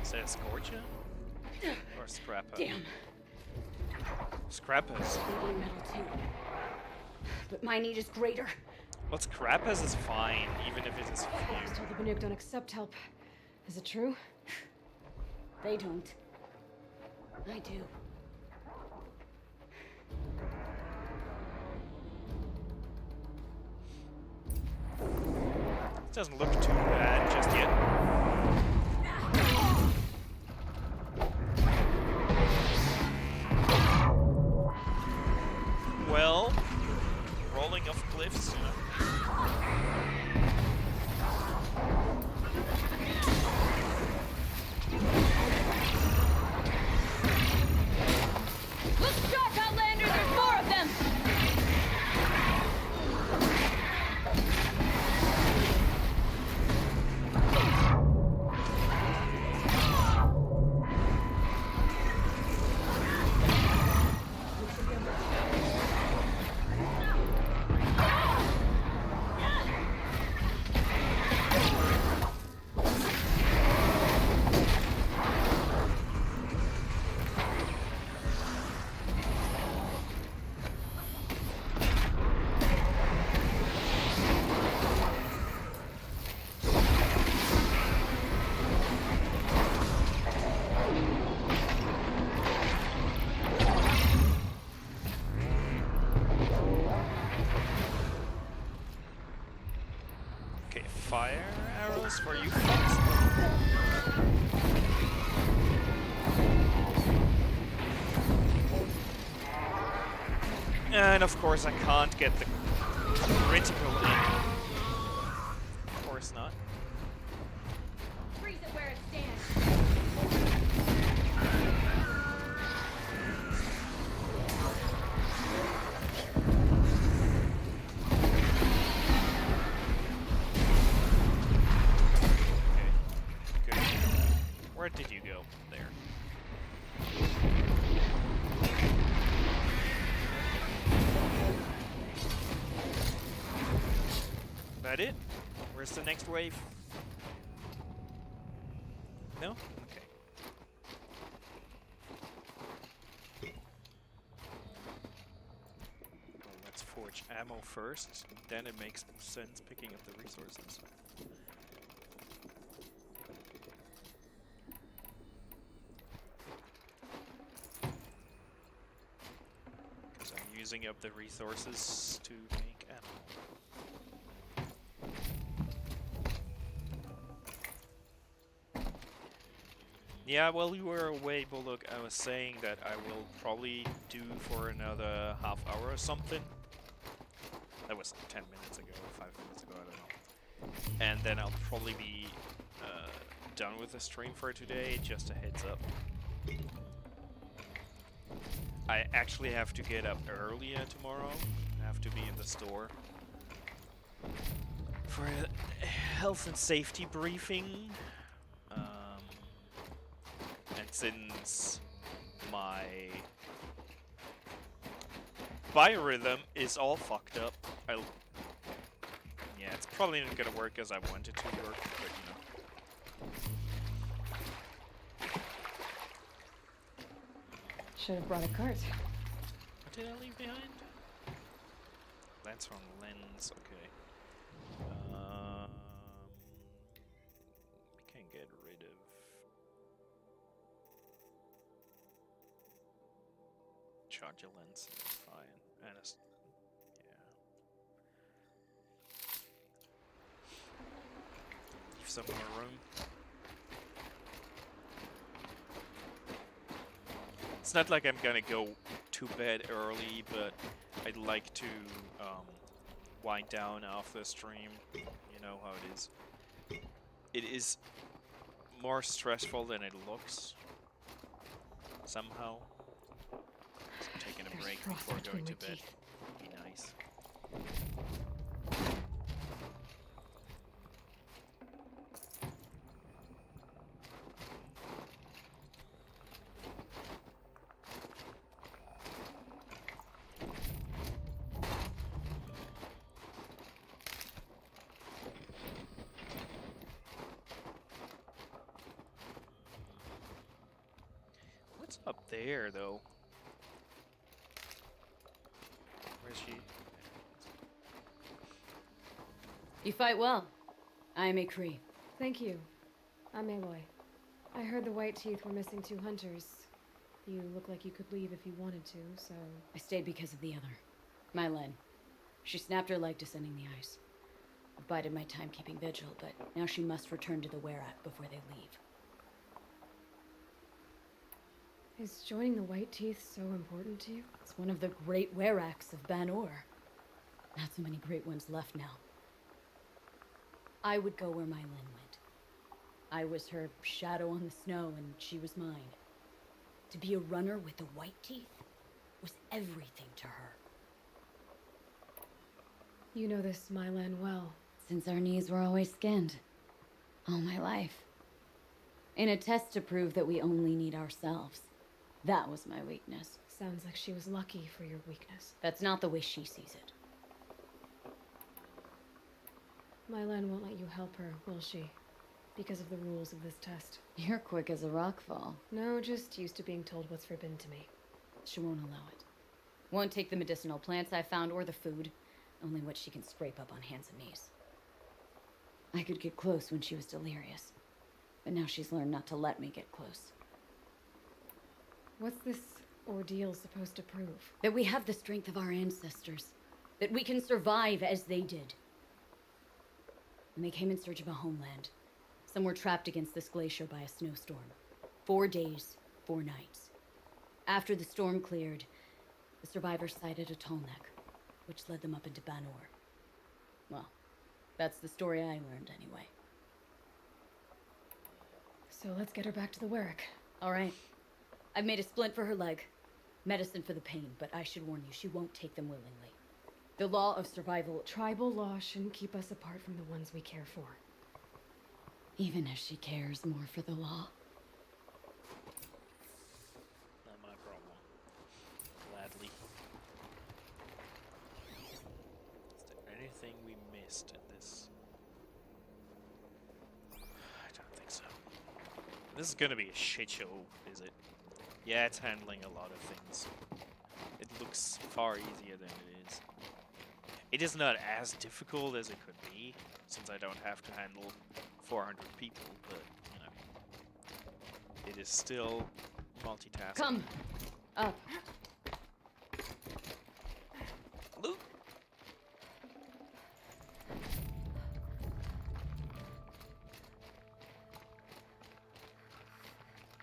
A: Is that a Scorcher? Or Scrapper?
B: Damn.
A: Scrappers.
B: Maybe metal too. But my need is greater.
A: Well, Scrappers is fine, even if it is
E: I was
A: few.
E: told the Banuk don't accept help. Is it true?
B: They don't. I do.
A: It doesn't look too bad just yet. Well, rolling off cliffs, you know.
B: Look sharp, Outlander! There's more of them!
A: just for you folks. And of course I can't get the critical in. Of course not.
B: Freeze it where it stands.
A: Good. Where did you go? There. That it? Where's the next wave? No? Okay. Well, let's forge ammo first, then it makes sense picking up the resources. Because I'm using up the resources to make ammo. Yeah, while you were away, Bullock, I was saying that I will probably do for another half hour or something. That was like 10 minutes ago, 5 minutes ago, I don't know. And then I'll probably be done with the stream for today, just a heads up. I actually have to get up earlier tomorrow. I have to be in the store for a health and safety briefing. And since my biorhythm is all fucked up, yeah, it's probably not gonna work as I want it to work, but you know.
E: Should have brought a cart.
A: What did I leave behind? Lance from lens, okay. We can get rid of... charger lens, fine. And yeah. Leave some more room. It's not like I'm gonna go to bed early, but I'd like to wind down after the stream. You know how it is. It is more stressful than it looks. Somehow. So taking a break before going to bed would be nice. What's up there, though? Where's she?
B: You fight well. I'm a Cree.
E: Thank you. I'm Aloy. I heard the White Teeth were missing 2 hunters. You look like you could leave if you wanted to, so...
B: I stayed because of the other. Mylen. She snapped her leg descending the ice. I bided my time keeping vigil, but now she must return to the Werak before they leave.
E: Is joining the White Teeth so important to you?
B: It's one of the great Weraks of Ban-Or. Not so many great ones left now. I would go where Mylen went. I was her shadow on the snow, and she was mine. To be a runner with the White Teeth was everything to her.
E: You know this Mylan well.
B: Since our knees were always skinned. All my life. In a test to prove that we only need ourselves. That was my weakness.
E: Sounds like she was lucky for your weakness.
B: That's not the way she sees it.
E: Mylan won't let you help her, will she? Because of the rules of this test.
B: You're quick as a rockfall.
E: No, just used to being told what's forbidden to me.
B: She won't allow it. Won't take the medicinal plants I found or the food. Only what she can scrape up on hands and knees. I could get close when she was delirious. But now she's learned not to let me get close.
E: What's this ordeal supposed to prove?
B: That we have the strength of our ancestors. That we can survive as they did. When they came in search of a homeland, Some were trapped against this glacier by a snowstorm. 4 days, 4 nights. After the storm cleared, the survivors sighted a tall neck, which led them up into Banor. Well, that's the story I learned anyway.
E: So let's get her back to the Werrick.
B: All right. I've made a splint for her leg. Medicine for the pain, but I should warn you, she won't take them willingly. The law of survival...
E: Tribal law shouldn't keep us apart from the ones we care for.
B: Even if she cares more for the law.
A: Not my problem. Gladly. Is there anything we missed in this? I don't think so. This is gonna be a shit show, is it? Yeah, it's handling a lot of things. It looks far easier than it is. It is not as difficult as it could be, since I don't have to handle 400 people, but, you know. It is still multitasking.
B: Come! Up.
A: Luke!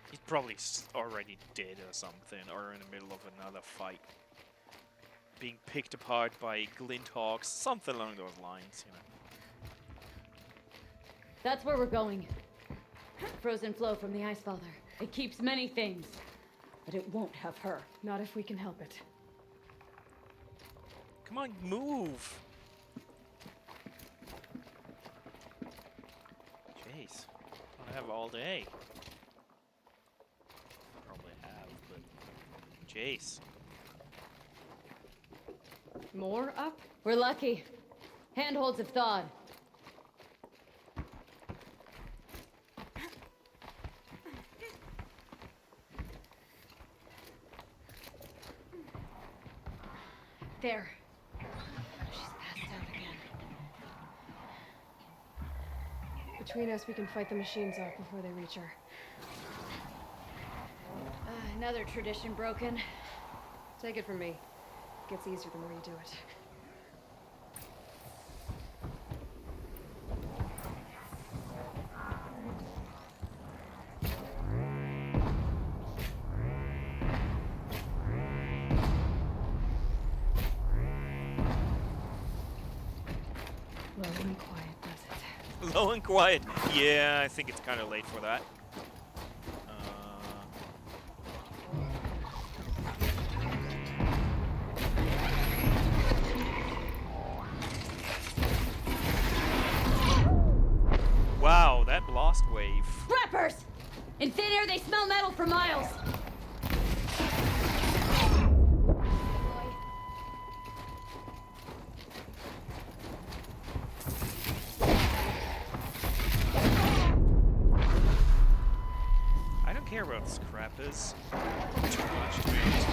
A: He's probably already dead or something, or in the middle of another fight. Being picked apart by Glinthawks, something along those lines, you know.
B: That's where we're going. Frozen flow from the Ice Father. It keeps many things, but it won't have her.
E: Not if we can help it.
A: Come on, move! Jeez, I don't have all day. Probably have, but jeez.
E: More up?
B: We're lucky. Handholds have thawed. There. She's passed out again.
E: Between us, we can fight the machines off before they reach her.
B: Another tradition broken.
E: Take it from me. It gets easier the more you do it. Low and quiet does it.
A: Low and quiet. Yeah, I think it's kind of late for that. Wow, that blast wave.
B: Rappers! In thin air, they smell metal for miles.
A: I don't care about scrappers too much, to be honest.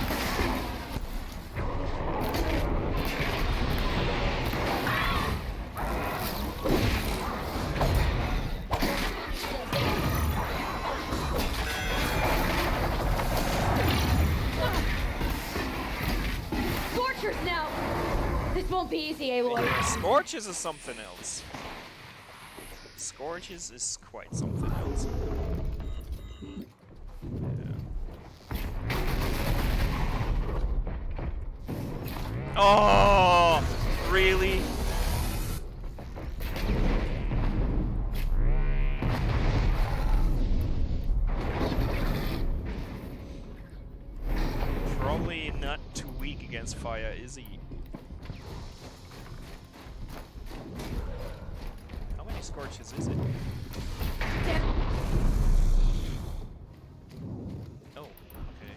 B: Scorchers now! This won't be easy, Aloy.
A: Scorches is something else. Scorches is quite something else. Yeah. Oh, really? Probably not too weak against fire, is he? How many scorches is it? Oh, okay.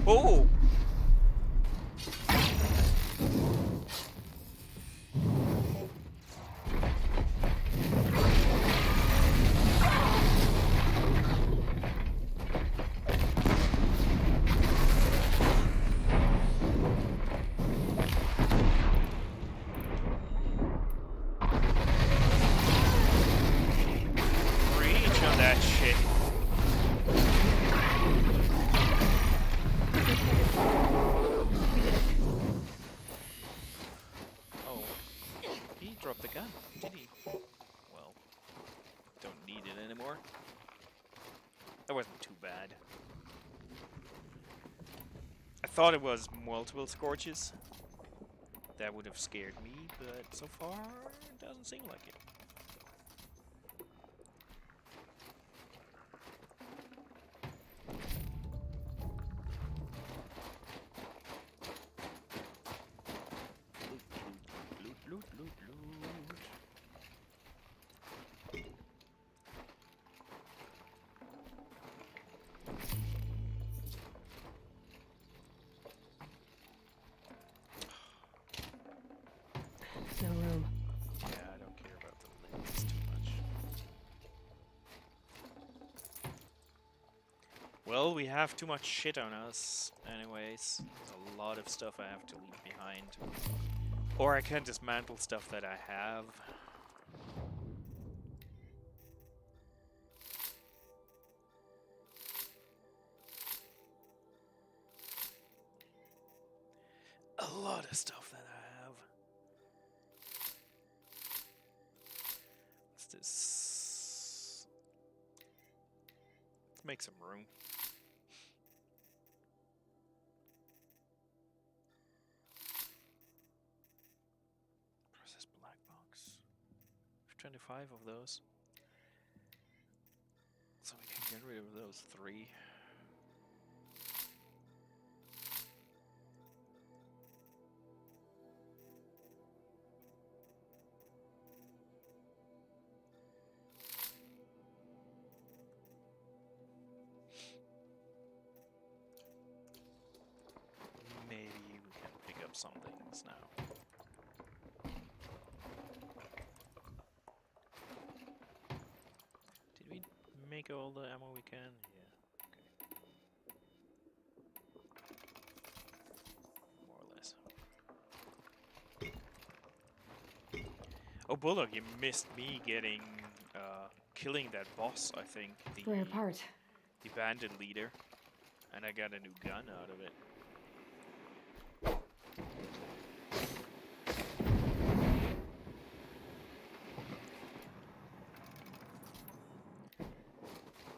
A: Whoa! Reach on that shit. drop the gun, did he? Well, don't need it anymore. That wasn't too bad. I thought it was multiple scorches. That would have scared me, but so far, it doesn't seem like it. Loot, loot, loot, loot, loot.
E: There's no room.
A: Yeah, I don't care about the limbs too much. Well, we have too much shit on us anyways. There's a lot of stuff I have to leave behind. Or I can dismantle stuff that I have. A lot of stuff that I have. What's this? Let's make some room. Process black box. 25 of those. So we can get rid of those 3. Maybe we can pick up some things now. Did we make all the ammo we can? Yeah, okay. More or less. Oh, Bullock, you missed me getting, killing that boss, I think.
E: Rare part.
A: The bandit leader. And I got a new gun out of it.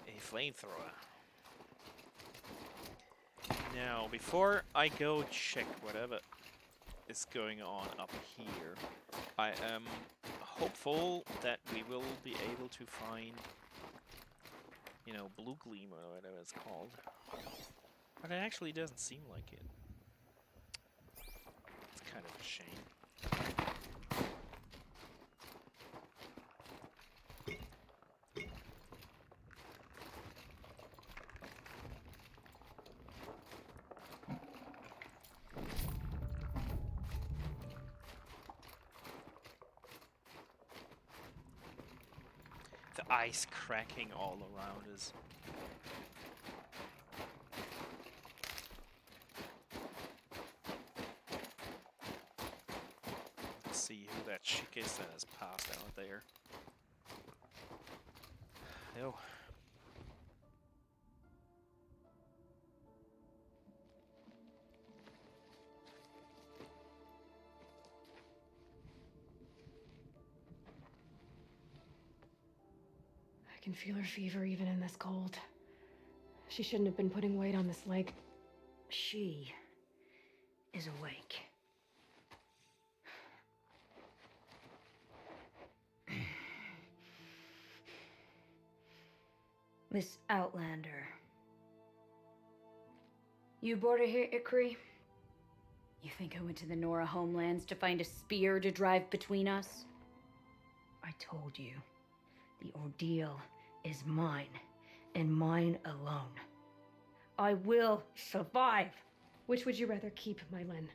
A: A flamethrower. Now, before I go check whatever is going on up here, I am hopeful that we will be able to find, you know, blue gleam or whatever it's called. But it actually doesn't seem like it. It's kind of a shame. The ice cracking all around us. Let's see who that chick is that has passed out there. No.
E: I can feel her fever even in this cold. She shouldn't have been putting weight on this leg.
B: She is awake. Miss Outlander. You brought her here, Ikri? You think I went to the Nora homelands to find a spear to drive between us? I told you, the ordeal is mine, and mine alone. I will survive.
E: Which would you rather keep, Mylin?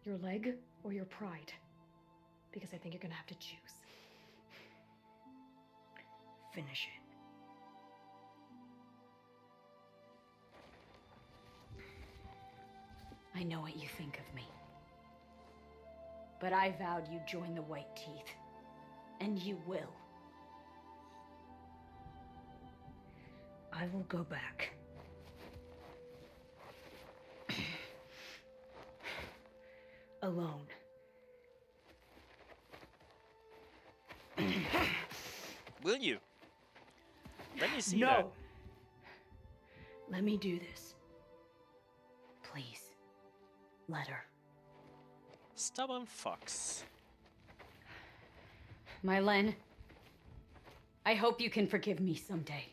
E: Your leg or your pride? Because I think you're gonna have to choose.
B: Finish it. I know what you think of me. But I vowed you'd join the White Teeth. And you will. I will go back. Alone.
A: Will you? Let me see
B: No.
A: that.
B: Let me do this. Please. Let her.
A: Stubborn fucks.
B: My Len, I hope you can forgive me someday.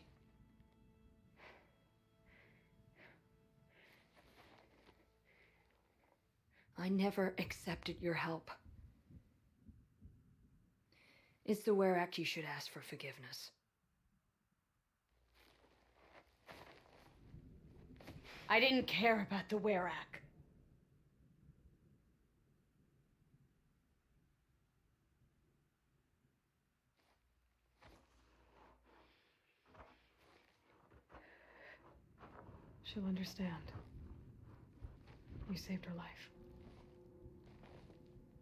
B: I never accepted your help. It's the Were Act you should ask for forgiveness. I didn't care about the Were Act.
E: She'll understand. You saved her life.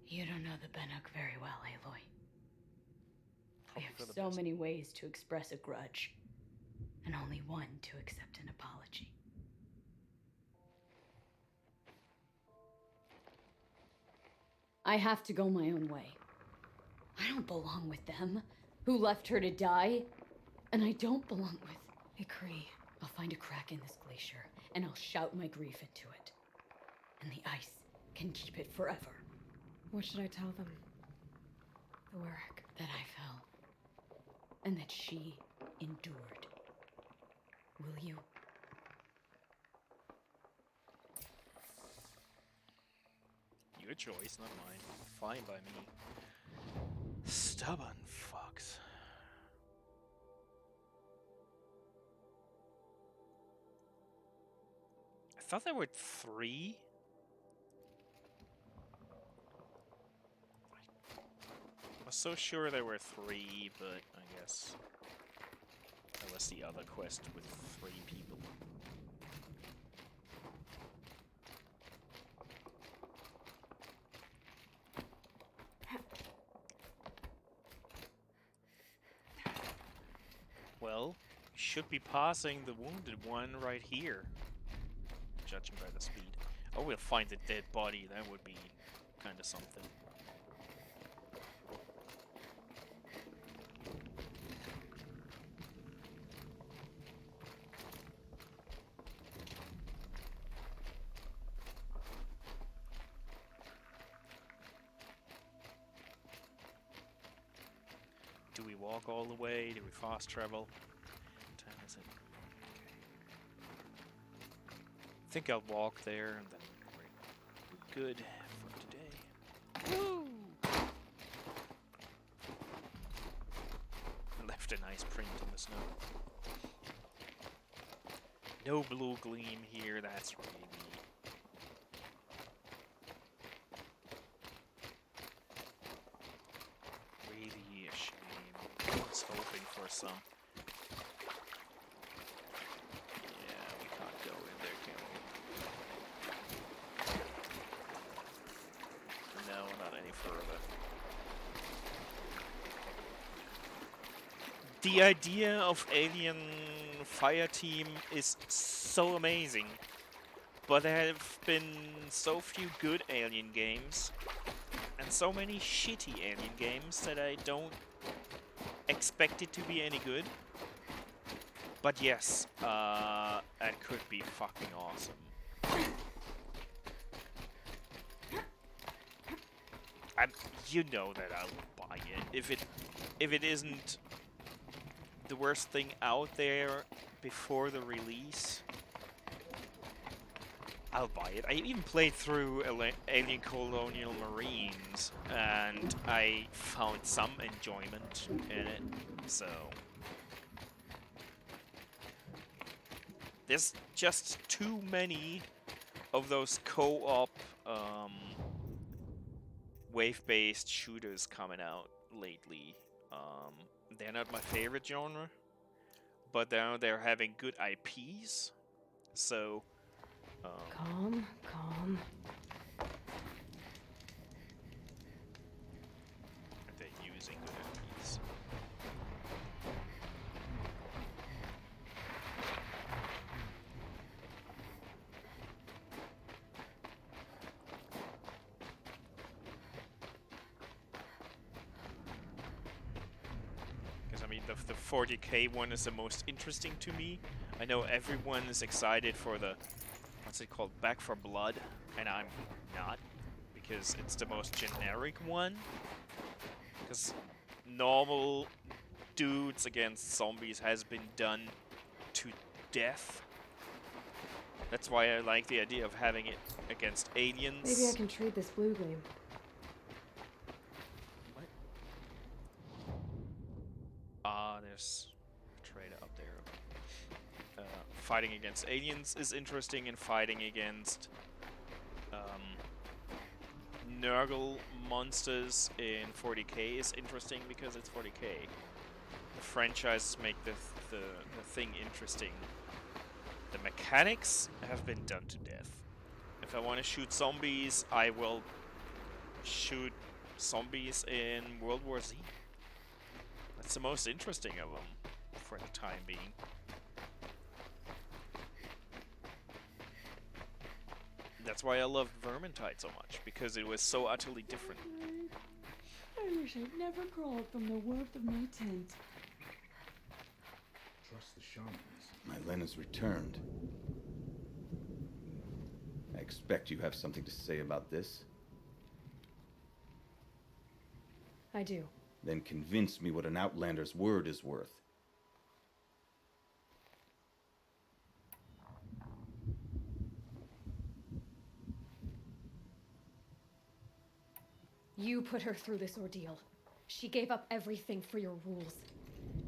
B: You don't know the Bannock very well, Aloy. We
A: Hope for
B: have
A: the
B: so
A: best.
B: many ways to express a grudge, and only one to accept an apology. I have to go my own way. I don't belong with them, who left her to die, and I don't belong with...
E: Ikri.
B: I'll find a crack in this glacier, and I'll shout my grief into it. And the ice can keep it forever.
E: What should I tell them? The Warwick.
B: That I fell. And that she endured. Will you?
A: Your choice, not mine. Fine by me. Stubborn fucks. I thought there were 3. I was so sure there were 3, but I guess that was the other quest with 3 people. Well, you should be passing the wounded one right here, judging by the speed. Oh, we'll find a dead body. That would be kind of something. Do we walk all the way? Do we fast travel? What time is it? Okay. I think I'll walk there and then we're good for today. Woo! I left a nice print in the snow. No blue gleam here, that's really really a shame. I was hoping for some. Yeah, we can't go in there, can we? No, not any further. The idea of Alien Fire Team is so amazing, but there have been so few good Alien games and so many shitty Alien games that I don't expect it to be any good. But yes, that could be fucking awesome. You know that I'll buy it if it isn't the worst thing out there before the release. I'll buy it. I even played through Alien Colonial Marines, and I found some enjoyment in it, so... There's just too many of those co-op, wave-based shooters coming out lately. They're not my favorite genre, but they're having good IPs, so...
E: Calm, calm.
A: They're using good IPs. Because I'm mean, the 40k one is the most interesting to me. I know everyone is excited for the, what's it called, Back for Blood, and I'm not, because it's the most generic one. Because normal dudes against zombies has been done to death. That's why I like the idea of having it against aliens.
E: Maybe I can trade this blue gleam.
A: What? There's a trader up there. Fighting against aliens is interesting, and fighting against Nurgle monsters in 40k is interesting because it's 40k. The franchises make the thing interesting. The mechanics have been done to death. If I want to shoot zombies, I will shoot zombies in World War Z. That's the most interesting of them, for the time being. That's why I loved Vermintide so much, because it was so utterly different.
F: I wish I'd never crawled from the warmth of my tent.
H: Trust the shamans.
D: My Lena's returned. I expect you have something to say about this.
E: I do.
D: Then convince me what an outlander's word is worth.
E: You put her through this ordeal. She gave up everything for your rules.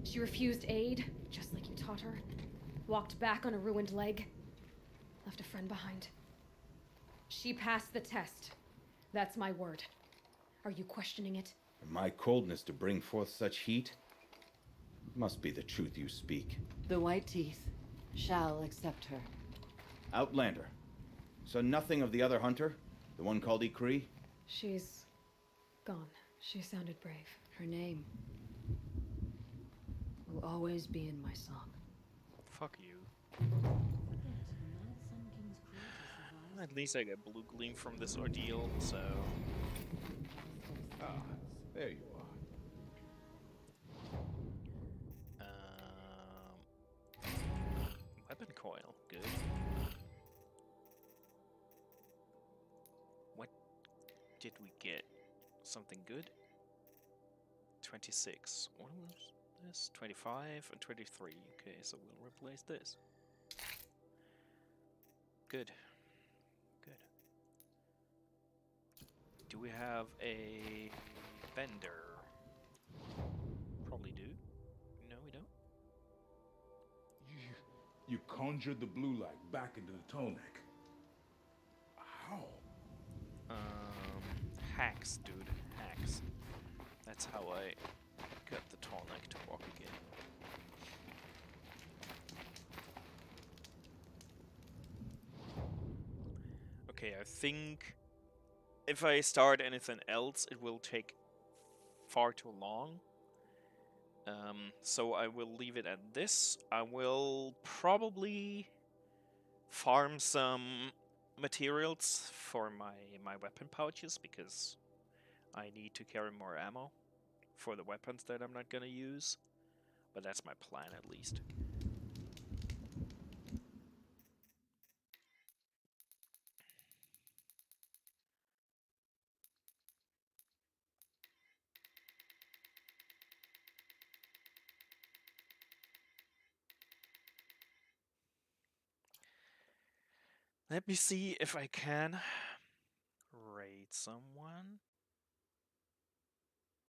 E: She refused aid, just like you taught her. Walked back on a ruined leg. Left a friend behind. She passed the test. That's my word. Are you questioning it?
D: My coldness to bring forth such heat? Must be the truth you speak.
F: The White Teeth shall accept her.
D: Outlander. So nothing of the other hunter? The one called Ecree?
E: She's gone. She sounded brave.
F: Her name will always be in my song.
A: Fuck you. At least I get blue gleam from this ordeal, so...
H: Ah, there you are.
A: Weapon coil, good. What did we get? Something good? 26. What was this? 25 and 23. Okay, so we'll replace this. Good. Good. Do we have a vendor? Probably do. No, we don't.
H: You conjured the blue light back into the Tonek. How?
A: Hacks, dude. Hacks. That's how I got the Tonic to walk again. Okay, I think if I start anything else, it will take far too long. So I will leave it at this. I will probably farm some materials for my weapon pouches, because I need to carry more ammo for the weapons that I'm not gonna use. But that's my plan, at least. Let me see if I can raid someone.